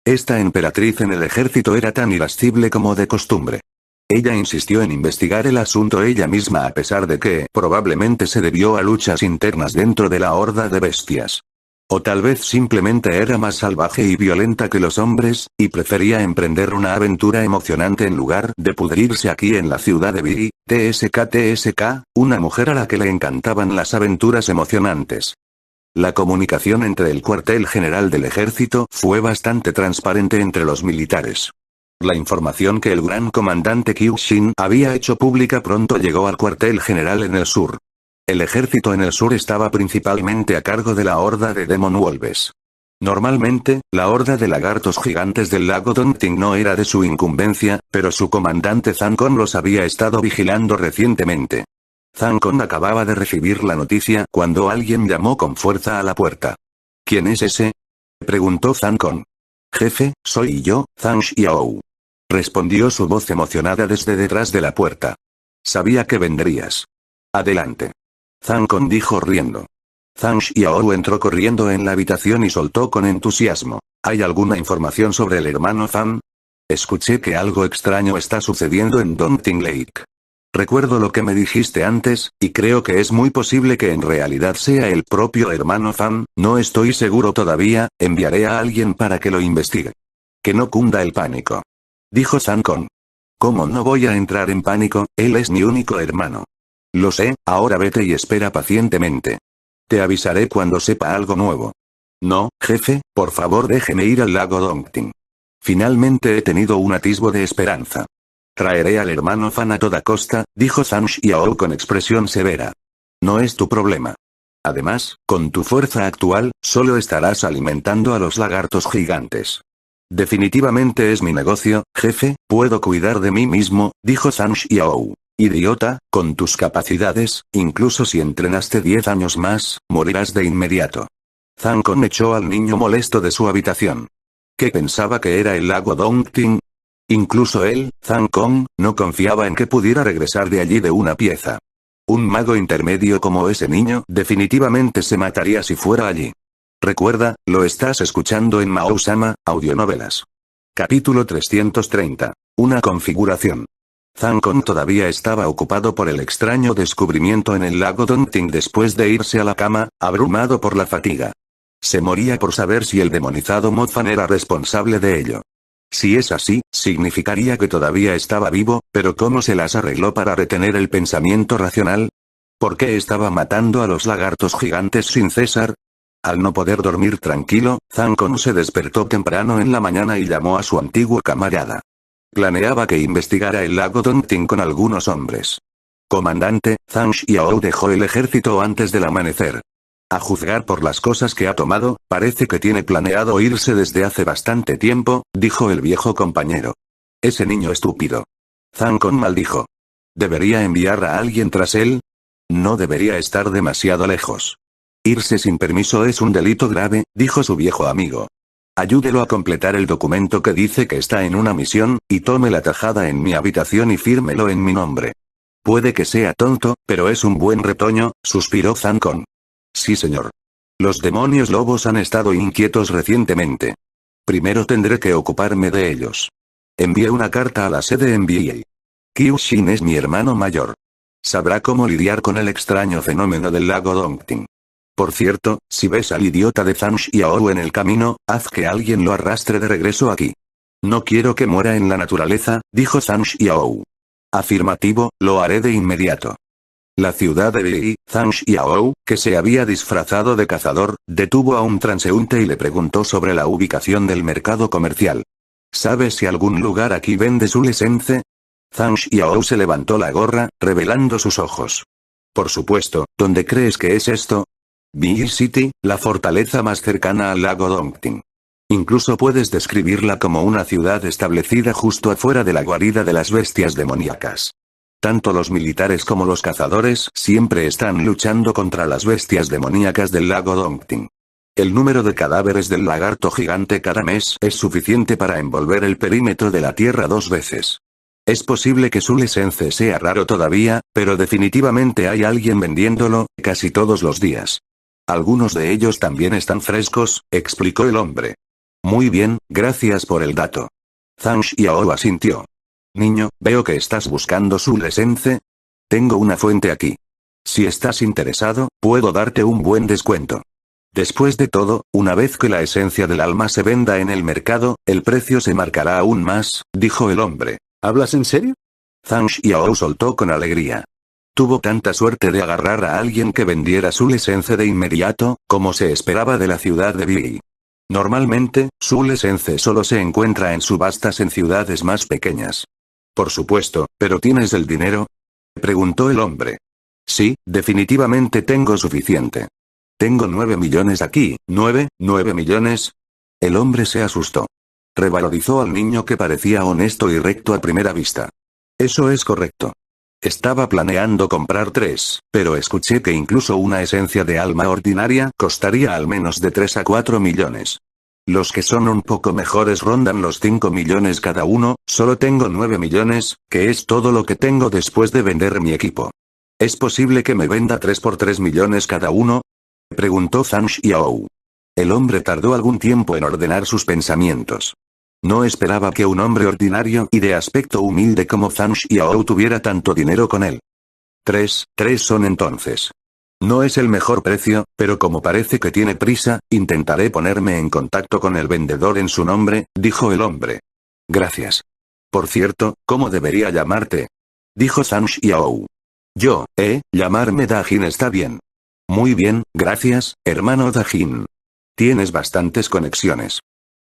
Esta emperatriz en el ejército era tan irascible como de costumbre. Ella insistió en investigar el asunto ella misma a pesar de que, probablemente se debió a luchas internas dentro de la horda de bestias. O tal vez simplemente era más salvaje y violenta que los hombres, y prefería emprender una aventura emocionante en lugar de pudrirse aquí en la ciudad de Viri, TSK, una mujer a la que le encantaban las aventuras emocionantes. La comunicación entre el cuartel general del ejército fue bastante transparente entre los militares. La información que el gran comandante Kyushin había hecho pública pronto llegó al cuartel general en el sur. El ejército en el sur estaba principalmente a cargo de la horda de Demon Wolves. Normalmente, la horda de lagartos gigantes del lago Dongting no era de su incumbencia, pero su comandante Zancon los había estado vigilando recientemente. Zancon acababa de recibir la noticia cuando alguien llamó con fuerza a la puerta. ¿Quién es ese?, preguntó Zancon. Jefe, soy yo, Zhang Xiao. Respondió su voz emocionada desde detrás de la puerta. Sabía que vendrías. Adelante. Zancon dijo riendo. Zhang Xiao entró corriendo en la habitación y soltó con entusiasmo. ¿Hay alguna información sobre el hermano Fan? Escuché que algo extraño está sucediendo en Dongting Lake. Recuerdo lo que me dijiste antes, y creo que es muy posible que en realidad sea el propio hermano Fan, no estoy seguro todavía, enviaré a alguien para que lo investigue. Que no cunda el pánico. Dijo Zancon. ¿Cómo no voy a entrar en pánico? Él es mi único hermano. Lo sé, ahora vete y espera pacientemente. Te avisaré cuando sepa algo nuevo. No, jefe, por favor déjeme ir al lago Dongting. Finalmente he tenido un atisbo de esperanza. Traeré al hermano Fan a toda costa, dijo Zhang Xiao con expresión severa. No es tu problema. Además, con tu fuerza actual, solo estarás alimentando a los lagartos gigantes. Definitivamente es mi negocio, jefe, puedo cuidar de mí mismo, dijo Zhang Xiao. Idiota, con tus capacidades, incluso si entrenaste 10 años más, morirás de inmediato. Zancon echó al niño molesto de su habitación. ¿Qué pensaba que era el lago Dongting? Incluso él, Zancon, no confiaba en que pudiera regresar de allí de una pieza. Un mago intermedio como ese niño definitivamente se mataría si fuera allí. Recuerda, lo estás escuchando en Mao-sama, audionovelas. Capítulo 330. Una configuración. Zancon todavía estaba ocupado por el extraño descubrimiento en el lago Dongting después de irse a la cama, abrumado por la fatiga. Se moría por saber si el demonizado Mofan era responsable de ello. Si es así, significaría que todavía estaba vivo, pero ¿cómo se las arregló para retener el pensamiento racional? ¿Por qué estaba matando a los lagartos gigantes sin cesar? Al no poder dormir tranquilo, Zancon se despertó temprano en la mañana y llamó a su antiguo camarada. Planeaba que investigara el lago Dongting con algunos hombres. Comandante, Zhang Xiao dejó el ejército antes del amanecer. A juzgar por las cosas que ha tomado, parece que tiene planeado irse desde hace bastante tiempo, dijo el viejo compañero. Ese niño estúpido. Zancon maldijo. ¿Debería enviar a alguien tras él? No debería estar demasiado lejos. Irse sin permiso es un delito grave, dijo su viejo amigo. Ayúdelo a completar el documento que dice que está en una misión, y tome la tajada en mi habitación y fírmelo en mi nombre. Puede que sea tonto, pero es un buen retoño, suspiró Zancon. Sí señor. Los demonios lobos han estado inquietos recientemente. Primero tendré que ocuparme de ellos. Envié una carta a la sede en BA. Kyushin es mi hermano mayor. Sabrá cómo lidiar con el extraño fenómeno del lago Dongting. Por cierto, si ves al idiota de Zhang Xiao en el camino, haz que alguien lo arrastre de regreso aquí. No quiero que muera en la naturaleza, dijo Zhang Xiao. Afirmativo, lo haré de inmediato. La ciudad de Bii, Zhang Xiao, que se había disfrazado de cazador, detuvo a un transeúnte y le preguntó sobre la ubicación del mercado comercial. ¿Sabes si algún lugar aquí vende Sule Sensei? Zhang Xiao se levantó la gorra, revelando sus ojos. Por supuesto, ¿dónde crees que es esto? Bii City, la fortaleza más cercana al lago Dongting. Incluso puedes describirla como una ciudad establecida justo afuera de la guarida de las bestias demoníacas. Tanto los militares como los cazadores siempre están luchando contra las bestias demoníacas del lago Dongting. El número de cadáveres del lagarto gigante cada mes es suficiente para envolver el perímetro de la Tierra 2 veces. Es posible que Sule Sensei sea raro todavía, pero definitivamente hay alguien vendiéndolo, casi todos los días. Algunos de ellos también están frescos, explicó el hombre. Muy bien, gracias por el dato. Zhang Xiao asintió. Niño, veo que estás buscando Sule Sensei. Tengo una fuente aquí. Si estás interesado, puedo darte un buen descuento. Después de todo, una vez que la esencia del alma se venda en el mercado, el precio se marcará aún más, dijo el hombre. ¿Hablas en serio? Zhang Xiao soltó con alegría. Tuvo tanta suerte de agarrar a alguien que vendiera Sule Sensei de inmediato, como se esperaba de la ciudad de Bii. Normalmente, Sule Sensei solo se encuentra en subastas en ciudades más pequeñas. Por supuesto, ¿pero tienes el dinero? Preguntó el hombre. Sí, definitivamente tengo suficiente. Tengo 9 millones aquí, ¿9 millones? El hombre se asustó. Revalorizó al niño que parecía honesto y recto a primera vista. Eso es correcto. Estaba planeando comprar 3, pero escuché que incluso una esencia de alma ordinaria costaría al menos de 3 a 4 millones. Los que son un poco mejores rondan los 5 millones cada uno, solo tengo 9 millones, que es todo lo que tengo después de vender mi equipo. ¿Es posible que me venda 3 por 3 millones cada uno? Preguntó Zhang Xiao. El hombre tardó algún tiempo en ordenar sus pensamientos. No esperaba que un hombre ordinario y de aspecto humilde como Zhang Xiao tuviera tanto dinero con él. 3 son entonces. No es el mejor precio, pero como parece que tiene prisa, intentaré ponerme en contacto con el vendedor en su nombre, dijo el hombre. Gracias. Por cierto, ¿cómo debería llamarte? Dijo Zhang Xiao. Llamarme Dajin está bien. Muy bien, gracias, hermano Dajin. Tienes bastantes conexiones.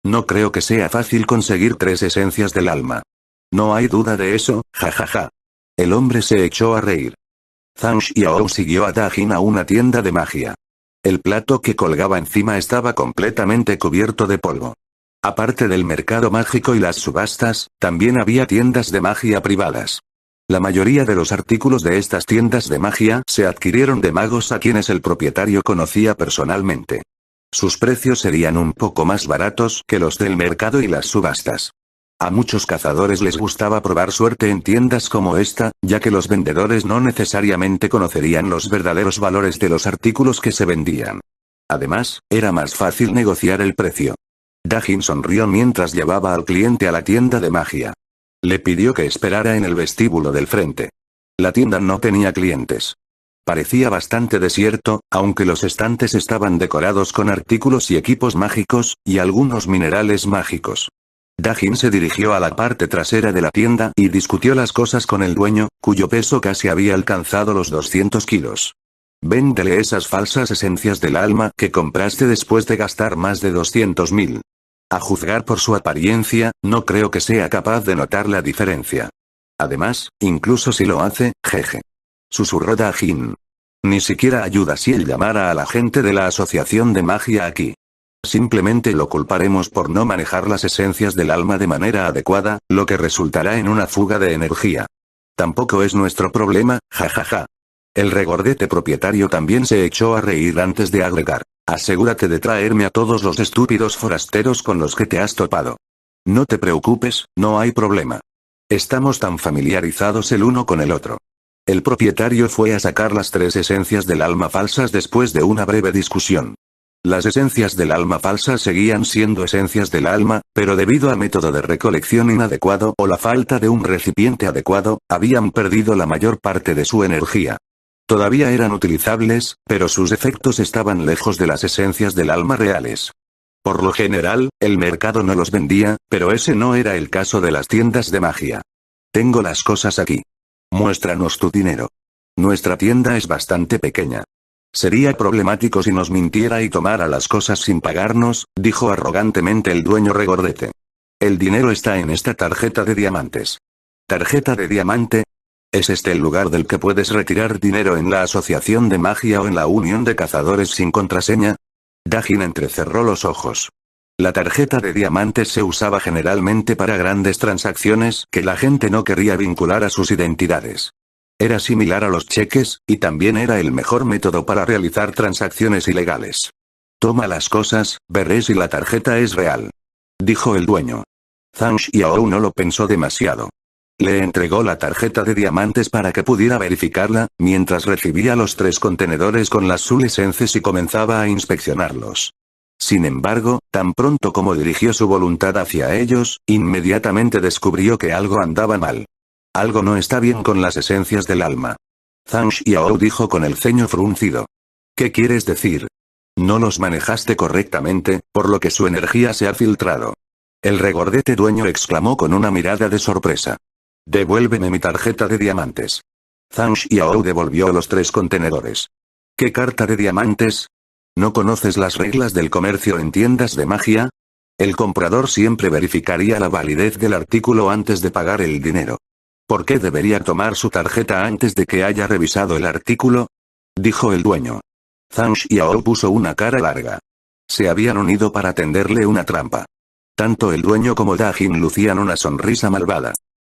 No creo que sea fácil conseguir 3 esencias del alma. No hay duda de eso, jajaja. El hombre se echó a reír. Zhang Xiao siguió a Dajin a una tienda de magia. El plato que colgaba encima estaba completamente cubierto de polvo. Aparte del mercado mágico y las subastas, también había tiendas de magia privadas. La mayoría de los artículos de estas tiendas de magia se adquirieron de magos a quienes el propietario conocía personalmente. Sus precios serían un poco más baratos que los del mercado y las subastas. A muchos cazadores les gustaba probar suerte en tiendas como esta, ya que los vendedores no necesariamente conocerían los verdaderos valores de los artículos que se vendían. Además, era más fácil negociar el precio. Dajin sonrió mientras llevaba al cliente a la tienda de magia. Le pidió que esperara en el vestíbulo del frente. La tienda no tenía clientes. Parecía bastante desierto, aunque los estantes estaban decorados con artículos y equipos mágicos, y algunos minerales mágicos. Dajin se dirigió a la parte trasera de la tienda y discutió las cosas con el dueño, cuyo peso casi había alcanzado los 200 kilos. Véndele esas falsas esencias del alma que compraste después de gastar más de 200.000. A juzgar por su apariencia, no creo que sea capaz de notar la diferencia. Además, incluso si lo hace, jeje. Susurró Dajin. Ni siquiera ayuda si él llamara a la gente de la asociación de magia aquí. Simplemente lo culparemos por no manejar las esencias del alma de manera adecuada, lo que resultará en una fuga de energía. Tampoco es nuestro problema, jajaja. El regordete propietario también se echó a reír antes de agregar. Asegúrate de traerme a todos los estúpidos forasteros con los que te has topado. No te preocupes, no hay problema. Estamos tan familiarizados el uno con el otro. El propietario fue a sacar las 3 esencias del alma falsas después de una breve discusión. Las esencias del alma falsa seguían siendo esencias del alma, pero debido al método de recolección inadecuado o la falta de un recipiente adecuado, habían perdido la mayor parte de su energía. Todavía eran utilizables, pero sus efectos estaban lejos de las esencias del alma reales. Por lo general, el mercado no los vendía, pero ese no era el caso de las tiendas de magia. Tengo las cosas aquí. Muéstranos tu dinero. Nuestra tienda es bastante pequeña. Sería problemático si nos mintiera y tomara las cosas sin pagarnos, dijo arrogantemente el dueño regordete. El dinero está en esta tarjeta de diamantes. ¿Tarjeta de diamante? ¿Es este el lugar del que puedes retirar dinero en la asociación de magia o en la unión de cazadores sin contraseña? Dajin entrecerró los ojos. La tarjeta de diamantes se usaba generalmente para grandes transacciones que la gente no quería vincular a sus identidades. Era similar a los cheques, y también era el mejor método para realizar transacciones ilegales. Toma las cosas, veré si la tarjeta es real. Dijo el dueño. Zhang Xiao no lo pensó demasiado. Le entregó la tarjeta de diamantes para que pudiera verificarla, mientras recibía los 3 contenedores con las sulesences y comenzaba a inspeccionarlos. Sin embargo, tan pronto como dirigió su voluntad hacia ellos, inmediatamente descubrió que algo andaba mal. Algo no está bien con las esencias del alma. Zhang Xiao dijo con el ceño fruncido. ¿Qué quieres decir? No los manejaste correctamente, por lo que su energía se ha filtrado. El regordete dueño exclamó con una mirada de sorpresa. Devuélveme mi tarjeta de diamantes. Zhang Xiao devolvió los 3 contenedores. ¿Qué carta de diamantes? ¿No conoces las reglas del comercio en tiendas de magia? El comprador siempre verificaría la validez del artículo antes de pagar el dinero. ¿Por qué debería tomar su tarjeta antes de que haya revisado el artículo? Dijo el dueño. Zhang Xiao puso una cara larga. Se habían unido para tenderle una trampa. Tanto el dueño como Dajin lucían una sonrisa malvada.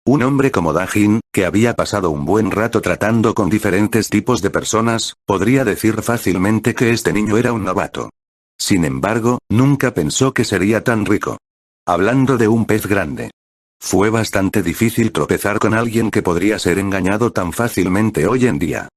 Un hombre como Dajin, que había pasado un buen rato tratando con diferentes tipos de personas, podría decir fácilmente que este niño era un novato. Sin embargo, nunca pensó que sería tan rico. Hablando de un pez grande. Fue bastante difícil tropezar con alguien que podría ser engañado tan fácilmente hoy en día.